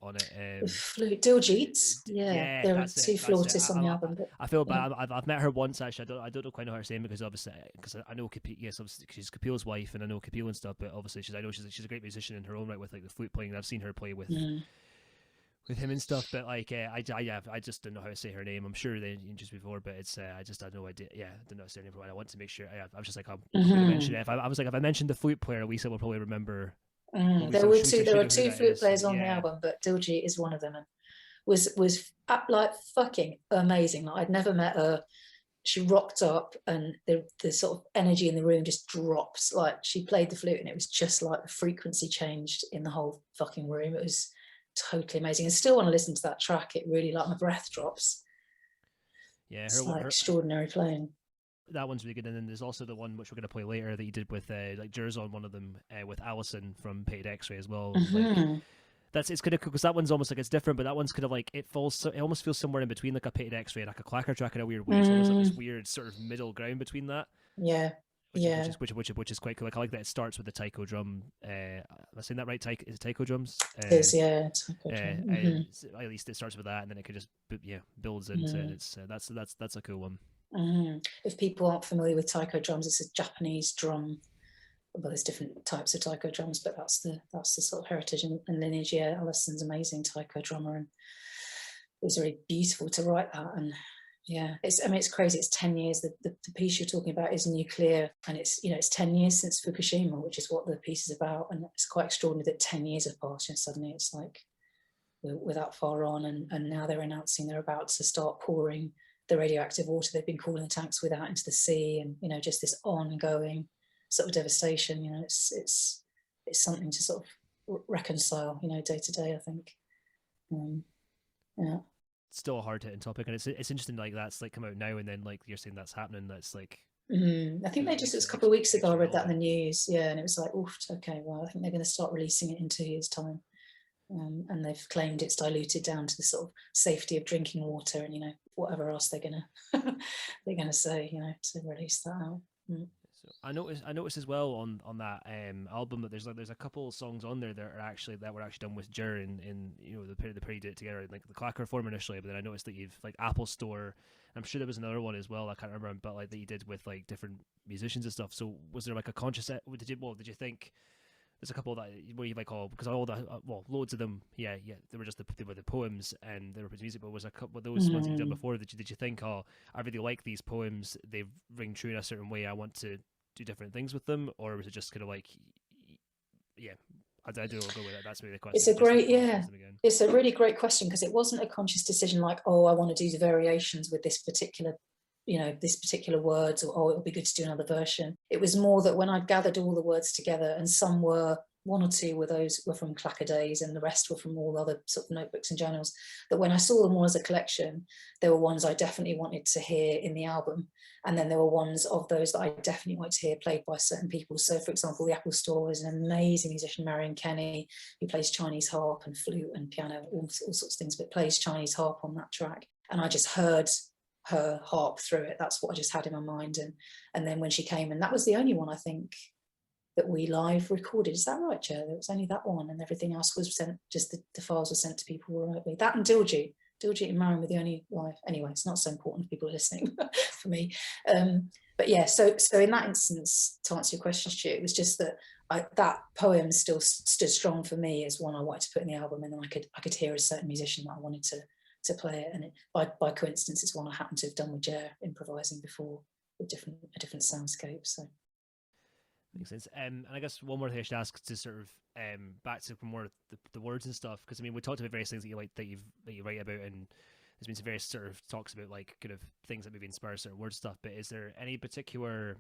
on it. The flute, Diljit. Yeah, there are that's it, two that's it. flautists on the album. But, I feel bad. I've met her once actually. I don't know quite know her name because obviously I know yes, obviously she's Capil's wife and I know Capil and stuff, but obviously I know she's a great musician in her own right with like the flute playing. I've seen her play with him and stuff, but like I just don't know how to say her name. I'm sure they just before, but it's I just had no idea. Yeah, I don't know how to say her name. I want to make sure. I was just like, I'm gonna mention it. I was like, if I mentioned the flute player, Lisa will probably remember. There are two flute players on the album, but Diljit is one of them, and was like fucking amazing. Like I'd never met her. She rocked up, and the sort of energy in the room just drops. Like she played the flute, and it was just like the frequency changed in the whole fucking room. It was totally amazing. I still want to listen to that track. It really, like, my breath drops. Yeah, it's like extraordinary playing. That one's really good. And then there's also the one which we're going to play later that you did with like Jers on one of them with Alison from Painted X-Ray as well. Like, it's kind of cool because that one's almost like it's different, but that one's kind of like it almost feels somewhere in between like a Painted X-Ray and like a Claquer track in a weird way. It's almost like this weird sort of middle ground between that. Yeah. Which is quite cool. Like I like that it starts with the taiko drum. Am I saying that right? Is it taiko drums? It is, yeah. Taiko drum. At least it starts with that, and then it could just builds into it. It's that's a cool one. If people aren't familiar with taiko drums, it's a Japanese drum. Well, there's different types of taiko drums, but that's the sort of heritage and lineage. Yeah, Alison's amazing taiko drummer, and it was very beautiful to write that. And yeah, it's crazy. It's 10 years. The piece you're talking about is nuclear, and it's 10 years since Fukushima, which is what the piece is about. And it's quite extraordinary that 10 years have passed, and suddenly it's like we're that far on, and now they're announcing they're about to start pouring the radioactive water they've been cooling the tanks with out into the sea, and just this ongoing sort of devastation. It's something to sort of reconcile, day to day, I think. Yeah. Still a hard-hitting topic, and it's interesting like that's like come out now, and then like you're saying that's happening. That's like I think it was a couple of weeks ago I read that in the news, and it was like, oof, okay, well I think they're going to start releasing it in 2 years' time, and they've claimed it's diluted down to the sort of safety of drinking water, and whatever else they're gonna say, to release that out. So I noticed as well on that album that there's a couple of songs on there that were actually done with Jer in the pair did it together, like the Claquer form initially, but then I noticed that you've like Apple Store. I'm sure there was another one as well. I can't remember, but like that you did with like different musicians and stuff. So was there like a conscious? Did you think there's a couple that where you like because all the loads of them, they were just they were the poems and they were music, but was a couple of those ones you've done before? Did you think, I really like these poems, they ring true in a certain way, I want to do different things with them, or was it just kind of like, I don't know, go with that. That's maybe the question. It's a really great question, because it wasn't a conscious decision like, I want to do the variations with this particular words, or it'll be good to do another version. It was more that when I'd gathered all the words together, and some were, one or two were from Claquer days, and the rest were from all other sort of notebooks and journals, that when I saw them all as a collection, there were ones I definitely wanted to hear in the album, and then there were ones of those that I definitely wanted to hear played by certain people. So for example, the Apple Store is an amazing musician, Marion Kenny, who plays Chinese harp and flute and piano, all sorts of things, but plays Chinese harp on that track, and I just heard her harp through it. That's what I just had in my mind. And then when she came, and that was the only one I think that we live recorded. Is that right, Joe? There was only that one, and everything else was sent, just the files were sent to people remotely. That and Diljit and Marion were the only live. Anyway, it's not so important if people are listening for me. But yeah, so in that instance, to answer your question, Stu, it was just that that poem still stood strong for me as one I wanted to put in the album, and then I could hear a certain musician that I wanted to play it, and by coincidence it's one I happened to have done with Jer improvising before with a different soundscape. So makes sense. And I guess one more thing I should ask to sort of back to more the words and stuff, because I mean we talked about various things that you like that you write about, and there's been some various sort of talks about like kind of things that maybe inspire certain word stuff. But is there any particular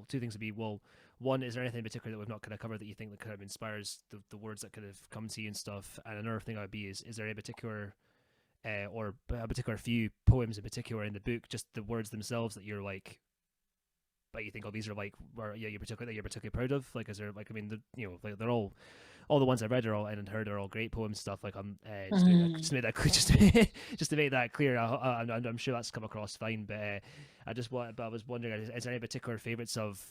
two things would be, one, is there anything in particular that we've not kind of covered that you think that kind of inspires the words that kind of come to you and stuff? And another thing would be is there any particular or a particular few poems in particular in the book, just the words themselves that you're like, but you think, these are like, you're particularly proud of? Like, is there like, I mean, like they're all all the ones I've read are all and heard are all great poems stuff. Like I'm just to make that just to make that clear. I'm sure that's come across fine. But I was wondering, is there any particular favorites of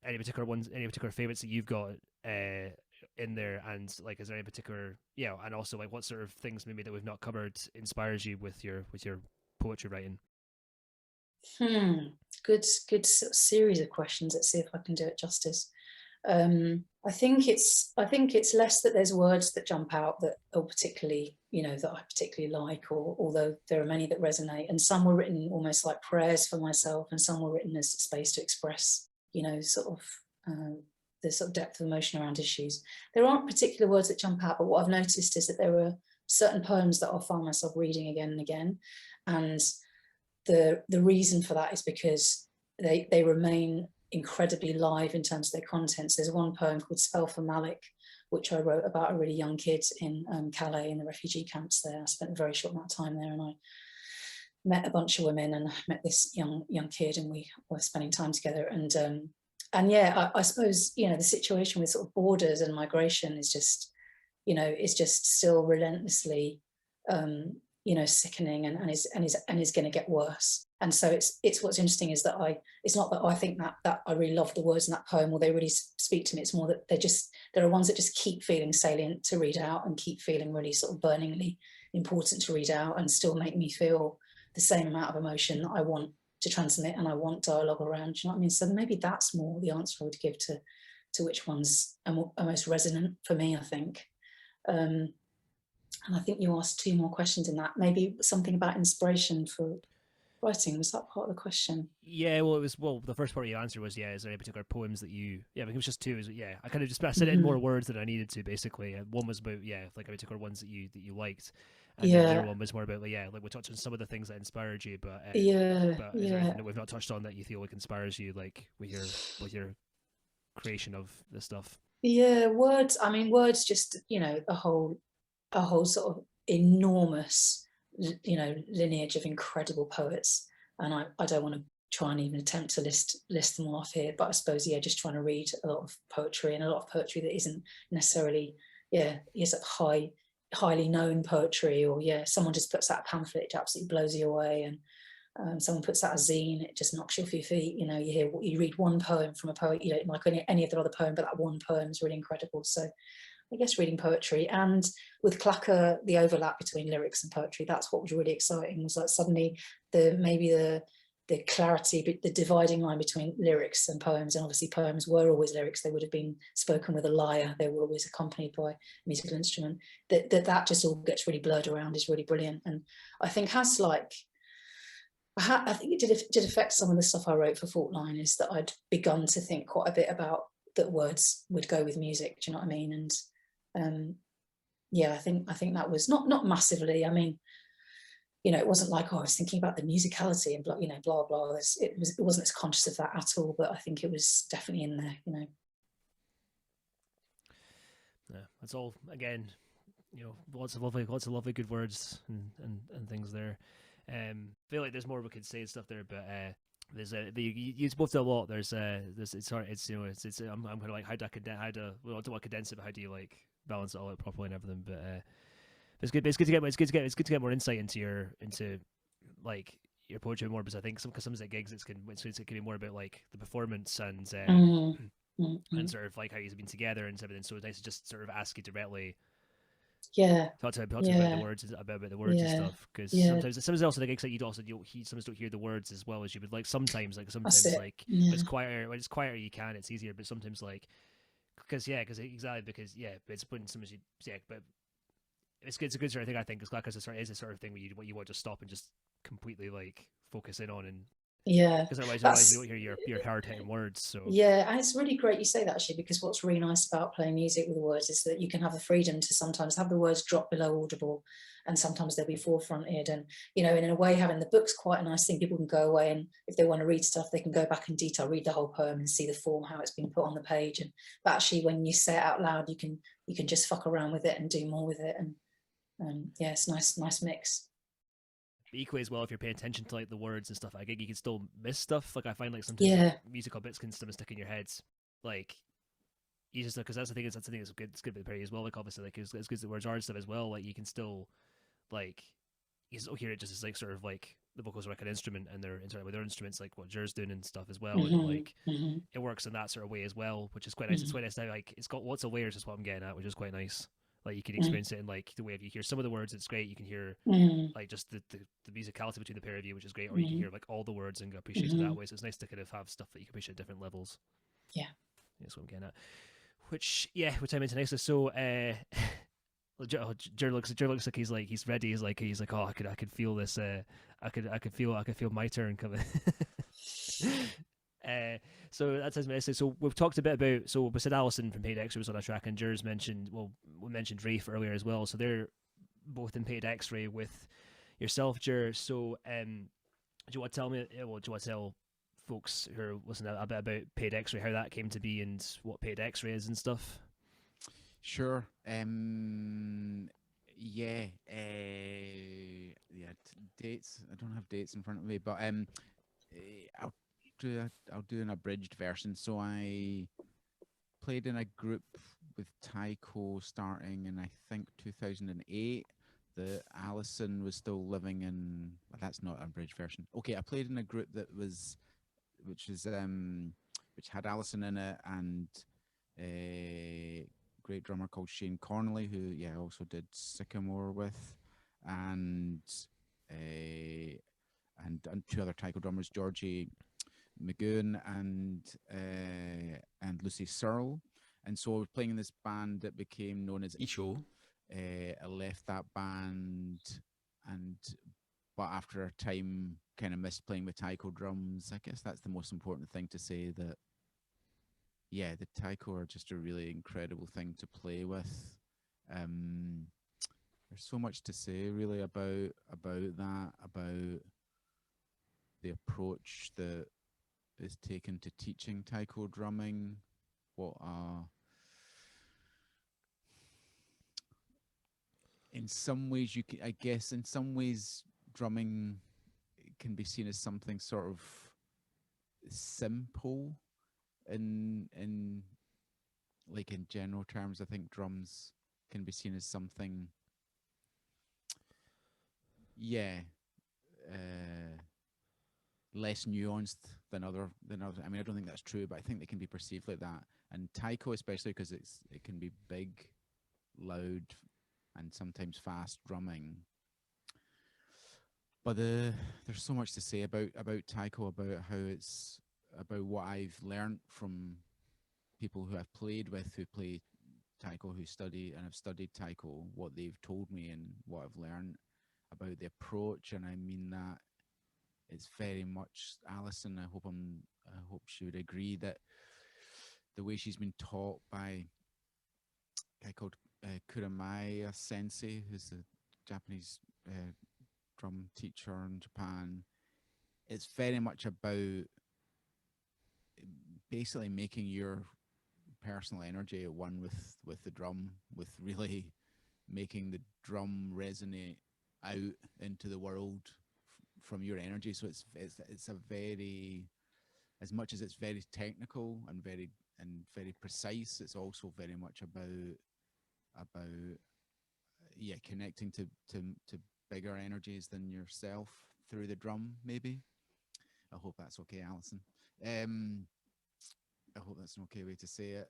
any particular favorites that you've got in there, and like is there any particular and also like what sort of things maybe that we've not covered inspires you with your poetry writing? Good sort of series of questions. Let's see if I can do it justice. I think it's less that there's words that jump out that are particularly, that I particularly like, or although there are many that resonate, and some were written almost like prayers for myself, and some were written as space to express, sort of the sort of depth of emotion around issues. There aren't particular words that jump out, but what I've noticed is that there are certain poems that I'll find myself reading again and again, and the reason for that is because they remain incredibly live in terms of their contents. There's one poem called Spell for Malik, which I wrote about a really young kid in Calais in the refugee camps there. I spent a very short amount of time there, and I met a bunch of women and met this young kid, and we were spending time together. And yeah, I suppose the situation with sort of borders and migration is just still relentlessly sickening and is going to get worse. And so it's what's interesting is that it's not that I think that I really love the words in that poem or they really speak to me. It's more that there are ones that just keep feeling salient to read out and keep feeling really sort of burningly important to read out and still make me feel the same amount of emotion that I want to transmit and I want dialogue around. Do you know what I mean? So maybe that's more the answer I would give to which ones are most resonant for me, I think. And I think you asked two more questions in that. Maybe something about inspiration for writing. Was that part of the question? Yeah, well, the first part of your answer was, is there any particular poems that you, I think it was just two. I kind of just said it in more words than I needed to, basically. One was about, like particular ones that you liked. And the other one was more about, like we touched on some of the things that inspired you, but is there anything that we've not touched on that you feel like inspires you, like with your creation of this stuff? Yeah, words. I mean, words just, a whole sort of enormous, lineage of incredible poets. And I don't want to try and even attempt to list them all off here, but I suppose, just trying to read a lot of poetry, and a lot of poetry that isn't necessarily, is highly known poetry, or someone just puts out a pamphlet, it absolutely blows you away, and someone puts out a zine, it just knocks you off your feet. You read one poem from a poet you don't like any of their other poem, but that one poem is really incredible. So I guess reading poetry, and with Claquer, the overlap between lyrics and poetry, that's what was really exciting, was like suddenly the clarity, but the dividing line between lyrics and poems, and obviously poems were always lyrics, they would have been spoken with a lyre, they were always accompanied by a musical instrument, that just all gets really blurred around is really brilliant. And I think I think it did affect some of the stuff I wrote for Faultline, is that I'd begun to think quite a bit about that words would go with music, do you know what I mean? And I think that was not massively, I mean, it wasn't like, I was thinking about the musicality and blah, blah, blah. It wasn't as conscious of that at all, but I think it was definitely in there, Yeah, that's all, again, lots of lovely good words and things there. I feel like there's more we could say and stuff there, but there's you both do a lot. I'm kind of like I don't want to condense it, but how do you like balance it all out properly and everything? But it's good to get more insight into like your poetry more, because I think some of the gigs it can be more about like the performance and and sort of like how you've been together and everything. So it's nice to just sort of ask you directly. Talk about the words and stuff, because sometimes also the gigs that you sometimes don't hear the words as well as you would like. Sometimes like when it's quieter you can, it's easier, but sometimes like because it's when sometimes but it's a good sort of thing, I think, because is a sort of thing where you want to stop and just completely like focus in on, and because otherwise you don't hear your hard-hitting words. So and it's really great you say that, actually, because what's really nice about playing music with the words is that you can have the freedom to sometimes have the words drop below audible, and sometimes they'll be forefronted, and in a way having the book's quite a nice thing. People can go away, and if they want to read stuff, they can go back in detail, read the whole poem and see the form, how it's been put on the page. But actually when you say it out loud, you can just fuck around with it and do more with it, and it's nice mix. Equally as well, if you're paying attention to like the words and stuff, I think you can still miss stuff. Like I find like sometimes musical bits can still stick in your heads. Like you just because that's the thing that's good. It's good with the parody as well. Like obviously, like it's good as the words are and stuff as well. Like you can still like you still hear it just as like sort of like the vocals are like an instrument and they're interacting with their instruments, like what Jer's doing and stuff as well. And like it works in that sort of way as well, which is quite nice. It's quite nice now. Like it's got lots of layers. Is what I'm getting at, which is quite nice. Like you can experience it in like the way if you hear some of the words, it's great. You can hear like just the musicality between the pair of you, which is great. Or you can hear like all the words and appreciate it that way. So it's nice to kind of have stuff that you can appreciate at different levels. Yeah, that's what I'm getting at. Which I'm into nicely. So Jer looks like he's ready. He's like oh I could feel this. I could feel my turn coming. So that sounds nice. So we've talked a bit about. So we said Alison from Paid X-Ray was on a track, and Jer's mentioned. Well, we mentioned Rafe earlier as well. So they're both in Paid X-Ray with yourself, Jer. So do you want to tell me? Well, do you want to tell folks who are listening a bit about Paid X-Ray, how that came to be, and what Paid X-Ray is and stuff? Sure. Dates. I don't have dates in front of me, but I'll do an abridged version. So I played in a group with Tycho starting in I think 2008. The Alison was still living in. Well, that's not an abridged version. Okay, I played in a group which had Alison in it and a great drummer called Shane Connolly, who I also did Sycamore with, and two other Tycho drummers, Georgie McGoon and Lucy Searle. And so I was playing in this band that became known as Isho. I left that band, but after a time kind of missed playing with Tycho drums. I guess that's the most important thing to say, that the Tycho are just a really incredible thing to play with. There's so much to say really about that, about the approach that is taken to teaching Tycho drumming. In some ways drumming can be seen as something sort of simple in general terms. I think drums can be seen as something less nuanced than other. I mean, I don't think that's true, but I think they can be perceived like that. And Tycho, especially because it can be big, loud, and sometimes fast drumming. But there's so much to say about Tycho, about how it's about what I've learned from people who I've played with, who play Tycho, who study and have studied Tycho, what they've told me and what I've learned about the approach. And I mean that it's very much Alison. I hope she would agree that the way she's been taught by a guy called Kuramaya Sensei, who's a Japanese drum teacher in Japan, it's very much about basically making your personal energy at one with the drum, with really making the drum resonate out into the world from your energy. So it's a very, as much as it's very technical and very precise, it's also very much about connecting to bigger energies than yourself through the drum. Maybe I hope that's okay, Alison. I hope that's an okay way to say it.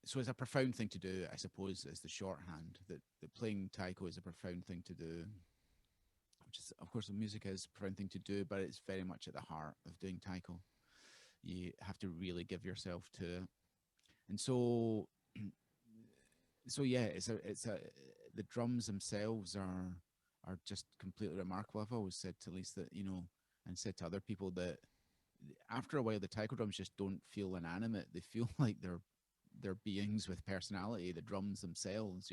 So it's a profound thing to do, I suppose, is the shorthand. That playing Tycho is a profound thing to do, which is, of course, the music is a profound thing to do, but it's very much at the heart of doing Tycho. You have to really give yourself to it. And so the drums themselves are just completely remarkable. I've always said to Lisa that, and said to other people that after a while the Tycho drums just don't feel inanimate. They feel like they're beings with personality. The drums themselves,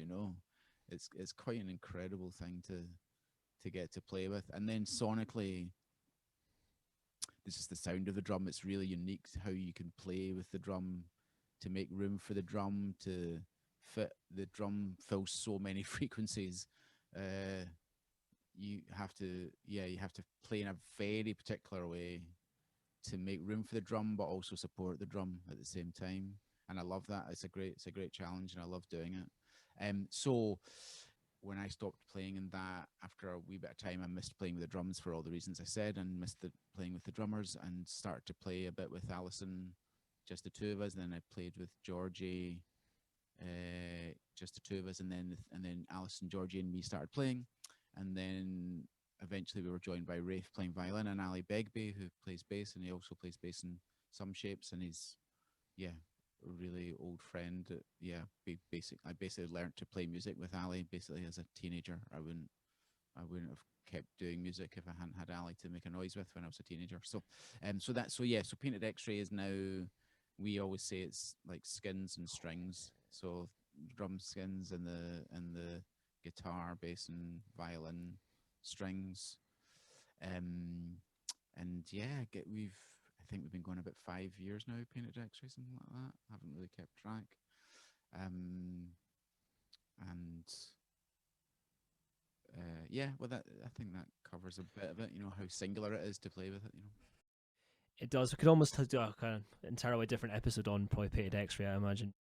it's quite an incredible thing to get to play with. And then sonically, this is the sound of the drum. It's really unique how you can play with the drum to make room for the drum to fit. The drum fills so many frequencies. You have to play in a very particular way to make room for the drum, but also support the drum at the same time. And I love that. It's a great challenge, and I love doing it. So when I stopped playing in that, after a wee bit of time, I missed playing with the drums for all the reasons I said, and missed playing with the drummers, and started to play a bit with Alison, just the two of us. And then I played with Georgie, just the two of us, and then Alison, Georgie, and me started playing, and then eventually we were joined by Rafe playing violin, and Ali Begbie, who plays bass, and he also plays bass in Sumshapes, and he's a really old friend. I basically learned to play music with Ali basically as a teenager. I wouldn't have kept doing music if I hadn't had Ali to make a noise with when I was a teenager. So Painted X-Ray is now, we always say it's like skins and strings. So drum skins and the guitar, bass, and violin strings. I think we've been going about 5 years now, Painted X-Ray, something like that. I haven't really kept track. I think that covers a bit of it, how singular it is to play with it, It does. We could almost do a kind of entirely different episode on probably Painted X-Ray, I imagine.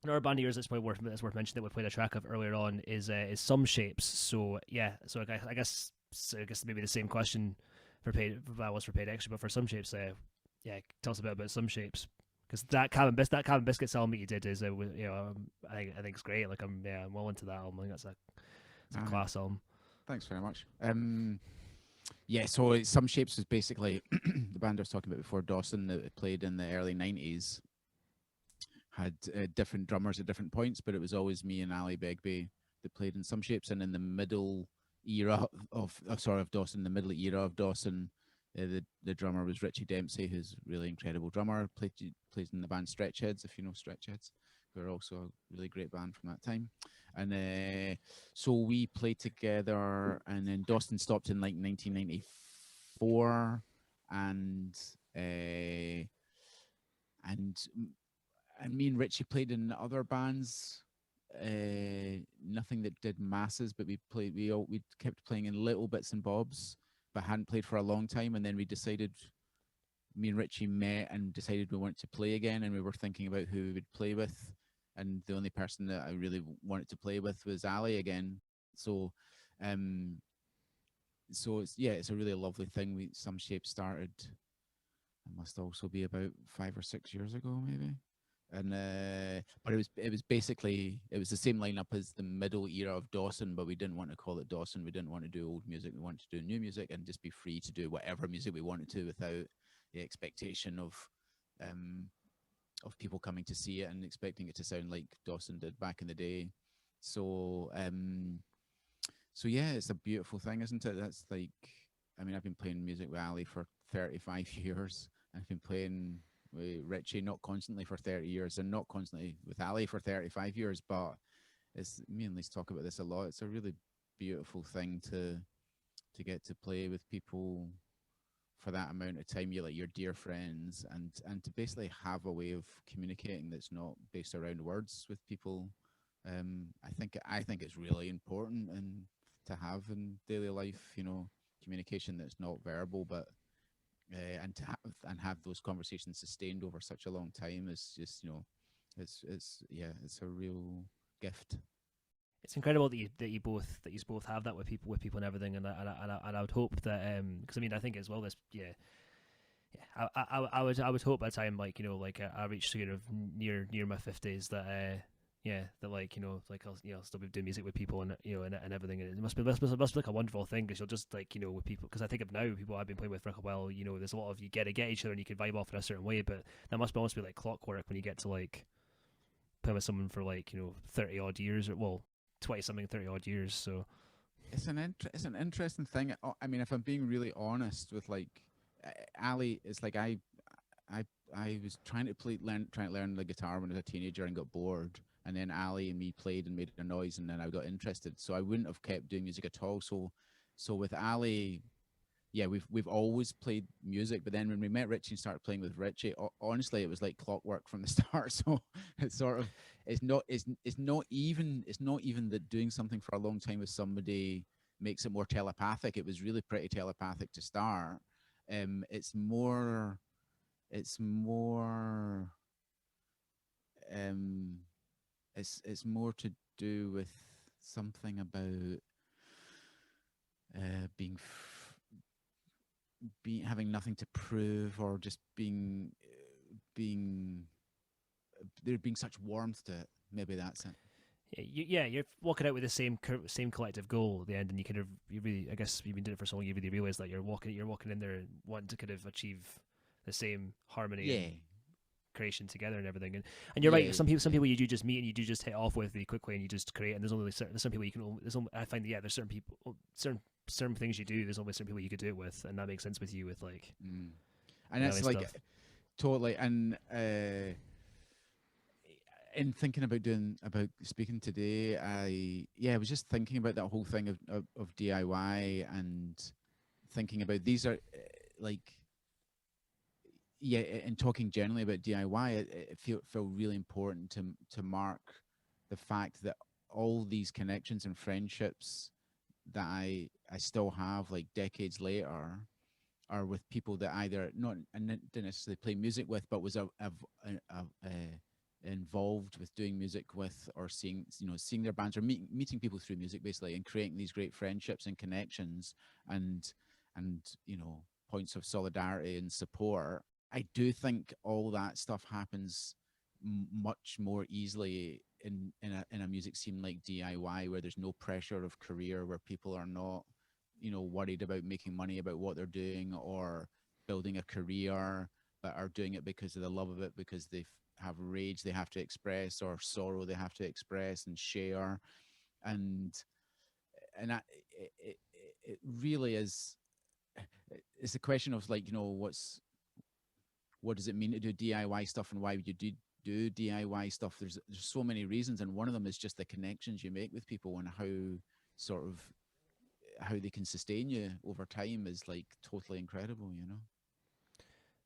Another band of yours that's probably worth mentioning that we played a track of earlier on is Sumshapes. So I guess maybe the same question for Painted X-Ray, but for Sumshapes, tell us a bit about Sumshapes, because that Cabin Biscuits album that you did is I think it's great. Like I'm well into that album. I think that's a class album. Thanks very much. So Sumshapes is basically the band I was talking about before, Dawson, that played in the early 90s. Had different drummers at different points, but it was always me and Ali Begbie that played in Sumshapes. And in the middle era of Dawson, the drummer was Richie Dempsey, who's a really incredible drummer. Plays in the band Stretchheads, if you know Stretchheads, who are also a really great band from that time. And so we played together, and then Dawson stopped in like 1994, and me and Richie played in other bands, nothing that did masses, but we kept playing in little bits and bobs, but hadn't played for a long time. And then me and Richie met and decided we wanted to play again, and we were thinking about who we would play with, and the only person that I really wanted to play with was Ali again. So it's a really lovely thing. Sumshapes started, it must also be about 5 or 6 years ago maybe. And but it was basically the same lineup as the middle era of Dawson, but we didn't want to call it Dawson. We didn't want to do old music. We wanted to do new music and just be free to do whatever music we wanted to, without the expectation of people coming to see it and expecting it to sound like Dawson did back in the day. So it's a beautiful thing, isn't it? That's like, I've been playing music with Ali for 35 years. I've been playing with Richie not constantly for 30 years, and not constantly with Ali for 35 years, but me and Liz talk about this a lot. It's a really beautiful thing to get to play with people for that amount of time, you like your dear friends, and to basically have a way of communicating that's not based around words with people. I think it's really important and to have in daily life, communication that's not verbal, but and to have those conversations sustained over such a long time is just, it's a real gift. It's incredible that you both have that with people and everything, and I would hope that because I think as well this I would hope by the time I reach sort of near my 50s that I'll still be doing music with people and and everything. And it must be like a wonderful thing, because you'll just with people, because I think of now people I've been playing with for a while, there's a lot of, you get each other and you can vibe off in a certain way, but that must almost be like clockwork when you get to play with someone for 30 odd years, or 20 something 30 odd years. So it's an interesting thing. If I'm being really honest with Ali, it's like I was trying to learn the guitar when I was a teenager and got bored, and then Ali and me played and made a noise, and then I got interested, so I wouldn't have kept doing music at all. So with Ali, we've always played music, but then when we met Richie and started playing with Richie, honestly, it was like clockwork from the start. So it's sort of, it's not even that doing something for a long time with somebody makes it more telepathic. It was really pretty telepathic to start. It's more it's more it's more to do with something about having nothing to prove, or just being there being such warmth to it. Maybe that's it. You're walking out with the same collective goal at the end, and you really, I guess you've been doing it for so long, you really realize that you're walking in there wanting to kind of achieve the same harmony and creation together and everything. And you're right. Some people you do just meet and you do just hit off with really quickly, and you just create. And there's some people you can. I find there's certain people, certain things you do. There's only certain people you could do it with, and that makes sense with you with like. And it's like stuff. Totally. And in thinking about speaking today, I was just thinking about that whole thing of DIY, and thinking about these are and talking generally about DIY, it felt really important to mark the fact that all these connections and friendships that I still have, like decades later, are with people that either didn't necessarily play music with, but was involved with doing music with, or seeing their bands, or meeting people through music basically, and creating these great friendships and connections and points of solidarity and support. I do think all that stuff happens much more easily in a music scene like DIY, where there's no pressure of career, where people are not worried about making money about what they're doing or building a career, but are doing it because of the love of it, because they have rage they have to express, or sorrow they have to express and share. And it really is, it's a question of like, what does it mean to do DIY stuff, and why would you do DIY stuff? There's so many reasons, and one of them is just the connections you make with people, and how they can sustain you over time is like totally incredible,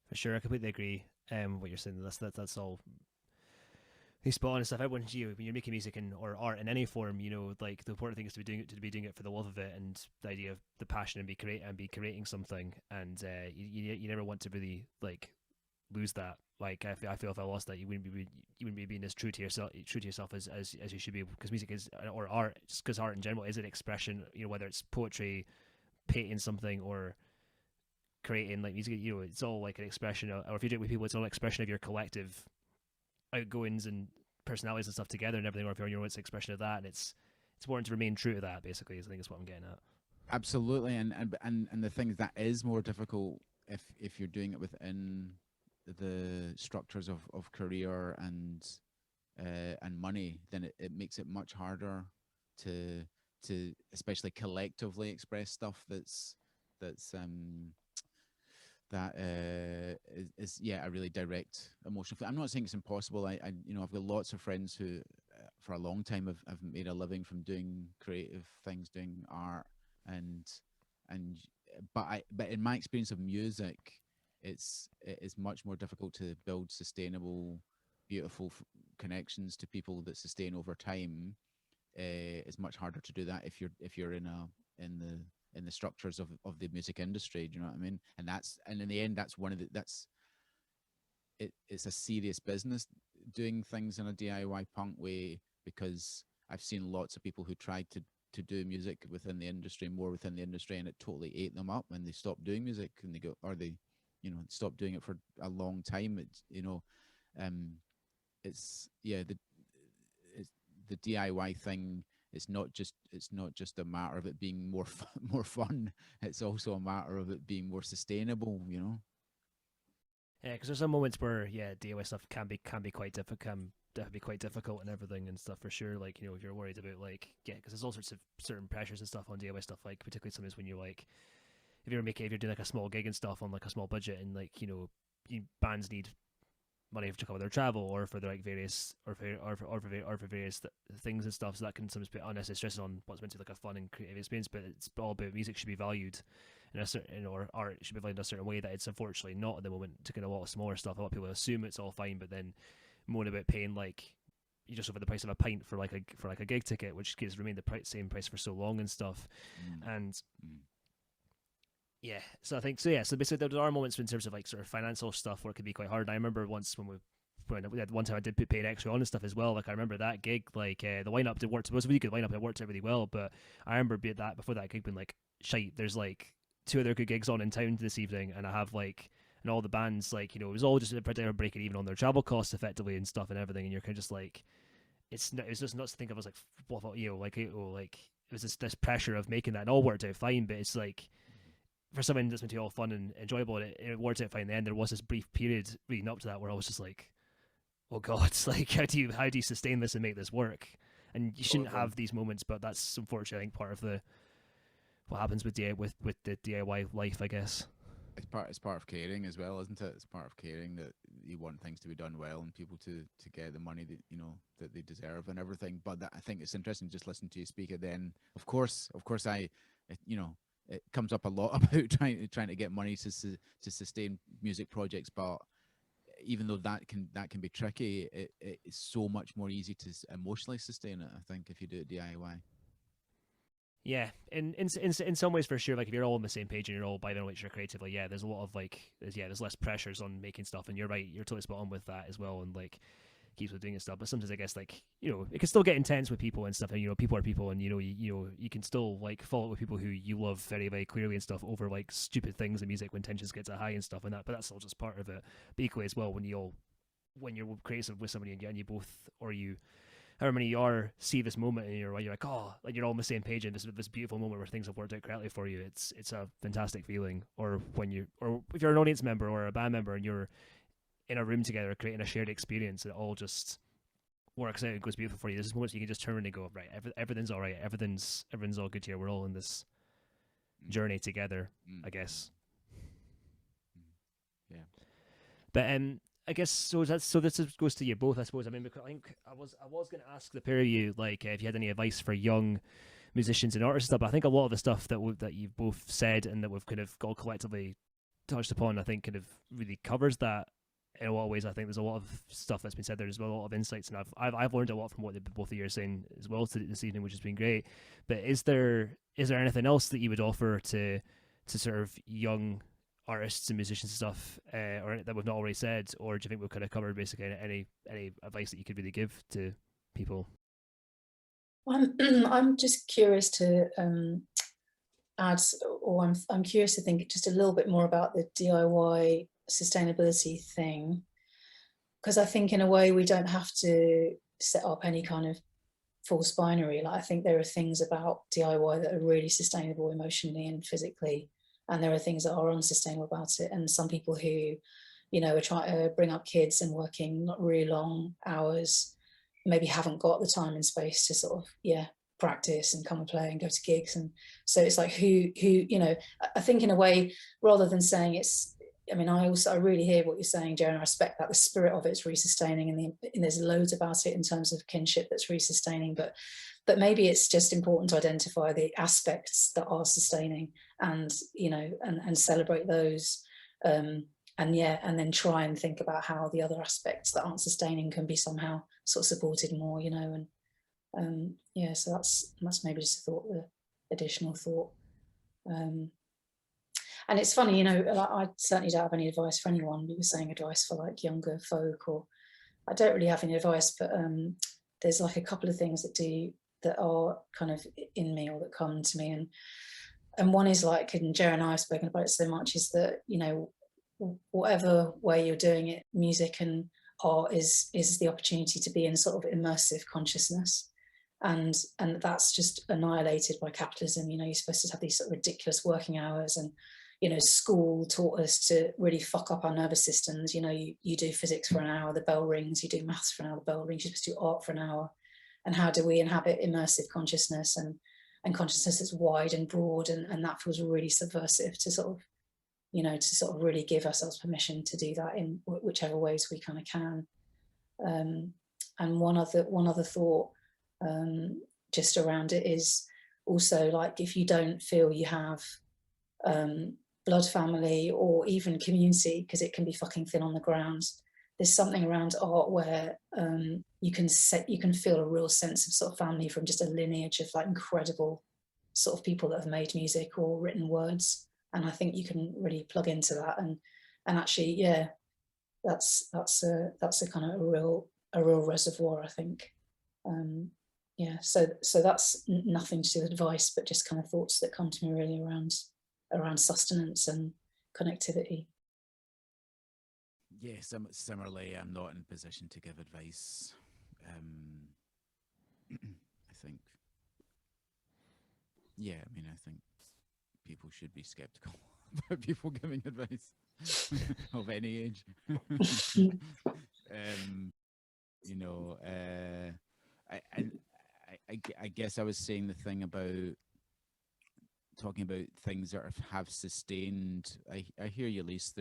For sure, I completely agree. What you're saying, that's all. He's spot on and stuff. Everyone, when you're making music or art in any form, like the important thing is to be doing it for the love of it, and the idea of the passion, and be creating something. And you never want to really like lose that. Like I feel if I lost that, you wouldn't be being as true to yourself as you should be, because music is, or art, just because art in general is an expression. Whether it's poetry, painting something, or creating like music, it's all like an expression of, or if you do it with people, it's all an expression of your collective outgoings and personalities and stuff together and everything, or if you're on your own, it's an expression of that, and it's important to remain true to that, basically, I think is what I'm getting at. Absolutely. And the thing that is more difficult if you're doing it within the structures of career and money, then it makes it much harder to especially collectively express stuff is a really direct emotional. I'm not saying it's impossible. I've got lots of friends who for a long time have made a living from doing creative things, doing art, but in my experience of music, it is much more difficult to build sustainable, beautiful connections to people that sustain over time. It's much harder to do that if you're in the structures of the music industry. Do you know what I mean? And in the end, it's a serious business doing things in a DIY punk way, because I've seen lots of people who tried to do music within the industry, and it totally ate them up, and they stopped doing music, and they stopped doing it for a long time. The DIY thing. It's not just a matter of it being more fun. It's also a matter of it being more sustainable. Yeah, because there's some moments where DIY stuff can be quite difficult and everything and stuff, for sure. Like if you're worried about because there's all sorts of certain pressures and stuff on DIY stuff. Like particularly sometimes when you're if you're doing like a small gig and stuff on like a small budget, and bands need money to cover their travel, or for their various various things and stuff, so that can sometimes put unnecessary stress on what's meant to be like a fun and creative experience. But it's all about music should be valued in a certain, or art should be valued in a certain way that it's unfortunately not at the moment. To kind of a lot of smaller stuff, a lot of people assume it's all fine, but then moan about paying just over the price of a pint for a gig ticket, which has remained the same price for so long and stuff. And Yeah, so I think so. Yeah, so basically there are moments in terms of like sort of financial stuff where it could be quite hard. And I remember once when we had one time I did put paid extra on and stuff as well. Like I remember that gig, like the lineup did work. It was a really good lineup. It worked out really well. But I remember before that gig being like, shite. There's like 2 other good gigs on in town this evening, and I have like. And all the bands, like, you know, it was all just breaking even on their travel costs effectively and stuff and everything. And you're kind of just like, it's just nuts to think of as like, what, you know, like, it was this pressure of making that, and all worked out fine. But it's like, for something that's meant to be all fun and enjoyable, it worked out fine. Then there was this brief period leading up to that where I was just like, oh God, it's like, how do you sustain this and make this work? And you shouldn't have these moments, but that's unfortunately, I think, part of what happens with the DIY life, I guess. It's part of caring as well, isn't it? It's part of caring that you want things to be done well and people to get the money that, you know, that they deserve and everything. But I think it's interesting just listening to you speak it. Then of course you know, it comes up a lot about trying to get money to sustain music projects, but even though that can be tricky, it's so much more easy to emotionally sustain it, I think, if you do it DIY. Yeah, in some ways for sure. Like if you're all on the same page and you're all by the nature creatively, yeah, there's a lot of there's less pressures on making stuff, and you're right, you're totally spot on with that as well, and like keeps with doing stuff. But sometimes I guess like, you know, it can still get intense with people and stuff, and you know, people are people, and you can still like fall with people who you love very, very clearly and stuff over like stupid things in music when tensions get to high and stuff and that. But that's all just part of it. But equally as well, when you're creative with somebody and you both, or you, however many you are, see this moment and you're like, oh, like you're all on the same page and this beautiful moment where things have worked out correctly for you. It's a fantastic feeling. Or if you're an audience member or a band member and you're in a room together creating a shared experience, it all just works out and goes beautiful for you. There's moments you can just turn and go, right, everything's all right, everything's all good here. We're all in this journey together, I guess. Yeah. But I guess so. This goes to you both, I suppose. I mean, because I think I was going to ask the pair of you, like, if you had any advice for young musicians and artists and stuff. But I think a lot of the stuff that you've both said and that we've kind of all collectively touched upon, I think, kind of really covers that in a lot of ways. I think there's a lot of stuff that's been said there as well, a lot of insights, and I've learned a lot from what both of you are saying as well this evening, which has been great. But is there anything else that you would offer to sort of young artists and musicians and stuff, or that we've not already said, or do you think we've kind of covered basically any advice that you could really give to people? I'm just curious to add, or I'm curious to think just a little bit more about the DIY sustainability thing, because I think in a way we don't have to set up any kind of false binary. Like I think there are things about DIY that are really sustainable emotionally and physically, and there are things that are unsustainable about it. And some people who, you know, are trying to bring up kids and working not really long hours, maybe haven't got the time and space to sort of, practice and come and play and go to gigs. And so it's like who, you know, I think in a way, rather than saying it's, I mean, I really hear what you're saying, Joe, and I respect that. The spirit of it's re-sustaining, and there's loads about it in terms of kinship that's re-sustaining, but maybe it's just important to identify the aspects that are sustaining and, you know, and celebrate those. And then try and think about how the other aspects that aren't sustaining can be somehow sort of supported more, you know, and so that's maybe just a thought, the additional thought. And it's funny, you know, I certainly don't have any advice for anyone. We were saying advice for like younger folk, or I don't really have any advice, but there's like a couple of things that are kind of in me or that come to me. And one is like, and Jerry and I have spoken about it so much, is that, you know, whatever way you're doing it, music and art is the opportunity to be in sort of immersive consciousness. And that's just annihilated by capitalism. You know, you're supposed to have these sort of ridiculous working hours, and, you know, school taught us to really fuck up our nervous systems. You know, you do physics for an hour, the bell rings, you do maths for an hour, the bell rings, you're supposed to do art for an hour. And how do we inhabit immersive consciousness and consciousness that's wide and broad, and that feels really subversive to sort of, you know, to sort of really give ourselves permission to do that in whichever ways we kind of can. And one other thought just around it is also, like, if you don't feel you have blood family or even community, because it can be fucking thin on the ground, there's something around art where you can feel a real sense of sort of family from just a lineage of like incredible sort of people that have made music or written words. I think you can really plug into that, and actually, yeah, that's a kind of a real reservoir, I think. Yeah, so that's nothing to do with advice, but just kind of thoughts that come to me really around sustenance and connectivity. Yeah, similarly, I'm not in a position to give advice. I think, yeah, I mean, I think people should be skeptical about people giving advice of any age. You know, I guess I was saying the thing about talking about things that have sustained. I hear you, Lise.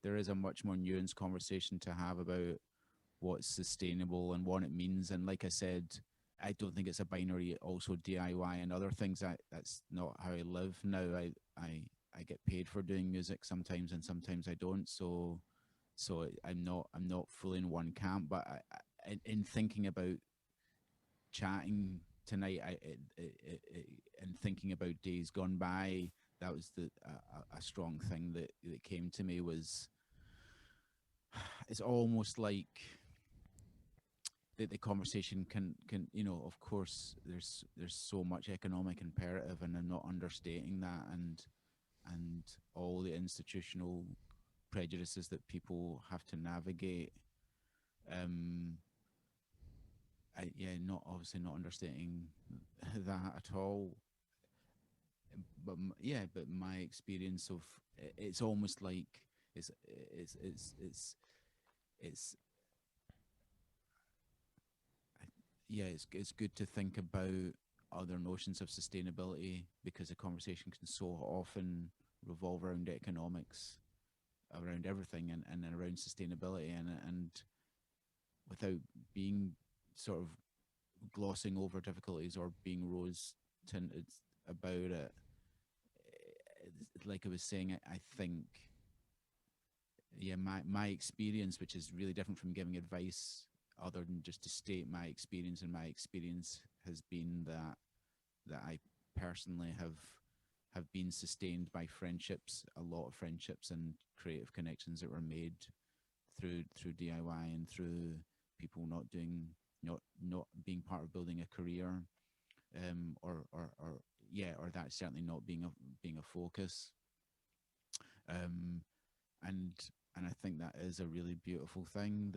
There is a much more nuanced conversation to have about what's sustainable and what it means. And like I said, I don't think it's a binary. Also DIY and other things. That's not how I live now. I get paid for doing music sometimes, and sometimes I don't. So I'm not fully in one camp. But in thinking about chatting tonight, and thinking about days gone by, that was a strong thing that came to me. Was it's almost like the conversation can of course there's so much economic imperative, and I'm not understating that, and all the institutional prejudices that people have to navigate. Not obviously not understating that at all, but but my experience of it's almost like it's it's good to think about other notions of sustainability, because the conversation can so often revolve around economics, around everything, and around sustainability, and without being sort of glossing over difficulties or being rose tinted about it. Like I was saying, I think, my experience, which is really different from giving advice, other than just to state my experience, and my experience has been that I personally have been sustained by friendships, a lot of friendships and creative connections that were made through DIY and through people not being part of building a career, or that certainly not being a focus, and I think that is a really beautiful thing.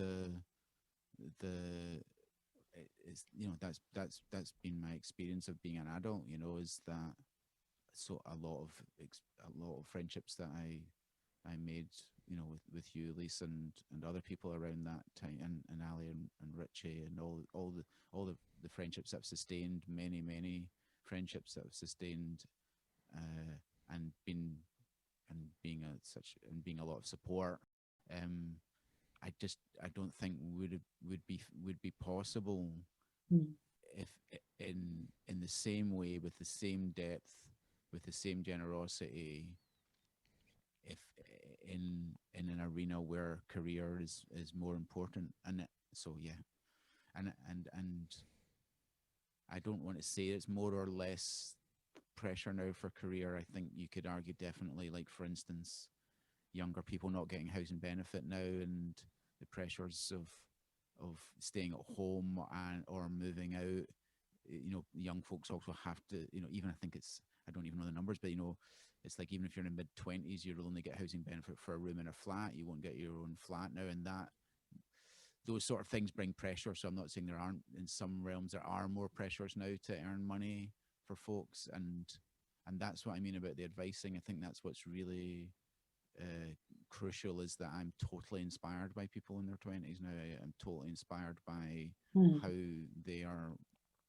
That's been my experience of being an adult, is that a lot of friendships that I made, with you, Lisa, and other people around that time, and Ali and Richie, and all the friendships that have sustained, many friendships that have sustained, and being a lot of support. I don't think would be possible if in the same way, with the same depth, with the same generosity, if in an arena where career is more important. And so and I don't want to say it's more or less pressure now for career. I think you could argue definitely, like for instance, younger people not getting housing benefit now, and the pressures of staying at home or moving out. Young folks also have to, even I think I don't even know the numbers, but it's like even if you're in mid-20s, you'll only get housing benefit for a room in a flat. You won't get your own flat now, and those sort of things bring pressure. So I'm not saying there aren't, in some realms there are more pressures now to earn money for folks, and that's what I mean about the advising. I think that's what's really crucial, is that I'm totally inspired by people in their 20s now. I'm totally inspired by how they are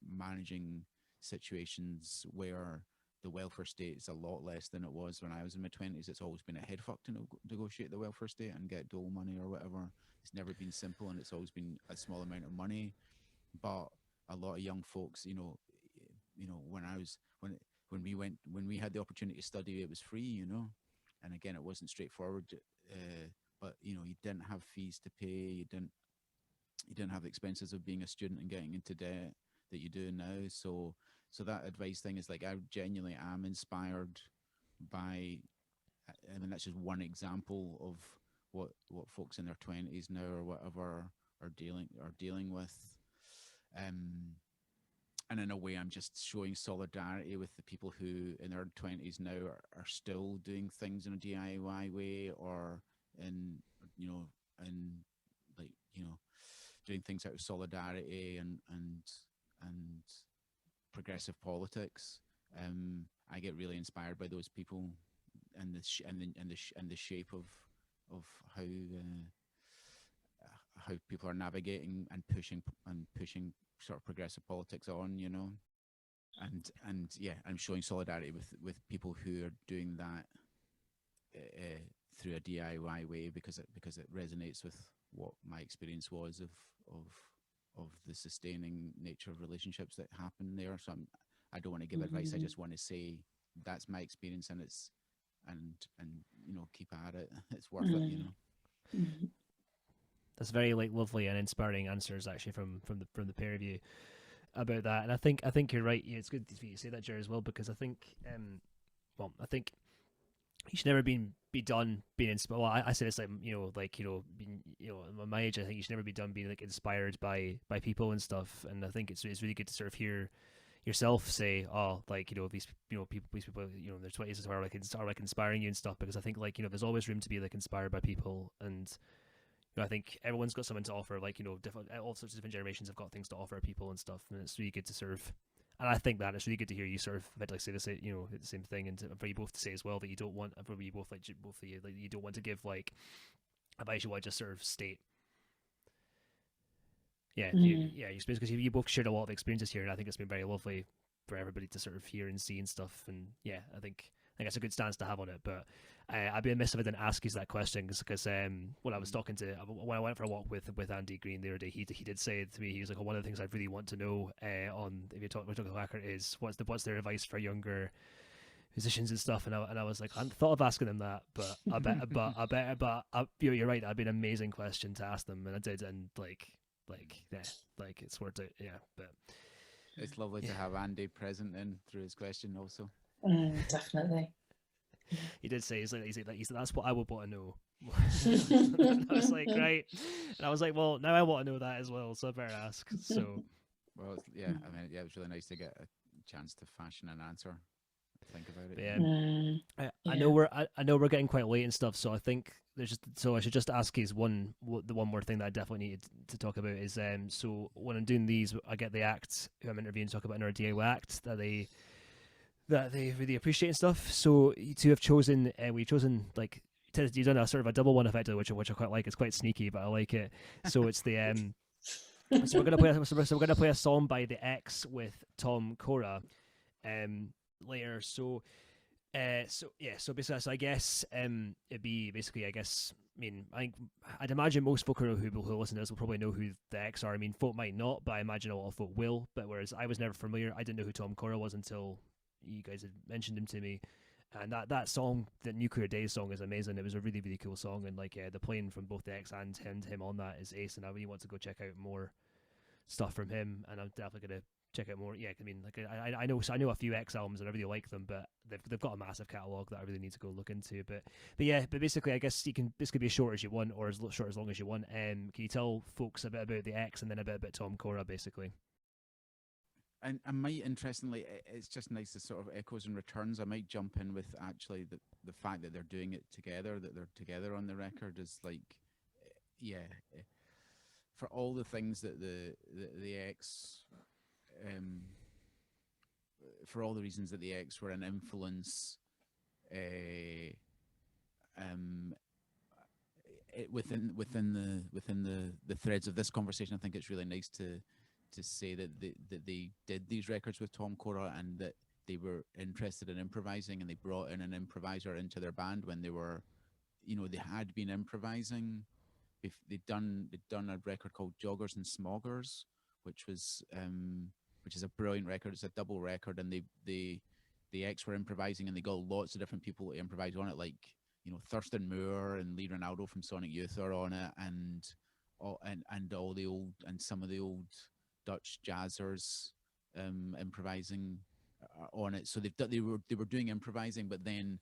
managing situations where the welfare state is a lot less than it was when I was in my 20s. It's always been a head fuck to negotiate the welfare state and get dole money or whatever. It's never been simple, and it's always been a small amount of money. But a lot of young folks, when we had the opportunity to study, it was free, and again, it wasn't straightforward, but you didn't have fees to pay, you didn't have the expenses of being a student and getting into debt that you do now. So that advice thing is like, I genuinely am inspired by I mean, that's just one example of what folks in their 20s now or whatever are dealing with. And in a way, I'm just showing solidarity with the people who in their 20s now are still doing things in a DIY way, or in doing things out of solidarity and progressive politics. I get really inspired by those people and the shape of how people are navigating and pushing sort of progressive politics on, and yeah, I'm showing solidarity with people who are doing that through a DIY way because it resonates with what my experience was of the sustaining nature of relationships that happen there. So I don't want to give advice. I just want to say that's my experience, and it's and keep at it. It's worth it, That's very lovely and inspiring answers actually from the pair of you about that. And I think you're right. Yeah, it's good for you to say that, Jerry, as well, because I think I think you should never be done being inspired. Well, I say this like at my age, I think you should never be done being like inspired by people and stuff. And I think it's really good to sort of hear yourself say, these people, their 20s are like inspiring you and stuff, because I think there's always room to be like inspired by people. And I think everyone's got something to offer, different, all sorts of different generations have got things to offer people and stuff, and it's really good to sort of, and I think that it's really good to hear you sort of say the same thing, and for you both to say as well that you don't want, for you both both of you, you don't want to give advice, you want to just sort of state. Yeah, because you both shared a lot of experiences here, and I think it's been very lovely for everybody to sort of hear and see and stuff. And yeah, I think it's a good stance to have on it. But I'd be amiss if I didn't ask you that question, because when I was talking when I went for a walk with Andy Green the other day, he did say to me, he was like, one of the things I really want to know on if we're talking Claquer is what's their advice for younger musicians and stuff. And I was like, I hadn't thought of asking them that, but you're right, that'd be an amazing question to ask them, and I did, and it's worth it. Yeah, but it's lovely to have Andy present in through his question also. Definitely. He did say, he's like that's what I would want to know. I was like, right, and I was like, well, now I want to know that as well, so I better ask. So, well, it was really nice to get a chance to fashion an answer. Think about it. Yeah, I know we're getting quite late and stuff, so I think I should just ask you the one more thing that I definitely needed to talk about is so when I'm doing these, I get the act who I'm interviewing to talk about in our DIY act that they really appreciate and stuff. So you two have chosen, you've done a sort of a double one effectively, which I quite like. It's quite sneaky, but I like it. So it's the so we're gonna play a song by the X with Tom Cora later. So basically, I guess it'd be basically, I'd imagine most folk who listen to this will probably know who the X are. I mean, folk might not, but I imagine a lot of folk will. But whereas I was never familiar, I didn't know who Tom Cora was until you guys had mentioned him to me. And that song, the Nuclear Days song, is amazing. It was a really, really cool song, and the playing from both the X and him on that is ace. And I really want to go check out more stuff from him, and I'm definitely gonna check out more. Yeah, I mean, I know a few X albums and I really like them, but they've got a massive catalogue that I really need to go look into. But basically, I guess this could be as short as you want, or as short as long as you want. Can you tell folks a bit about the X and then a bit about Tom Cora, basically? And I might, interestingly, it's just nice to sort of echoes and returns. I might jump in with actually the fact that they're doing it together, that they're together on the record is for all the things that the X, for all the reasons that the X were an influence, within the threads of this conversation, I think it's really nice to say that they did these records with Tom Cora, and that they were interested in improvising, and they brought in an improviser into their band when they were, they had been improvising. They'd done a record called Joggers and Smoggers, which is a brilliant record. It's a double record, and the X were improvising, and they got lots of different people to improvise on it, like Thurston Moore and Lee Ronaldo from Sonic Youth are on it, and all the old, and some of the old Dutch jazzers improvising on it. So they were doing improvising, but then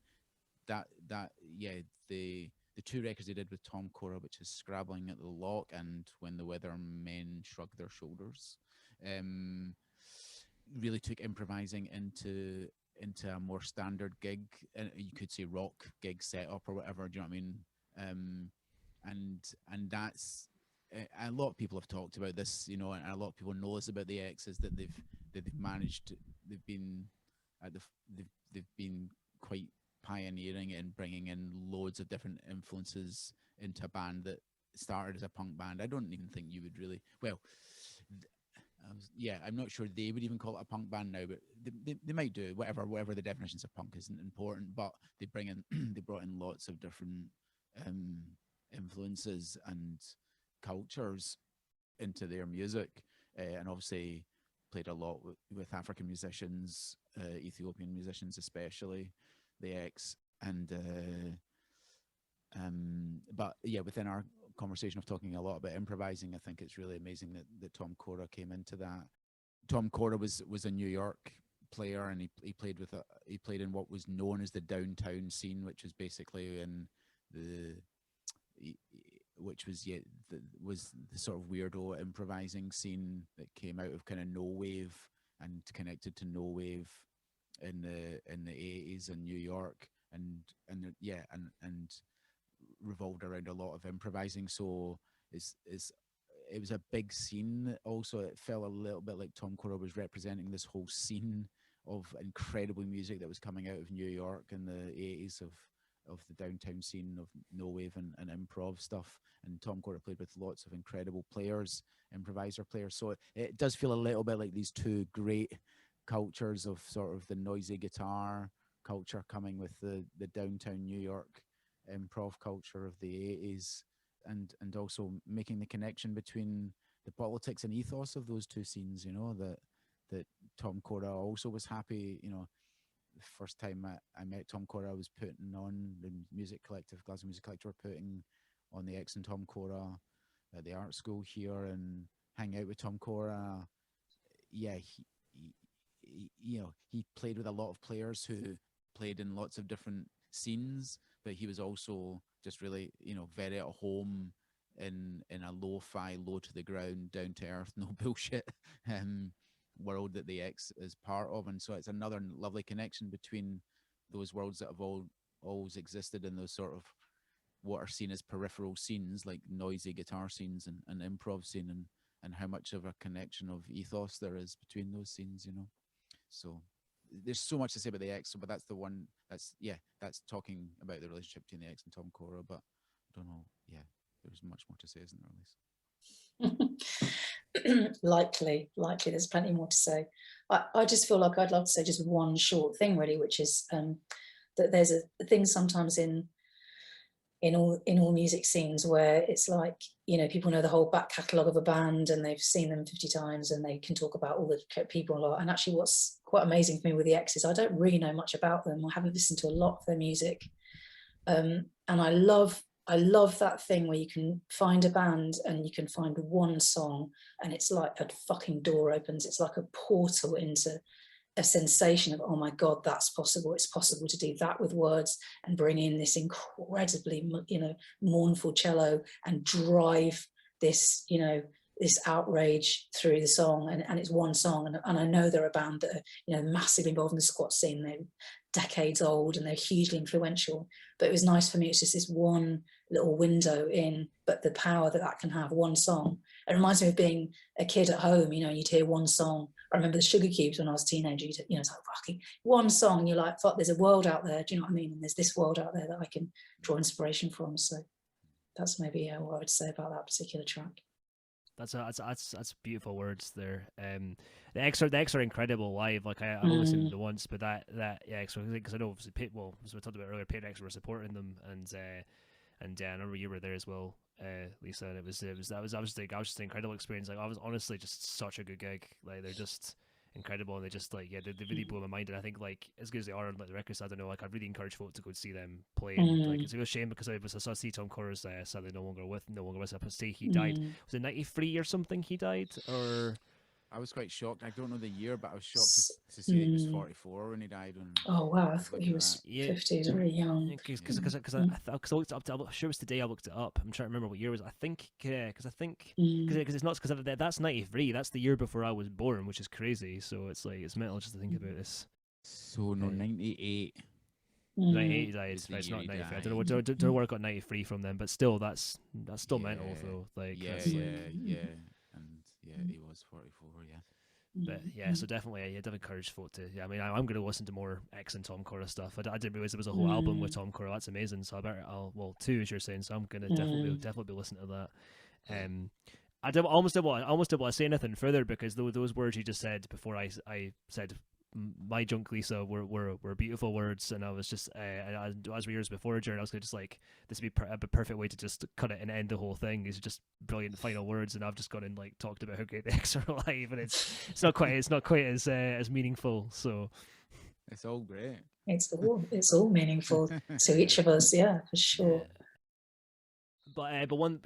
the two records they did with Tom Cora, which is Scrabbling at the Lock and When the Weather Men Shrug Their Shoulders, really took improvising into a more standard gig, and you could say rock gig setup or whatever. Do you know what I mean? And that's a lot of people have talked about this, you know, and a lot of people know this about the X's, that they've been quite pioneering in bringing in loads of different influences into a band that started as a punk band. I don't even think you would really, well, I'm not sure they would even call it a punk band now, but they might do whatever the definitions of punk isn't important, but they brought in lots of different influences and cultures into their music, and obviously played a lot with African musicians, Ethiopian musicians especially, the X, and but yeah, within our conversation of talking a lot about improvising, I think it's really amazing that Tom Cora came into that. Tom Cora was a New York player, and he played in what was known as the downtown scene, which is basically in was the sort of weirdo improvising scene that came out of kind of no wave and connected to no wave in the 80s in New York, and revolved around a lot of improvising. So it was a big scene. Also, it felt a little bit like Tom Cora was representing this whole scene of incredible music that was coming out of New York in the 80s of the downtown scene of no wave and improv stuff. And Tom Cora played with lots of incredible players, improviser players. So it does feel a little bit like these two great cultures of sort of the noisy guitar culture coming with the downtown New York improv culture of the 80s, and also making the connection between the politics and ethos of those two scenes, you know, that Tom Cora also was happy, you know. The first time I met Tom Cora, I was putting on the music collective, Glasgow Music Collective, were putting on the X and Tom Cora at the art school here, and hang out with Tom Cora. Yeah, he played with a lot of players who played in lots of different scenes, but he was also just really, you know, very at home in a lo-fi, low to the ground, down to earth, no bullshit world that the X is part of. And so it's another lovely connection between those worlds that have always existed in those sort of what are seen as peripheral scenes, like noisy guitar scenes and improv scene, and how much of a connection of ethos there is between those scenes, you know. So there's so much to say about the X, but that's the one that's talking about the relationship between the X and Tom Cora. But I don't know, there's much more to say, isn't there, Elise? likely there's plenty more to say. I just feel like I'd love to say just one short thing really, which is that there's a thing sometimes in all music scenes where it's like, you know, people know the whole back catalogue of a band and they've seen them 50 times and they can talk about all the people a lot. And actually what's quite amazing for me with the X is I don't really know much about them. I haven't listened to a lot of their music, and I love that thing where you can find a band and you can find one song and it's like a fucking door opens. It's like a portal into a sensation of, oh my God, that's possible. It's possible to do that with words and bring in this incredibly, you know, mournful cello and drive this, you know, this outrage through the song. And it's one song. And I know they're a band that are, you know, massively involved in the squat scene. They're decades old and they're hugely influential. But it was nice for me. It's just this one little window in, but the power that can have, one song. It reminds me of being a kid at home, you know, you'd hear one song. I remember the Sugar Cubes when I was a teenager, you know, it's like fucking one song and you're like, fuck, there's a world out there, do you know what I mean? And there's this world out there that I can draw inspiration from. So that's maybe what I would say about that particular track. That's beautiful words there. The X are incredible live. Like I only listened to them once, but that because I know obviously as we talked about earlier, X were supporting them, and I remember you were there as well, Lisa. And it was just an incredible experience. Like I was honestly just such a good gig. Like they're just incredible, and they just like they really blew my mind. And I think like as good as they are on like the records, I don't know, like I'd really encourage folk to go see them play. Like it's a real shame because I saw see Tom Cora's sadly no longer with us. I say he died. Was it 93 or something? He died, or I was quite shocked. I don't know the year, but I was shocked to see that he was 44 when he died. Oh wow, I thought he was Yeah. 50. He's really young. Because I looked it up. I'm sure it was today I looked it up. I'm trying to remember what year it was. I think because it's not because that's 93. That's the year before I was born, which is crazy. So it's like it's mental just to think about this. So no, 98. 98 he died. Is the It's year not he 93. I died. don't know where I got 93 from then, but still that's still mental though. Like Yeah, that's like, and he was 44. Yeah. But yeah, so definitely, yeah, definitely encourage folk to. Yeah, I mean, I'm going to listen to more X and Tom Cora stuff. I didn't realize there was a whole album with Tom Cora. That's amazing. So well, 2 as you're saying. So I'm going to definitely be listening to that. I almost didn't want to say anything further because those words you just said before I said my junk Lisa were beautiful words, and I was just as we years before Jared, I was just like, this would be a perfect way to just cut it and end the whole thing. These are just brilliant final words, and I've just gone and like talked about how great the X are live, and it's not quite as meaningful. So it's all great. It's all meaningful to each of us, yeah, for sure. Yeah. But one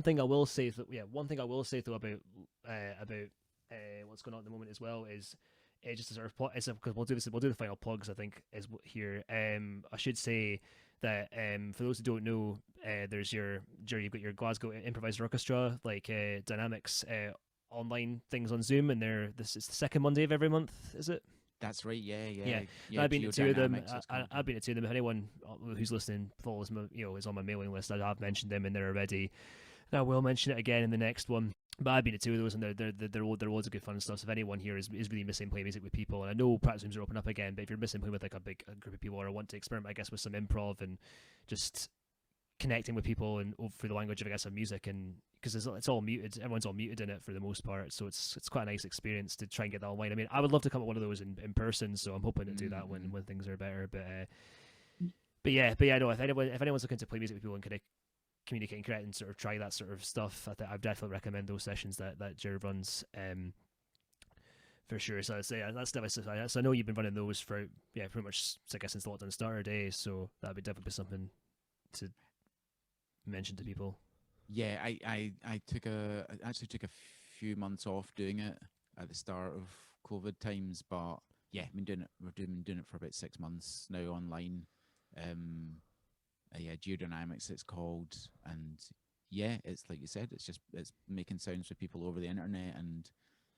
thing I will say though about what's going on at the moment as well is just as because we'll do the final plugs I think is here. I should say that for those who don't know, you've got your Glasgow improvised orchestra like dynamics online things on Zoom, and this is the second Monday of every month, is it? That's right. Yeah. I've been to 2 of them. I've been to 2 of them. If anyone who's listening follows my, is on my mailing list, I've mentioned them and they're already. And I will mention it again in the next one. But I've been to 2 of those, and they're loads of good fun stuff. So if anyone here is really missing playing music with people, and I know practice rooms are open up again, but if you're missing playing with like a group of people, or want to experiment, I guess, with some improv and just connecting with people and through the language of, I guess, of music, and because it's all muted, everyone's all muted in it for the most part, so it's quite a nice experience to try and get that online. I mean, I would love to come at one of those in person, so I'm hoping to do that when things are better. But yeah, no. If anyone's looking to play music with people and kind of communicate and connect and sort of try that sort of stuff, I'd definitely recommend those sessions that Jared runs. For sure. So I'd say that's definitely. So I know you've been running those for pretty much I guess since the lockdown started days. So that would definitely be something to mention to people. Yeah, I actually took a few months off doing it at the start of COVID times, but yeah, I've been doing it. We're doing it for about 6 months now online. Geodynamics it's called, and yeah, it's like you said, it's making sounds with people over the internet, and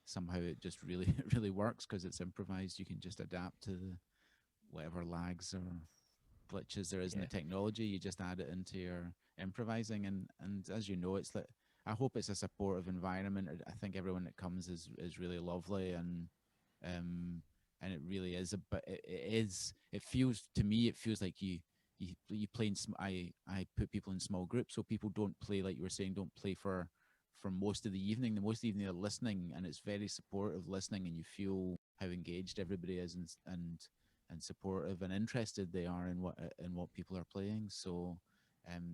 somehow it just really really works because it's improvised. You can just adapt to whatever lags or glitches there is in the technology. You just add it into your improvising, and as you know, it's like, I hope it's a supportive environment. I think everyone that comes is really lovely, and it really is. But it feels like you play in I put people in small groups, so people don't play, like you were saying, don't play for most of the evening. The most of the evening they're listening, and it's very supportive listening, and you feel how engaged everybody is and supportive and interested they are in what people are playing. So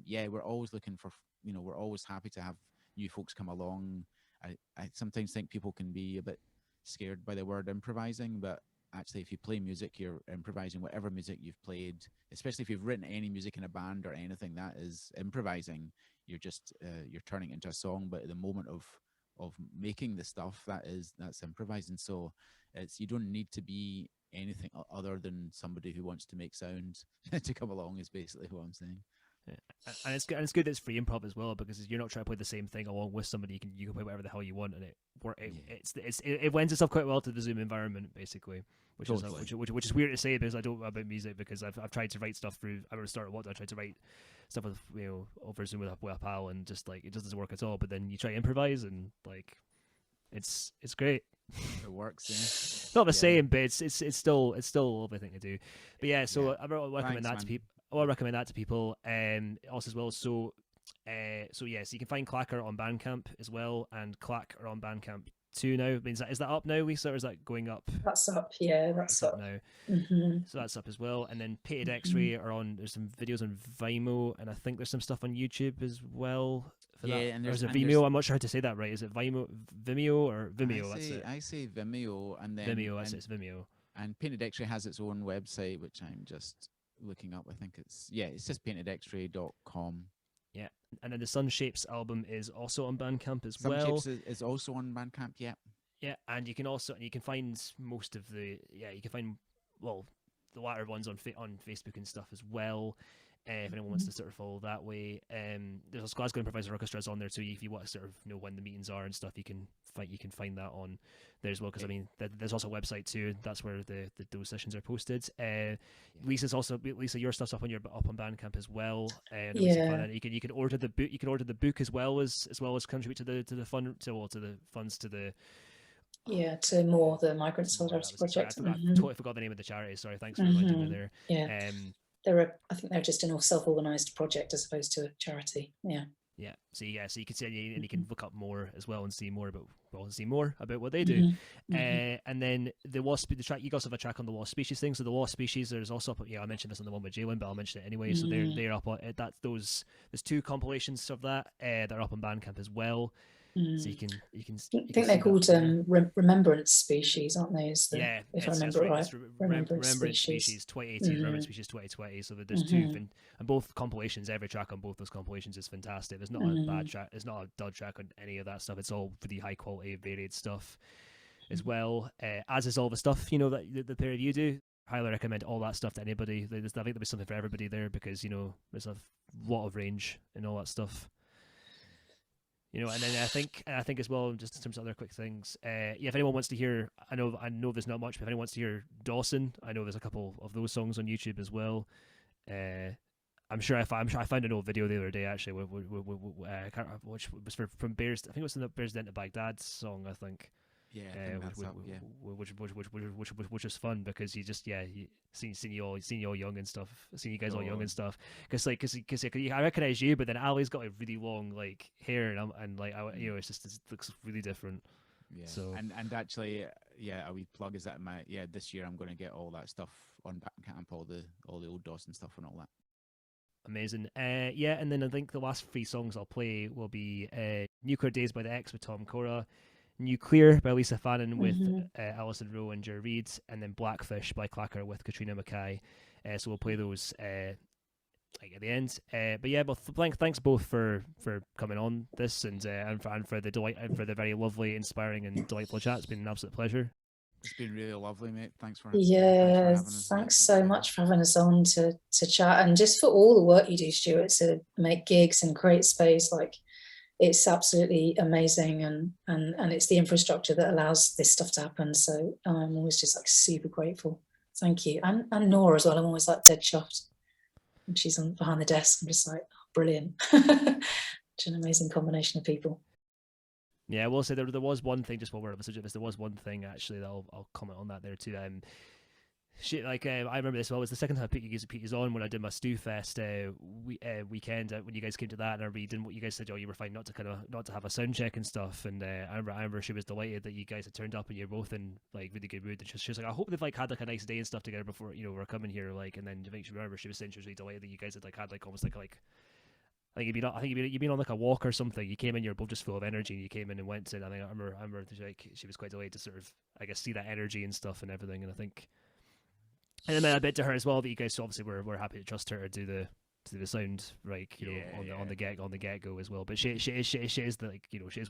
we're always looking for, we're always happy to have new folks come along. I sometimes think people can be a bit scared by the word improvising, but actually if you play music, you're improvising. Whatever music you've played, especially if you've written any music in a band or anything, that is improvising. You're just you're turning it into a song, but at the moment of making the stuff, that's improvising. So you don't need to be anything other than somebody who wants to make sound to come along, is basically what I'm saying. Yeah. And it's good that it's free improv as well, because you're not trying to play the same thing along with somebody. You can play whatever the hell you want, and it lends itself quite well to the Zoom environment, basically, which is weird to say because I don't know about music, because I've tried to write stuff through. I remember started I tried to write stuff with over Zoom with a pal, and just like it just doesn't work at all. But then you try to improvise, and like it's great. It works. Yeah. Not the same, but it's still a lovely thing to do. But yeah, so I recommend that to people. I recommend that to people also as well. So you can find Claquer on Bandcamp as well, and Claque are on Bandcamp too now. I mean, is that up now, Lisa, or is that going up? That's up, yeah, that's up now. Mm-hmm. So that's up as well. And then Painted X-Ray are on. There's some videos on Vimeo, and I think there's some stuff on YouTube as well. For that. And there's Vimeo. I'm not sure how to say that right. Is it Vimeo or Vimeo? I say Vimeo, and then Vimeo. It's Vimeo. And Painted X-Ray has its own website, which I'm just looking up. I think it's just paintedxray.com. Yeah, and then the Sumshapes album is also on Bandcamp as well. Sumshapes is also on Bandcamp. Yeah. Yeah, and you can find most of the the latter ones on Facebook and stuff as well. If anyone wants to sort of follow that way, there's also Glasgow Improvised Orchestras on there too. If you want to sort of know when the meetings are and stuff, you can find that on there as well. Because I mean, there's also a website too. That's where those sessions are posted. Lisa, your stuff's up on Bandcamp as well. You can order the book. You can order the book as well as contribute to the funds to the. Yeah, to more the Migrant Solidarity Project. I totally forgot the name of the charity. Sorry, thanks for reminding me there. Yeah. I think they're just a self-organised project as opposed to a charity. Yeah. Yeah. So you can see, and you can look up more as well and see more about what they do. And then the track, you also have a track on the Lost Species thing. So the Lost Species, there's also I mentioned this on the one with Jalen, but I'll mention it anyway. So they're up on that. There's 2 compilations of that that are up on Bandcamp as well. So you can. I think they're called remembrance species, aren't they? If I remember right. Remembrance species 2018, Remembrance species 2020. So there's 2, and both compilations. Every track on both those compilations is fantastic. There's not a bad track. There's not a dud track on any of that stuff. It's all really high quality, varied stuff, as well. As is all the stuff that the pair of you do. Highly recommend all that stuff to anybody. I think there'll be something for everybody there because there's a lot of range and all that stuff. And then I think as well, just in terms of other quick things, if anyone wants to hear, I know there's not much, but if anyone wants to hear Dawson, I know there's a couple of those songs on YouTube as well. I'm sure I found an old video the other day actually, which was from Bears. I think it was the Bears Dent to Baghdad song. I think. Yeah, which is fun because you just seen you all young and stuff, seen you guys all young and stuff. Because I recognize you, but then Ali's got a really long hair and it looks really different. Yeah. So and actually, a wee plug is that this year I'm going to get all that stuff on Bandcamp, all the old Dawson stuff and all that. Amazing. And then I think the last 3 songs I'll play will be Nuclear Days by the X with Tom Cora, Nuclear by Lisa Fannen with Alison Rowe and Jer Reid, and then Blackfish by Claquer with Catriona Mckay. So we'll play those at the end. Thanks both for coming on this and for the delight and for the very lovely, inspiring, and delightful chat. It's been an absolute pleasure. It's been really lovely, mate. Thanks for thanks so much for having us on to chat, and just for all the work you do, Stuart, to make gigs and create space. It's absolutely amazing, and it's the infrastructure that allows this stuff to happen. So I'm always just super grateful. Thank you, and Nora as well. I'm always dead chuffed, and she's behind the desk. I'm just brilliant. Such an amazing combination of people. Yeah, I will say there was one thing, just while we're on the subject of this, there was one thing actually that I'll comment on that there too. I remember this well. It was the second time I put you on when I did my Stew Fest weekend when you guys came to that, and I really didn't. What you guys said, you were fine not to have a sound check and stuff. And I remember she was delighted that you guys had turned up and you're both in really good mood. And she was like, I hope they've had a nice day and stuff together before we're coming here. And then I think she was saying she was really delighted that you guys had almost I think you'd been on a walk or something. You came in, you were both just full of energy, and you came in and went in. I think I remember she was quite delighted to sort of see that energy and stuff and everything. And I think. And then I bet to her as well that you guys obviously were happy to trust her to do the sound on the get go as well. But she is she is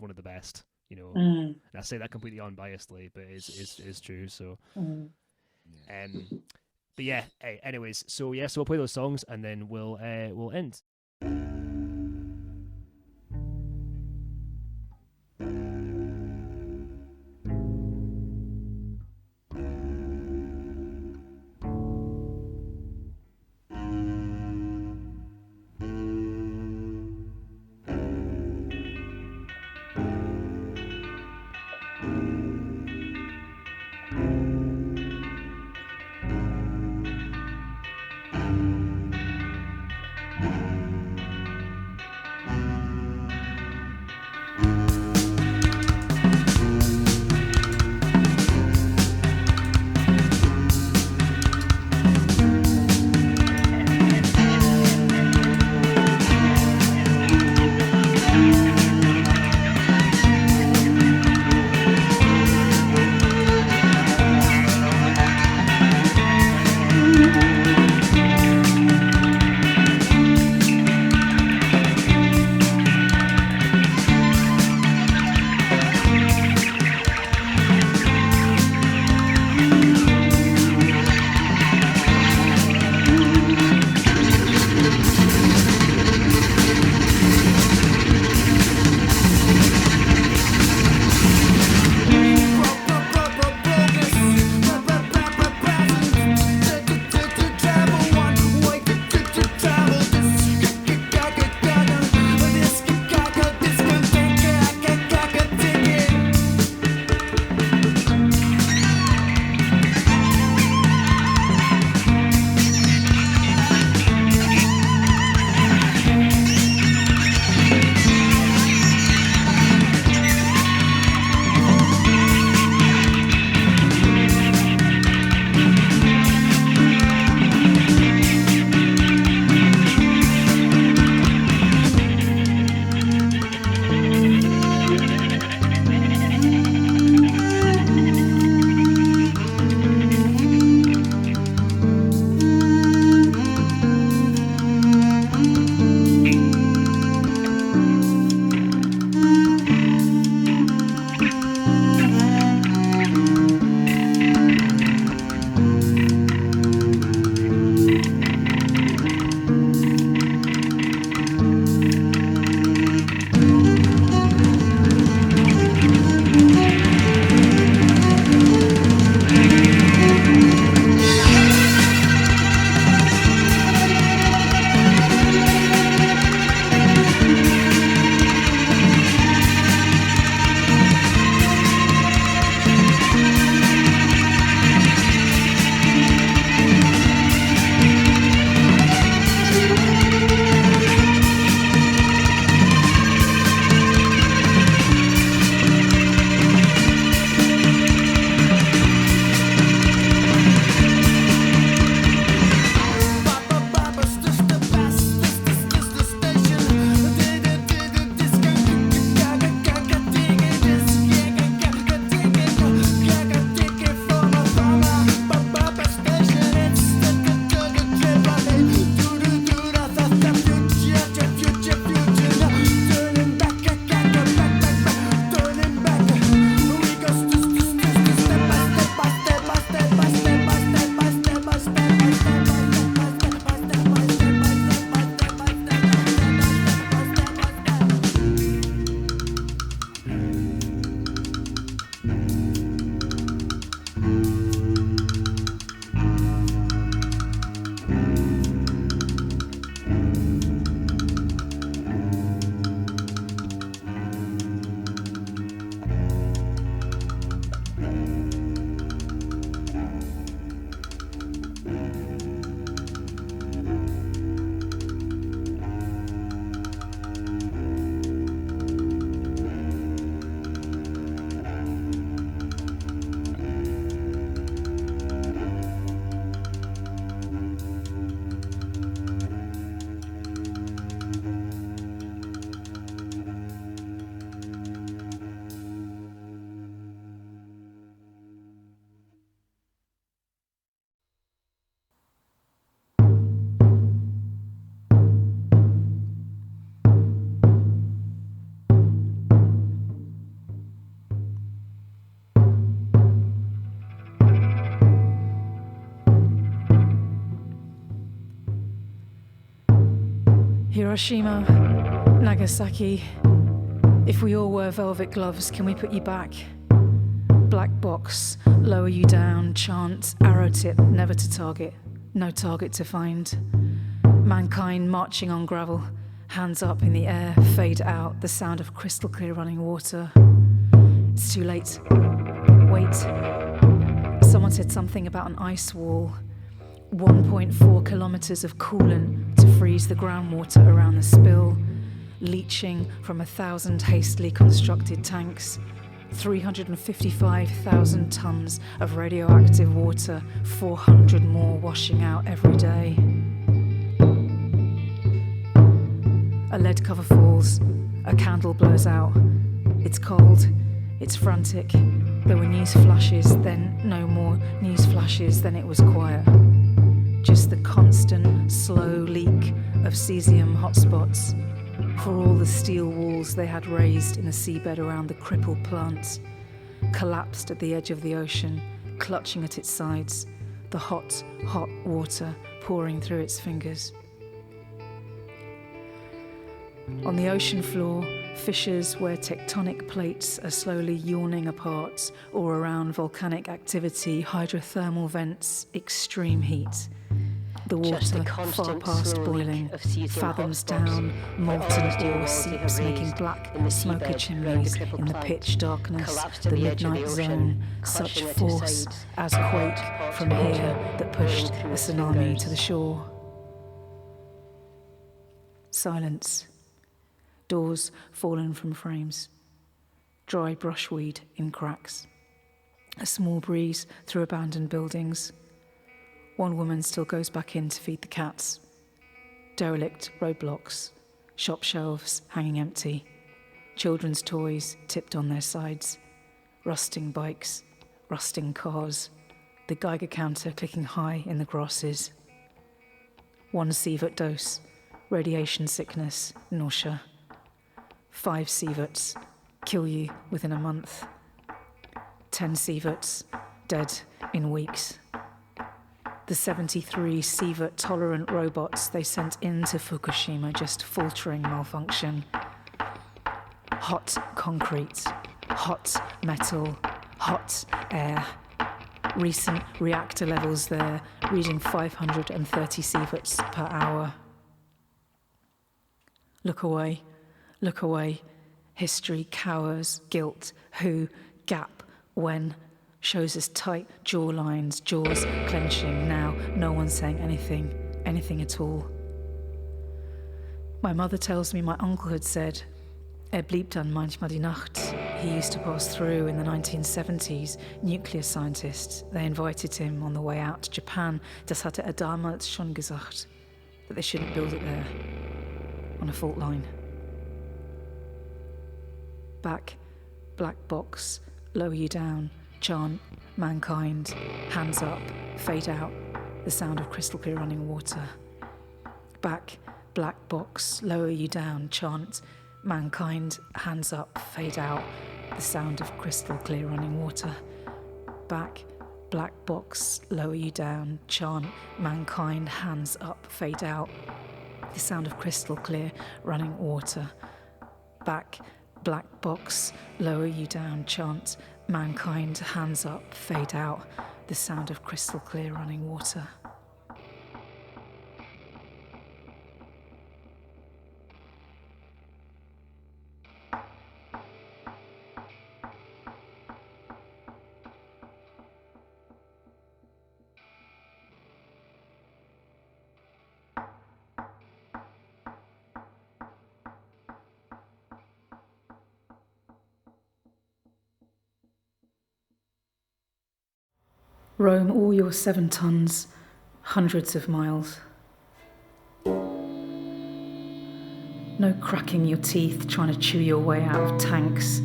one of the best, And I say that completely unbiasedly, but it's true. So, but yeah. Anyways, so we'll play those songs and then we'll end. Hiroshima, Nagasaki, if we all wear velvet gloves, can we put you back? Black box, lower you down, chant, arrow tip, never to target, no target to find. Mankind marching on gravel, hands up in the air, fade out, the sound of crystal clear running water. It's too late. Wait. Someone said something about an ice wall. 1.4 kilometres of coolant to freeze the groundwater around the spill, leaching from 1,000 hastily constructed tanks. 355,000 tonnes of radioactive water, 400 more washing out every day. A lead cover falls, a candle blows out. It's cold, it's frantic. There were news flashes, then no more news flashes, then it was quiet. Just the constant, slow leak of cesium hotspots for all the steel walls they had raised in the seabed around the crippled plants, collapsed at the edge of the ocean, clutching at its sides, the hot, hot water pouring through its fingers. On the ocean floor, fissures where tectonic plates are slowly yawning apart, or around volcanic activity, hydrothermal vents, extreme heat. The water far past boiling, fathoms down, molten ore seeps making black smoky chimneys in the pitch darkness, the midnight zone, such force as quake from here that pushed a tsunami to the shore. Silence. Doors fallen from frames. Dry brushweed in cracks. A small breeze through abandoned buildings. One woman still goes back in to feed the cats. Derelict roadblocks, shop shelves hanging empty, children's toys tipped on their sides, rusting bikes, rusting cars, the Geiger counter clicking high in the grasses. 1 sievert dose, radiation sickness, nausea. 5 sieverts, kill you within a month. 10 sieverts, dead in weeks. The 73 sievert-tolerant robots they sent into Fukushima just faltering malfunction. Hot concrete, hot metal, hot air. Recent reactor levels there, reading 530 sieverts per hour. Look away, look away. History cowers, guilt, who, gap, when, shows us tight jaw lines, jaws clenching. Now no one's saying anything at all. My mother tells me my uncle had said, blieb dann manchmal die Nacht. He used to pass through in the 1970s, nuclear scientist. They invited him on the way out to Japan. Das hatte damals schon gesagt, that they shouldn't build it there, on a fault line. Back, black box, lower you down, chant, mankind, hands up, fade out, the sound of crystal clear running water. Back, black box, lower you down, chant, mankind, hands up, fade out, the sound of crystal clear running water. Back, black box, lower you down, chant, mankind, hands up, fade out, the sound of crystal clear running water. Back, black box, lower you down, chant, mankind, hands up, fade out, the sound of crystal clear running water. Roam all your 7 tons, hundreds of miles. No cracking your teeth trying to chew your way out of tanks.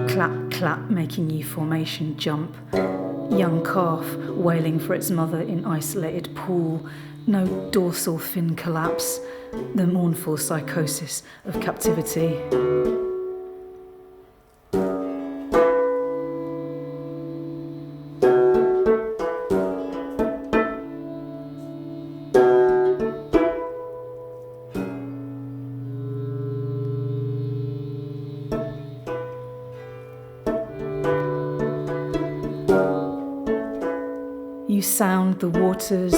Clap, clap, making you formation jump. Young calf wailing for its mother in isolated pool. No dorsal fin collapse. The mournful psychosis of captivity. You sound the waters,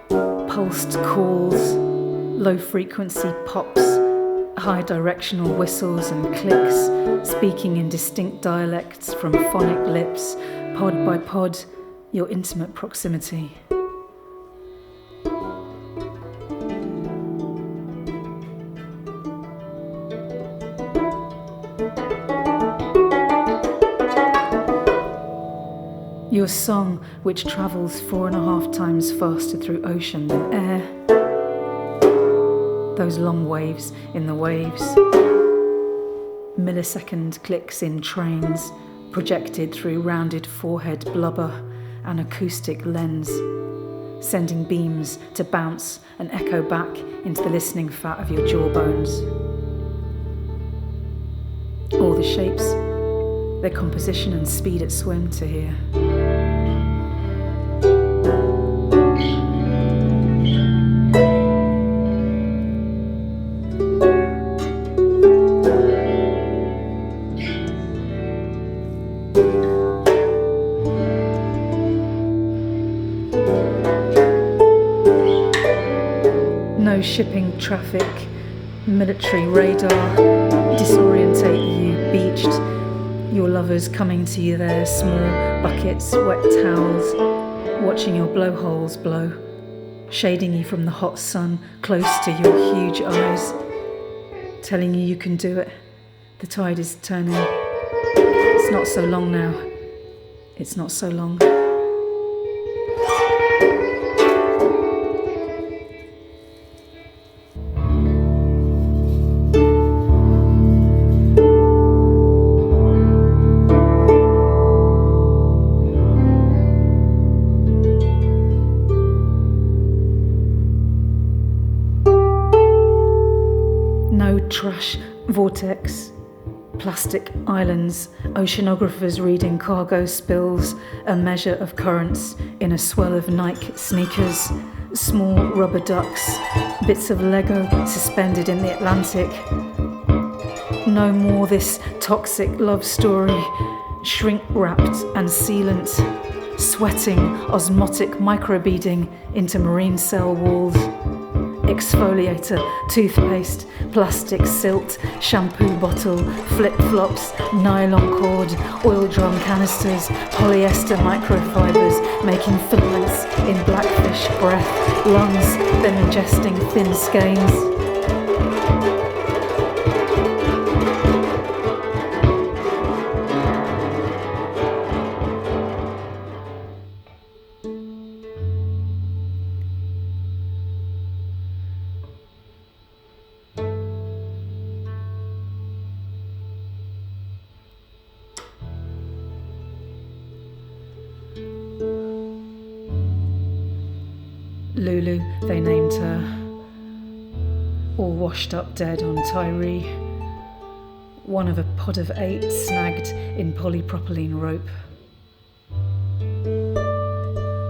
pulsed calls, low frequency pops, high directional whistles and clicks, speaking in distinct dialects from phonic lips, pod by pod, your intimate proximity. Your song, which travels 4.5 times faster through ocean than air. Those long waves in the waves. Millisecond clicks in trains, projected through rounded forehead blubber and acoustic lens, sending beams to bounce and echo back into the listening fat of your jawbones. All the shapes, their composition and speed at swim to hear. No shipping traffic, military radar, disorientate you beached. Your lovers coming to you there, small buckets, wet towels, watching your blowholes blow, shading you from the hot sun close to your huge eyes, telling you can do it. The tide is turning. It's not so long now. It's not so long. Trash vortex, plastic islands, oceanographers reading cargo spills, a measure of currents in a swell of Nike sneakers, small rubber ducks, bits of Lego suspended in the Atlantic. No more this toxic love story, shrink-wrapped and sealant, sweating osmotic microbeading into marine cell walls. Exfoliator, toothpaste, plastic silt, shampoo bottle, flip-flops, nylon cord, oil drum canisters, polyester microfibers, making filaments in blackfish breath, lungs, then ingesting thin skeins. Lulu, they named her, all washed up dead on Tyree, one of a pod of 8 snagged in polypropylene rope.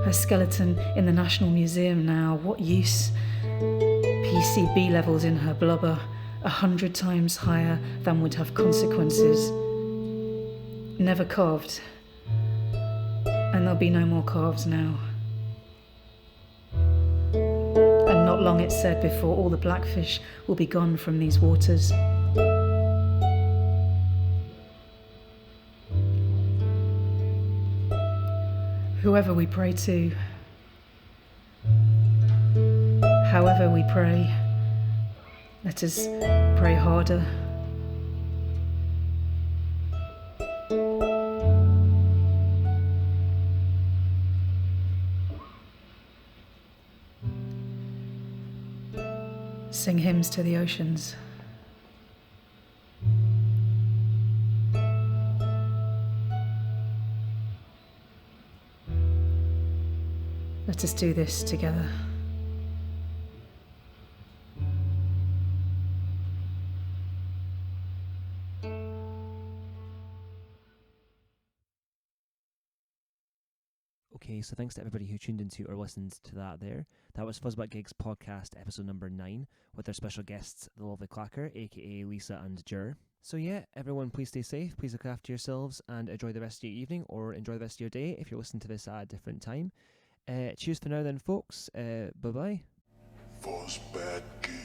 Her skeleton in the National Museum now, what use? PCB levels in her blubber, 100 times higher than would have consequences. Never carved, and there'll be no more calves now. Not long, it said, before all the blackfish will be gone from these waters. Whoever we pray to, however we pray, let us pray harder. Sing hymns to the oceans. Let us do this together. Okay, so thanks to everybody who tuned into or listened to that there. That was Fuzz Bat Gigs Podcast, episode number 9, with our special guests, the lovely Claquer, aka Lisa and Jer. So yeah, everyone please stay safe, please look after yourselves, and enjoy the rest of your evening, or enjoy the rest of your day if you're listening to this at a different time. Cheers for now then, folks. Bye-bye. Fuzz Bat Gigs.